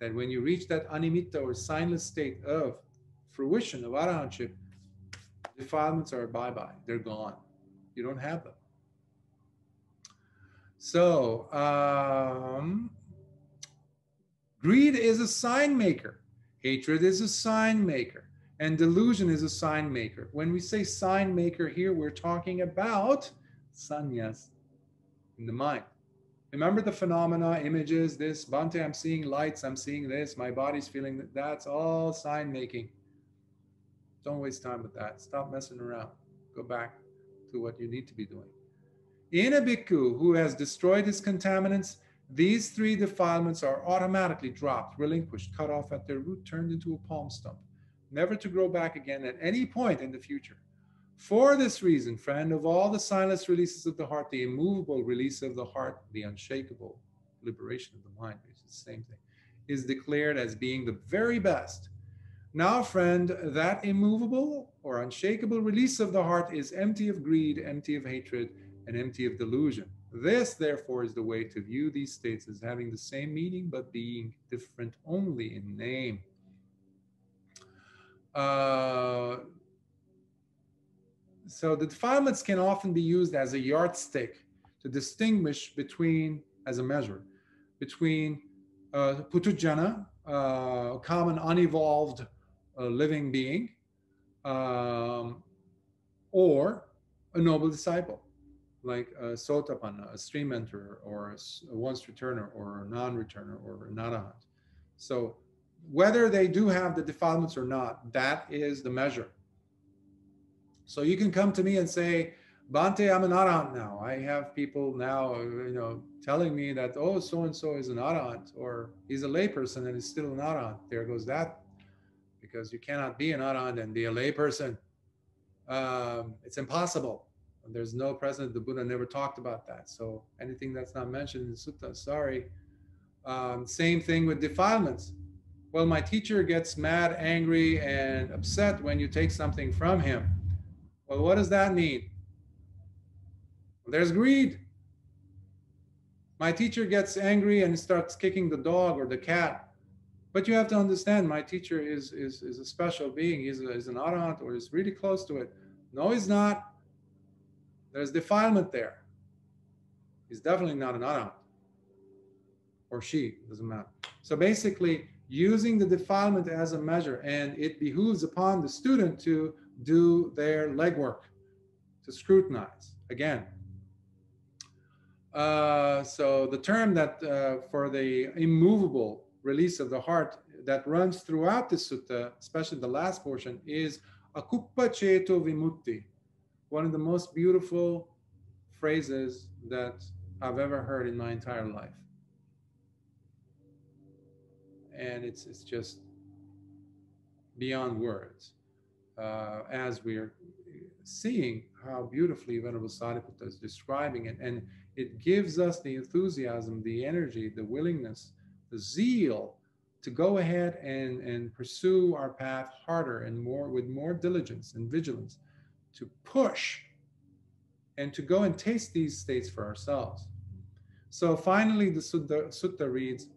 that when you reach that animitta or signless state of fruition of arahantship, defilements are bye-bye. They're gone. You don't have them. So, greed is a sign maker. Hatred is a sign maker. And delusion is a sign maker. When we say sign maker here, we're talking about sannyas in the mind. Remember the phenomena, images, this, Bhante, I'm seeing lights, I'm seeing this, my body's feeling that. That's all sign making. Don't waste time with that. Stop messing around. Go back to what you need to be doing. In a bhikkhu who has destroyed his contaminants, these three defilements are automatically dropped, relinquished, cut off at their root, turned into a palm stump, never to grow back again at any point in the future. For this reason, friend, of all the signless releases of the heart, the immovable release of the heart, the unshakable liberation of the mind, which is the same thing, is declared as being the very best. Now, friend, that immovable or unshakable release of the heart is empty of greed, empty of hatred, and empty of delusion. This, therefore, is the way to view these states as having the same meaning, but being different only in name. So the defilements can often be used as a yardstick to distinguish between, as a measure, between putujjana, common unevolved living being, or a noble disciple, like a sotapanna, a stream enterer, or a once returner, or a non-returner, or an arahant. So whether they do have the defilements or not, that is the measure. So you can come to me and say, Bhante, I'm an arahant now. I have people now, telling me that, oh, so-and-so is an arahant, or he's a layperson and is still an arahant. There goes that, because you cannot be an arahant and be a layperson. It's impossible. There's no precedent. The Buddha never talked about that. So anything that's not mentioned in the sutta, sorry. Same thing with defilements. Well, my teacher gets mad, angry, and upset when you take something from him. Well, what does that mean? Well, there's greed. My teacher gets angry and starts kicking the dog or the cat. But you have to understand, my teacher is a special being. He's an arahant, or is really close to it. No, he's not. There's defilement there. He's definitely not an arahant. Or she, doesn't matter. So basically, using the defilement as a measure, and it behooves upon the student to do their legwork, to scrutinize. Again, so the term that for the immovable release of the heart that runs throughout the sutta, especially the last portion, is akuppa ceto vimutti. One of the most beautiful phrases that I've ever heard in my entire life. And it's just beyond words. As we're seeing how beautifully Venerable Sāriputta is describing it, and it gives us the enthusiasm, the energy, the willingness, the zeal to go ahead and pursue our path harder and more, with more diligence and vigilance, to push and to go and taste these states for ourselves. So finally, the sutta reads,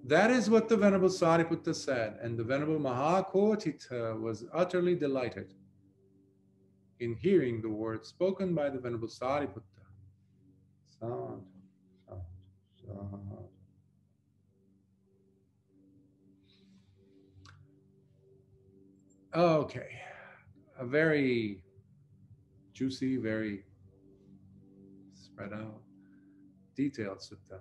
that is what the Venerable Sāriputta said, and the Venerable Mahā Koṭṭhita was utterly delighted in hearing the words spoken by the Venerable Sāriputta. Sound, sound, sound. Okay, a very juicy, very spread out, detailed sutta.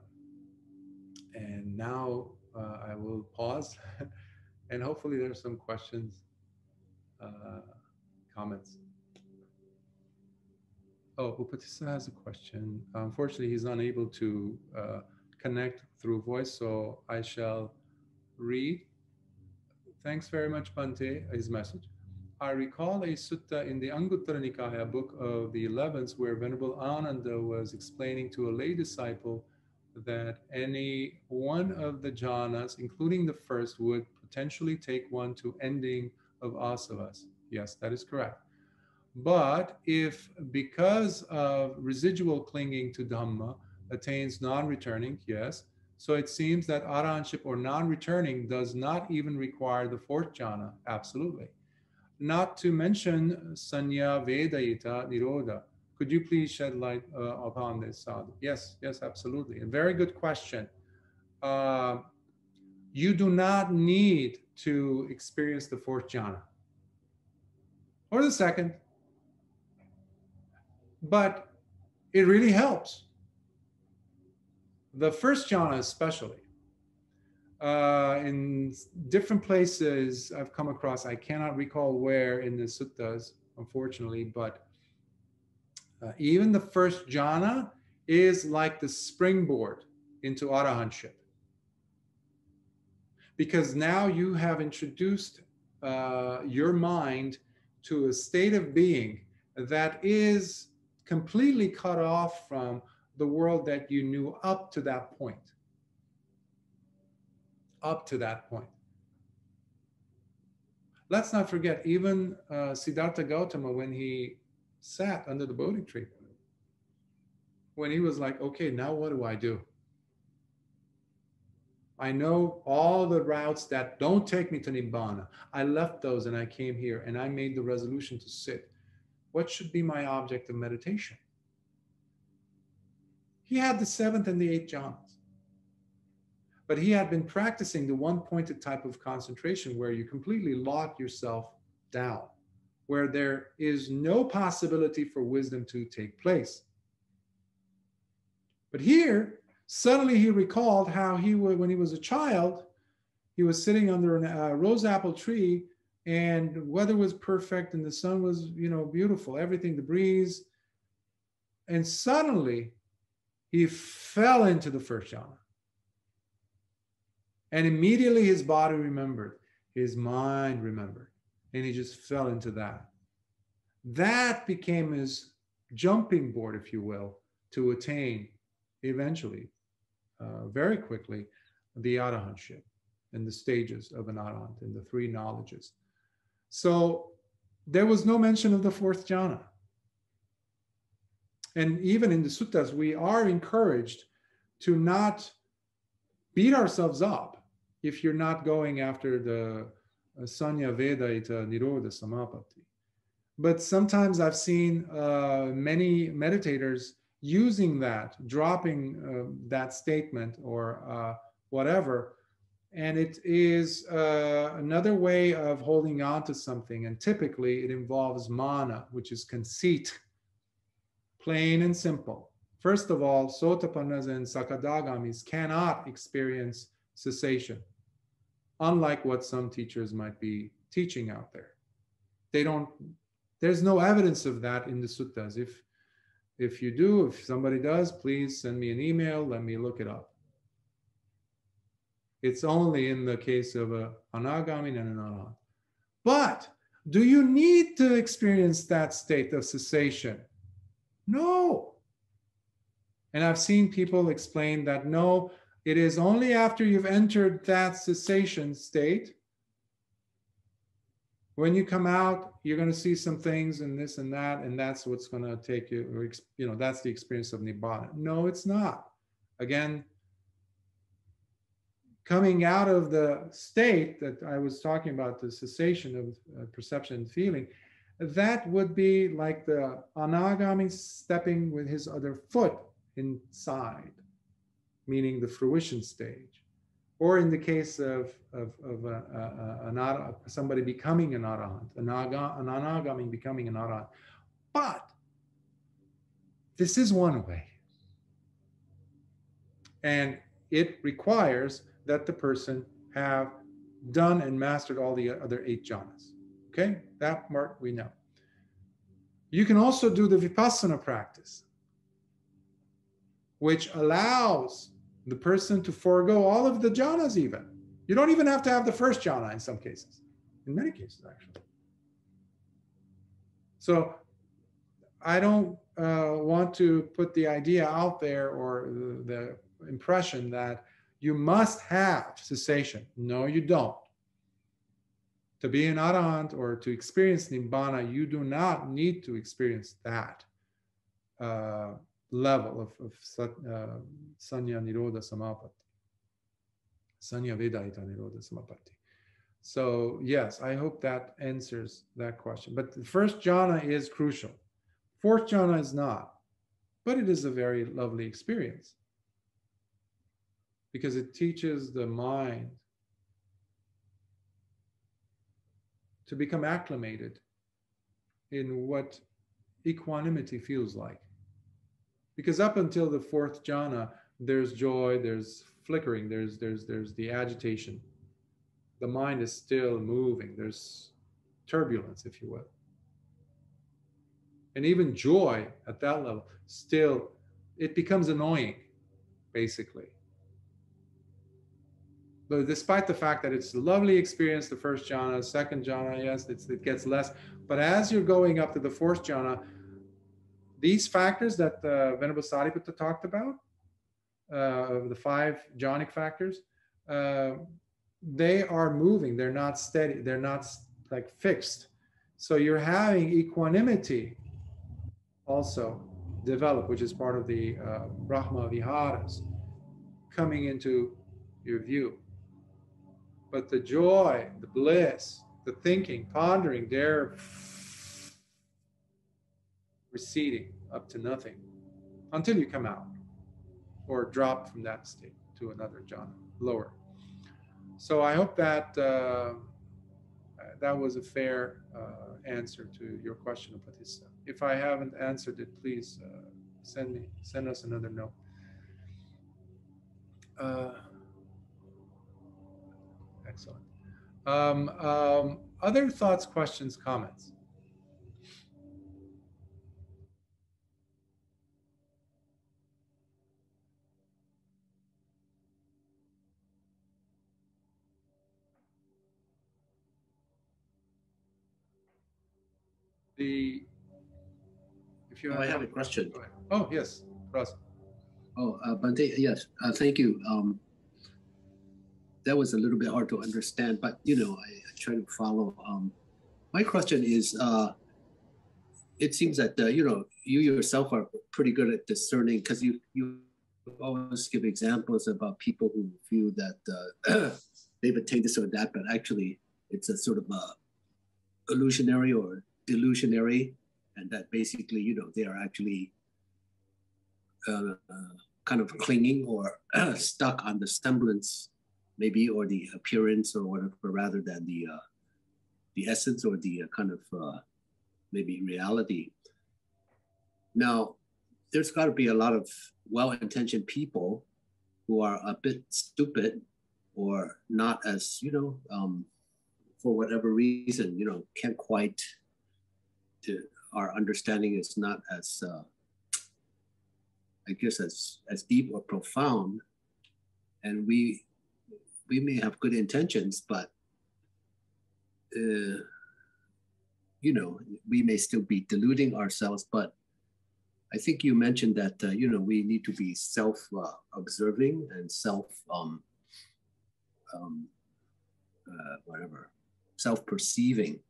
And now I will pause and hopefully there's some questions, comments. Oh, Upatissa has a question. Unfortunately, he's unable to connect through voice, so I shall read. Thanks very much, Bhante, his message. I recall a sutta in the Anguttara Nikāya book of the 11th where Venerable Ananda was explaining to a lay disciple that any one of the jhanas, including the first, would potentially take one to ending of asavas. Yes, that is correct. But if, because of residual clinging to Dhamma, attains non-returning, yes, so it seems that arahantship or non-returning does not even require the fourth jhana, absolutely. Not to mention sanya vedayita nirodha. Could you please shed light upon this, Sadhu? Yes, yes, absolutely. A very good question. You do not need to experience the fourth jhana or the second, but it really helps. The first jhana especially. In different places I've come across, I cannot recall where in the suttas, unfortunately, but even the first jhana is like the springboard into arahantship. Because now you have introduced your mind to a state of being that is completely cut off from the world that you knew up to that point. Up to that point. Let's not forget, even Siddhartha Gautama, when he sat under the Bodhi tree, when he was like, okay, now what do I do? I know all the routes that don't take me to Nibbana. I left those and I came here and I made the resolution to sit. What should be my object of meditation? He had the 7th and the 8th jhanas. But he had been practicing the one-pointed type of concentration where you completely lock yourself down, where there is no possibility for wisdom to take place. But here, suddenly he recalled how he would, when he was a child, he was sitting under a rose apple tree and the weather was perfect and the sun was, beautiful, everything, the breeze. And suddenly he fell into the first jhana. And immediately his body remembered, his mind remembered, and he just fell into that. That became his jumping board, if you will, to attain eventually, very quickly, the Arahantship and the stages of an Arahant and the 3 knowledges. So there was no mention of the 4th jhana. And even in the suttas, we are encouraged to not beat ourselves up if you're not going after the Sanya Vedaita Nirodha Samapatti. But sometimes I've seen many meditators using that, dropping that statement or whatever. And it is another way of holding on to something. And typically it involves mana, which is conceit, plain and simple. First of all, Sotapannas and Sakadagamis cannot experience cessation, unlike what some teachers might be teaching out there. There's no evidence of that in the suttas. If somebody does, please send me an email, let me look it up. It's only in the case of an anagami and an arahant. But do you need to experience that state of cessation? No. And I've seen people explain that no, it is only after you've entered that cessation state. When you come out, you're going to see some things and this and that, and that's what's going to take you, or, that's the experience of Nibbana. No, it's not. Again, coming out of the state that I was talking about, the cessation of perception and feeling, that would be like the anagami stepping with his other foot inside, meaning the fruition stage. Or in the case of somebody becoming an arahant, an anagami becoming an arahant. But this is one way. And it requires that the person have done and mastered all the other 8 jhanas. Okay, that part we know. You can also do the vipassana practice, which allows the person to forego all of the jhanas even. You don't even have to have the first jhana in some cases, in many cases actually. So I don't want to put the idea out there or the impression that you must have cessation. No, you don't. To be an arahant or to experience nibbana, you do not need to experience that level of sanya nirodha samapatti, sanya vedaita nirodha samapatti. So yes, I hope that answers that question. But the first jhana is crucial. 4th jhana is not, but it is a very lovely experience because it teaches the mind to become acclimated in what equanimity feels like. Because up until the 4th jhana, there's joy, there's flickering, there's the agitation. The mind is still moving, there's turbulence, if you will. And even joy at that level, still, it becomes annoying, basically. But despite the fact that it's a lovely experience, the first jhana, second jhana, yes, it gets less. But as you're going up to the fourth jhana, these factors that Venerable Sāriputta talked about, the 5 jhanic factors, they are moving. They're not steady. They're not like fixed. So you're having equanimity also develop, which is part of the Brahma Viharas coming into your view. But the joy, the bliss, the thinking, pondering, they're receding up to nothing until you come out or drop from that state to another jhana, lower. So I hope that that was a fair answer to your question, Koṭṭhita. If I haven't answered it, please send us another note. Excellent. Other thoughts, questions, comments? If you I have a question. Go ahead. Oh, yes, Ross. Oh, Bhante, yes, thank you. That was a little bit hard to understand, but I try to follow. My question is, it seems that you yourself are pretty good at discerning, because you always give examples about people who feel that they've attained this or that, but actually it's a sort of illusionary or delusionary, and that basically they are actually kind of clinging or stuck on the semblance, maybe, or the appearance or whatever, rather than the essence or the kind of maybe reality. Now, there's got to be a lot of well-intentioned people who are a bit stupid or not as, for whatever reason, can't quite, our understanding is not as, I guess, as deep or profound. And we may have good intentions, but we may still be deluding ourselves. But I think you mentioned that we need to be self-observing and self-perceiving.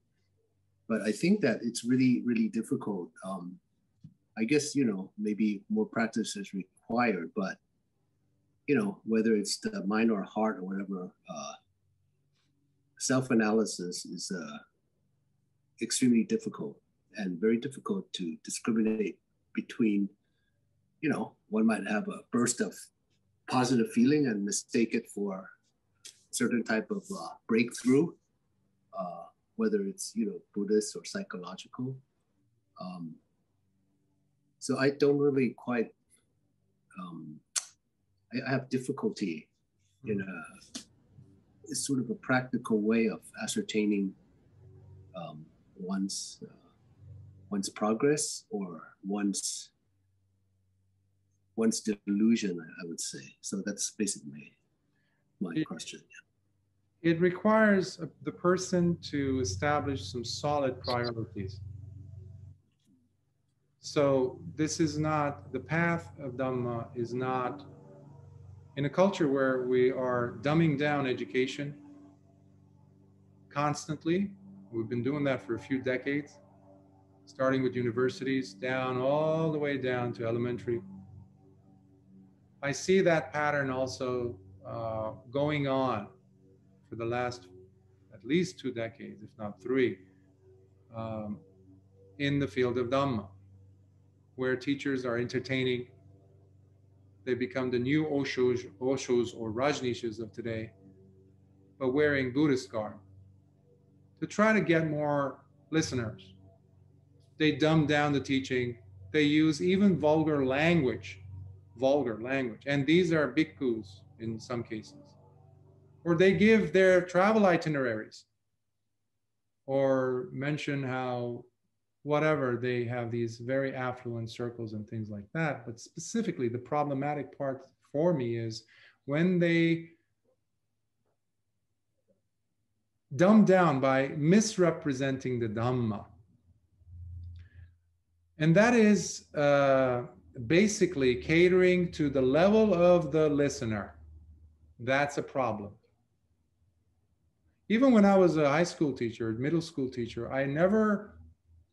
But I think that it's really, really difficult. I guess maybe more practice is required, but whether it's the mind or heart or whatever, self-analysis is extremely difficult and very difficult to discriminate between, one might have a burst of positive feeling and mistake it for a certain type of breakthrough, whether it's, Buddhist or psychological. So I don't really quite, I have difficulty in a sort of a practical way of ascertaining one's progress or one's delusion, I would say. So that's basically my question. It requires the person to establish some solid priorities. So this is not, the path of Dhamma is not, in a culture where we are dumbing down education constantly. We've been doing that for a few decades, starting with universities, down all the way down to elementary. I see that pattern also going on for the last at least 2 decades, if not 3, in the field of Dhamma, where teachers are entertaining. They become the new Oshos or Rajneeshas of today, but wearing Buddhist garb to try to get more listeners. They dumb down the teaching. They use even vulgar language, and these are bhikkhus in some cases. Or they give their travel itineraries or mention how whatever, they have these very affluent circles and things like that. But specifically, the problematic part for me is when they dumbed down by misrepresenting the Dhamma. And that is basically catering to the level of the listener. That's a problem. Even when I was a high school teacher, middle school teacher, I never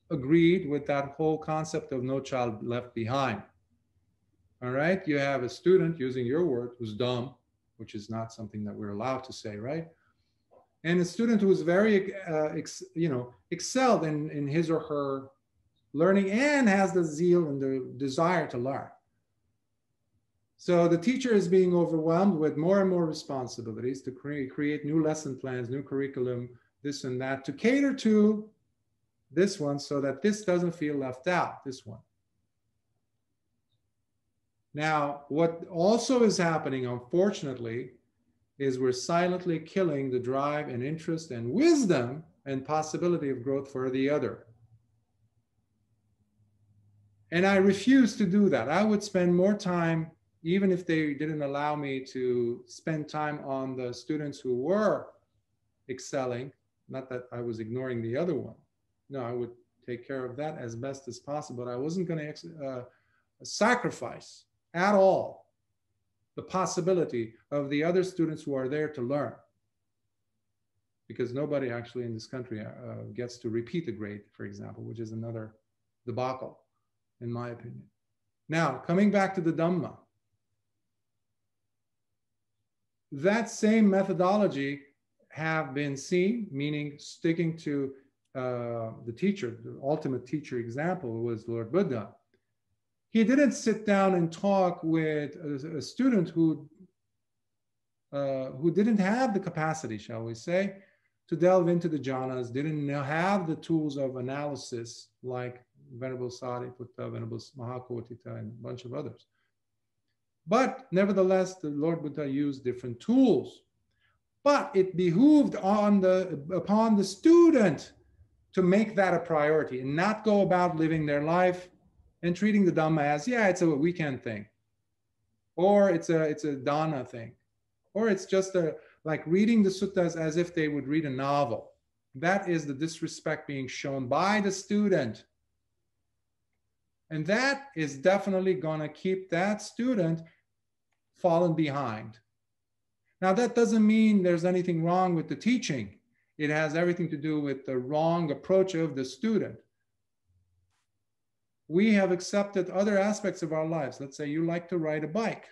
agreed with that whole concept of no child left behind. All right, you have a student, using your word, who's dumb, which is not something that we're allowed to say, right? And a student who is very, excelled in his or her learning and has the zeal and the desire to learn. So the teacher is being overwhelmed with more and more responsibilities to create new lesson plans, new curriculum, this and that, to cater to this one so that this doesn't feel left out, this one. Now, what also is happening, unfortunately, is we're silently killing the drive and interest and wisdom and possibility of growth for the other. And I refuse to do that. I would spend more time, even if they didn't allow me to spend time on the students who were excelling, not that I was ignoring the other one. No, I would take care of that as best as possible. I wasn't going to sacrifice at all the possibility of the other students who are there to learn. Because nobody actually in this country gets to repeat a grade, for example, which is another debacle, in my opinion. Now, coming back to the Dhamma, that same methodology have been seen, meaning sticking to the teacher, the ultimate teacher example was Lord Buddha. He didn't sit down and talk with a student who didn't have the capacity, shall we say, to delve into the jhanas, didn't have the tools of analysis like Venerables Sāriputta, Venerables Mahā, Koṭṭhita, and a bunch of others. But nevertheless, the Lord Buddha used different tools. But it behooved upon the student to make that a priority and not go about living their life and treating the Dhamma as, yeah, it's a weekend thing, or it's a dana thing, or it's just like reading the suttas as if they would read a novel. That is the disrespect being shown by the student. And that is definitely going to keep that student falling behind. Now, that doesn't mean there's anything wrong with the teaching. It has everything to do with the wrong approach of the student. We have accepted other aspects of our lives. Let's say you like to ride a bike.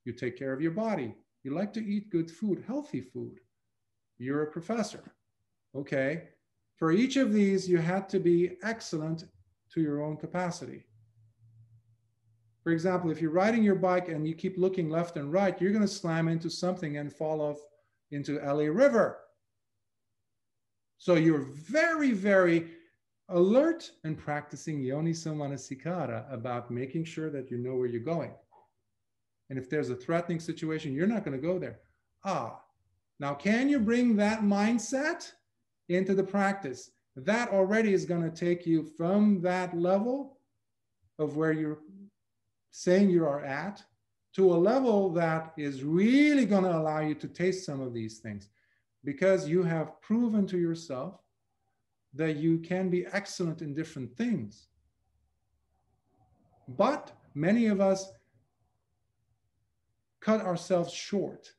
You take care of your body. You like to eat good food, healthy food. You're a professor. Okay. For each of these, you had to be excellent to your own capacity. For example, if you're riding your bike and you keep looking left and right, you're going to slam into something and fall off into LA River. So you're very, very alert and practicing yoniso manasikara about making sure that you know where you're going. And if there's a threatening situation, you're not going to go there. Now can you bring that mindset into the practice? That already is going to take you from that level of where you're saying you are at to a level that is really going to allow you to taste some of these things, because you have proven to yourself that you can be excellent in different things. But many of us cut ourselves short.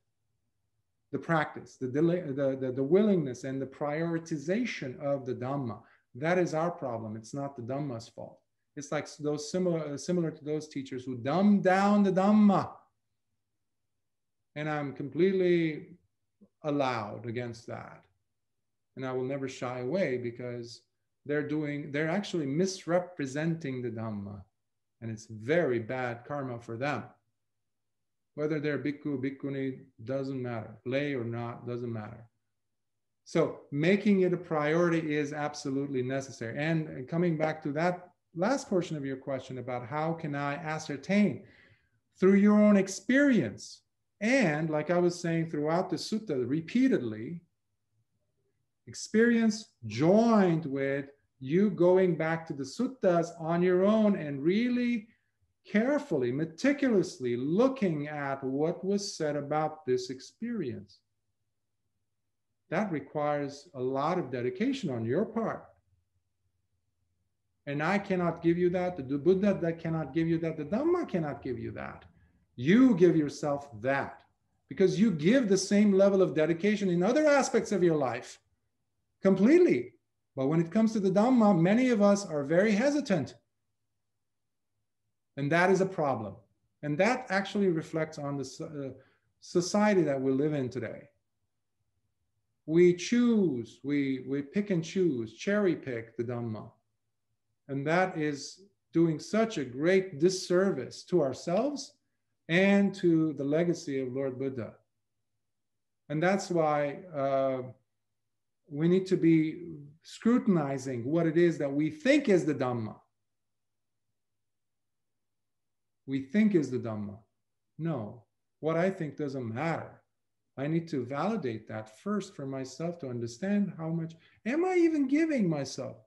The practice, the willingness and the prioritization of the Dhamma, that is our problem. It's not the Dhamma's fault. It's like those similar to those teachers who dumb down the Dhamma. And I'm completely allowed against that. And I will never shy away, because they're actually misrepresenting the Dhamma. And it's very bad karma for them. Whether they're bhikkhu, bhikkhuni, doesn't matter. Lay or not, doesn't matter. So making it a priority is absolutely necessary. And coming back to that last portion of your question about how can I ascertain through your own experience, and like I was saying throughout the sutta repeatedly, experience joined with you going back to the suttas on your own and really carefully, meticulously looking at what was said about this experience. that requires a lot of dedication on your part. And I cannot give you that. The Buddha that cannot give you that. The Dhamma cannot give you that. You give yourself that, because you give the same level of dedication in other aspects of your life completely. But when it comes to the Dhamma, many of us are very hesitant. And that is a problem. And that actually reflects on the society that we live in today. We choose, we pick and choose, cherry pick the Dhamma. And that is doing such a great disservice to ourselves and to the legacy of Lord Buddha. And that's why we need to be scrutinizing what it is that we think is the Dhamma. We think is the Dhamma. No, what I think doesn't matter. I need to validate that first for myself to understand how much am I even giving myself.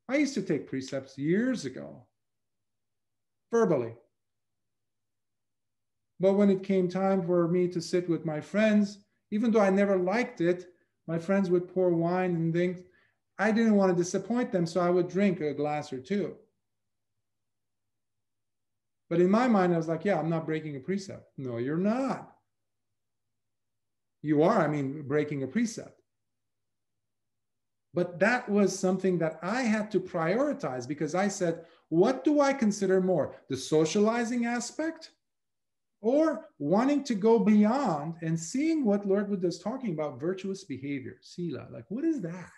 I used to take precepts years ago, verbally. But when it came time for me to sit with my friends, even though I never liked it, my friends would pour wine and things. I didn't want to disappoint them, so I would drink a glass or two. But in my mind, I was like, yeah, I'm not breaking a precept. No, you're not. You are, breaking a precept. But that was something that I had to prioritize, because I said, what do I consider more? The socializing aspect, or wanting to go beyond and seeing what Lord Buddha is talking about, virtuous behavior, sila. Like, what is that?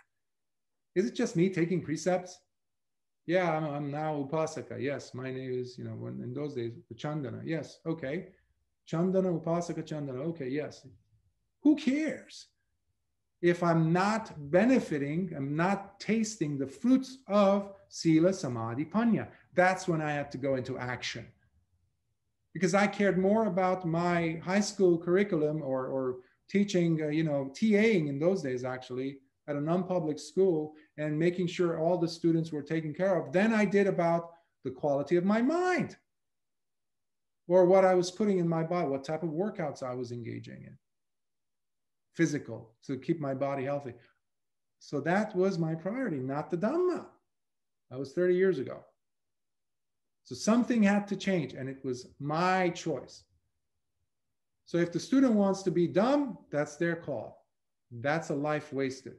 Is it just me taking precepts? Yeah, I'm now upasaka. Yes, my name is, in those days, Candana. Yes, okay. Candana, upasaka, Candana. Okay, yes. Who cares? If I'm not benefiting, I'm not tasting the fruits of sila, samadhi, panya. That's when I had to go into action. Because I cared more about my high school curriculum or teaching, TAing in those days, actually, at a non-public school, and making sure all the students were taken care of, than I did about the quality of my mind, or what I was putting in my body, what type of workouts I was engaging in, physical, to keep my body healthy. So that was my priority, not the Dhamma. That was 30 years ago. So something had to change, and it was my choice. So if the student wants to be dumb, that's their call. That's a life wasted.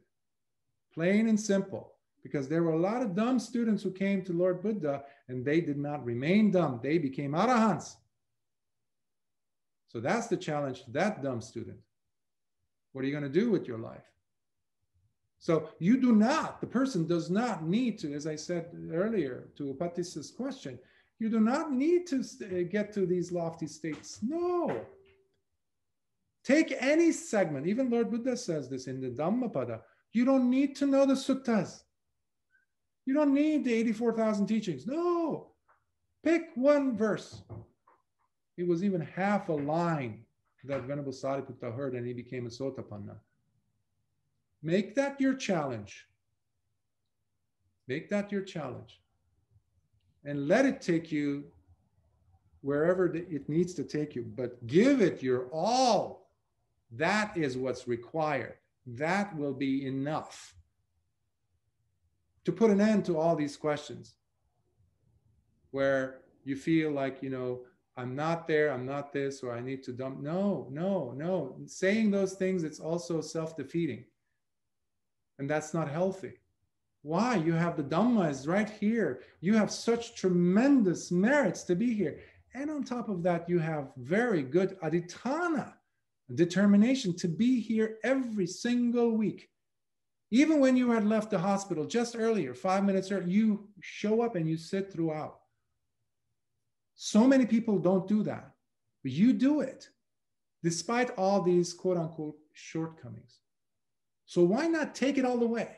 Plain and simple. Because there were a lot of dumb students who came to Lord Buddha, and they did not remain dumb. They became Arahants. So that's the challenge to that dumb student. What are you going to do with your life? So you do not, the person does not need to, as I said earlier to Upatisa's question, you do not need to get to these lofty states. No. Take any segment. Even Lord Buddha says this in the Dhammapada. You don't need to know the suttas. You don't need the 84,000 teachings. No. Pick one verse. It was even half a line that Venerable Sāriputta heard, and he became a Sotapanna. Make that your challenge. Make that your challenge. And let it take you wherever it needs to take you, but give it your all. That is what's required. That will be enough to put an end to all these questions where you feel like, I'm not there, I'm not this, or I need to dump. No. Saying those things, it's also self-defeating. And that's not healthy. Why? You have the Dhamma is right here. You have such tremendous merits to be here. And on top of that, you have very good adhitthana, determination to be here every single week. Even when you had left the hospital just earlier, 5 minutes earlier, you show up and you sit throughout. So many people don't do that, but you do it, despite all these quote unquote shortcomings. So why not take it all the way?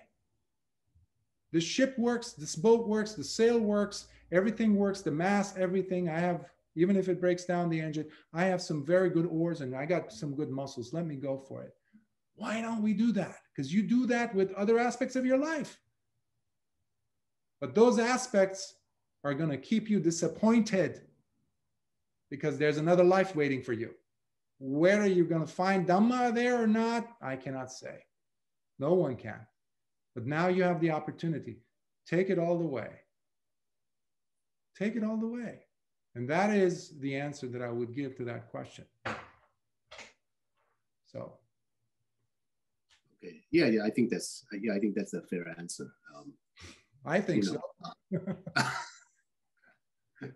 The ship works, this boat works, the sail works, everything works, the mast, everything. I have, even if it breaks down the engine, I have some very good oars and I got some good muscles. Let me go for it. Why don't we do that? Because you do that with other aspects of your life. But those aspects are going to keep you disappointed because there's another life waiting for you. Whether you're going to find Dhamma there or not, I cannot say. No one can. But now you have the opportunity. Take it all the way. Take it all the way. And that is the answer that I would give to that question. So. Okay. Yeah. I think that's a fair answer. I think so.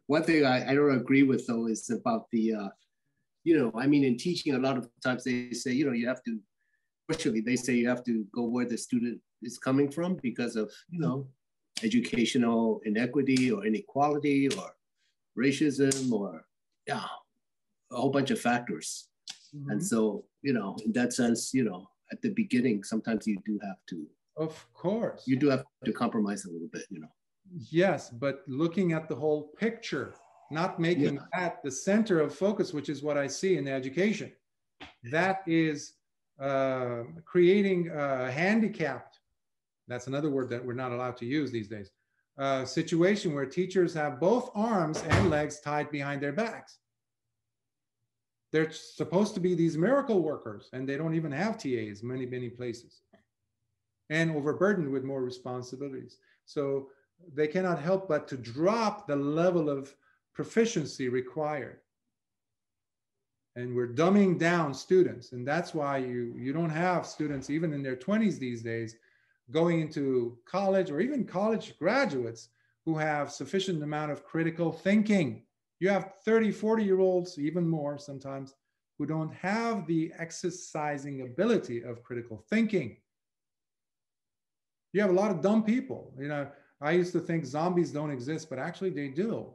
One thing I don't agree with though is about the, I mean, in teaching, a lot of times they say, you have to, especially they say you have to go where the student is coming from because of, educational inequity or inequality or racism or, a whole bunch of factors. Mm-hmm. And so, in that sense, at the beginning, sometimes you do have to. Of course. You do have to compromise a little bit, Yes, but looking at the whole picture, not making that the center of focus, which is what I see in education. That is creating handicapped, that's another word that we're not allowed to use these days, situation where teachers have both arms and legs tied behind their backs. They're supposed to be these miracle workers, and they don't even have TAs many, many places, and overburdened with more responsibilities. So they cannot help but to drop the level of proficiency required. And we're dumbing down students. And that's why you don't have students, even in their 20s these days, going into college or even college graduates who have sufficient amount of critical thinking. You have 30, 40-year-olds, even more sometimes, who don't have the exercising ability of critical thinking. You have a lot of dumb people. I used to think zombies don't exist, but actually they do.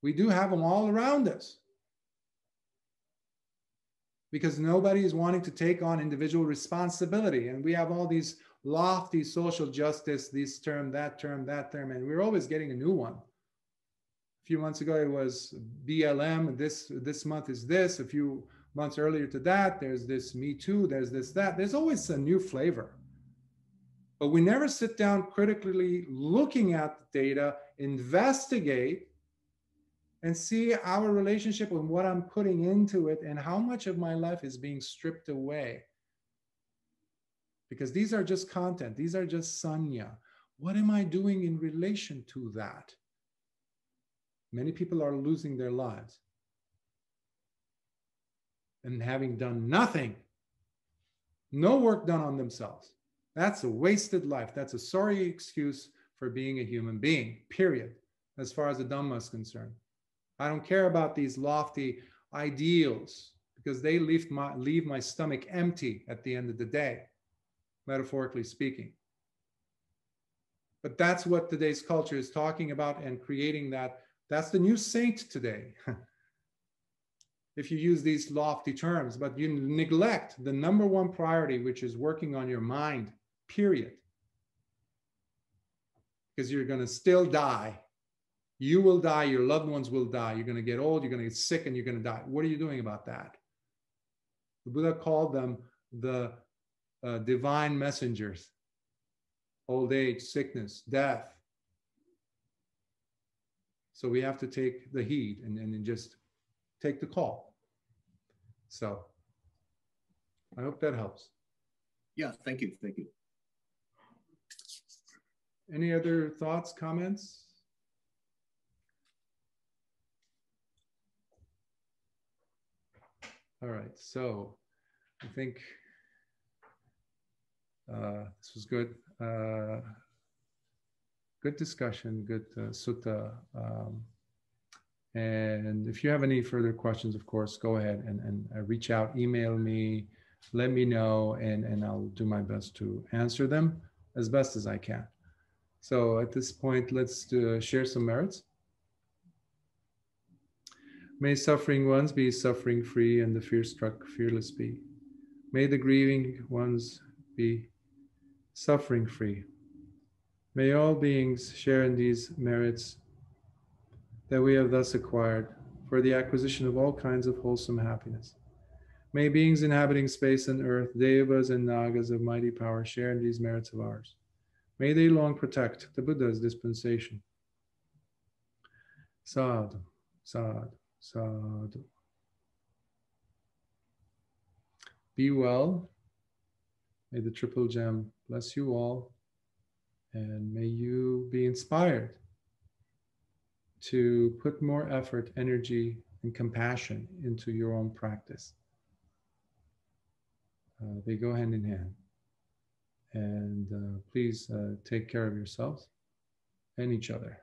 We do have them all around us. Because nobody is wanting to take on individual responsibility. And we have all these lofty social justice, this term, that term, and we're always getting a new one. A few months ago, it was BLM, this month is this, a few months earlier to that, there's this Me Too, there's this, that. There's always a new flavor. But we never sit down critically looking at the data, investigate, and see our relationship with what I'm putting into it and how much of my life is being stripped away. Because these are just content. These are just sanya. What am I doing in relation to that? Many people are losing their lives and having done nothing, no work done on themselves. That's a wasted life. That's a sorry excuse for being a human being, period, as far as the Dhamma is concerned. I don't care about these lofty ideals because they leave my stomach empty at the end of the day, metaphorically speaking. But that's what today's culture is talking about and creating that. That's the new saint today. If you use these lofty terms, but you neglect the number one priority, which is working on your mind, period. Because you're going to still die. You will die, your loved ones will die. You're going to get old, you're going to get sick, and you're going to die. What are you doing about that? The Buddha called them the divine messengers. Old age, sickness, death. So we have to take the heed and just take the call. So I hope that helps. Yeah, thank you. Thank you. Any other thoughts, comments? All right, so I think this was good. Good discussion, good sutta. And if you have any further questions, of course, go ahead and reach out, email me, let me know, and I'll do my best to answer them as best as I can. So at this point, let's share some merits. May suffering ones be suffering free and the fear-struck fearless be. May the grieving ones be suffering free. May all beings share in these merits that we have thus acquired for the acquisition of all kinds of wholesome happiness. May beings inhabiting space and earth, devas and nagas of mighty power share in these merits of ours. May they long protect the Buddha's dispensation. Sadhu, sadhu, sadhu. Be well. May the Triple Gem bless you all. And may you be inspired to put more effort, energy, and compassion into your own practice. They go hand in hand. And please take care of yourselves and each other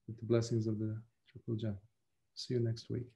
with the blessings of the Triple Gem. See you next week.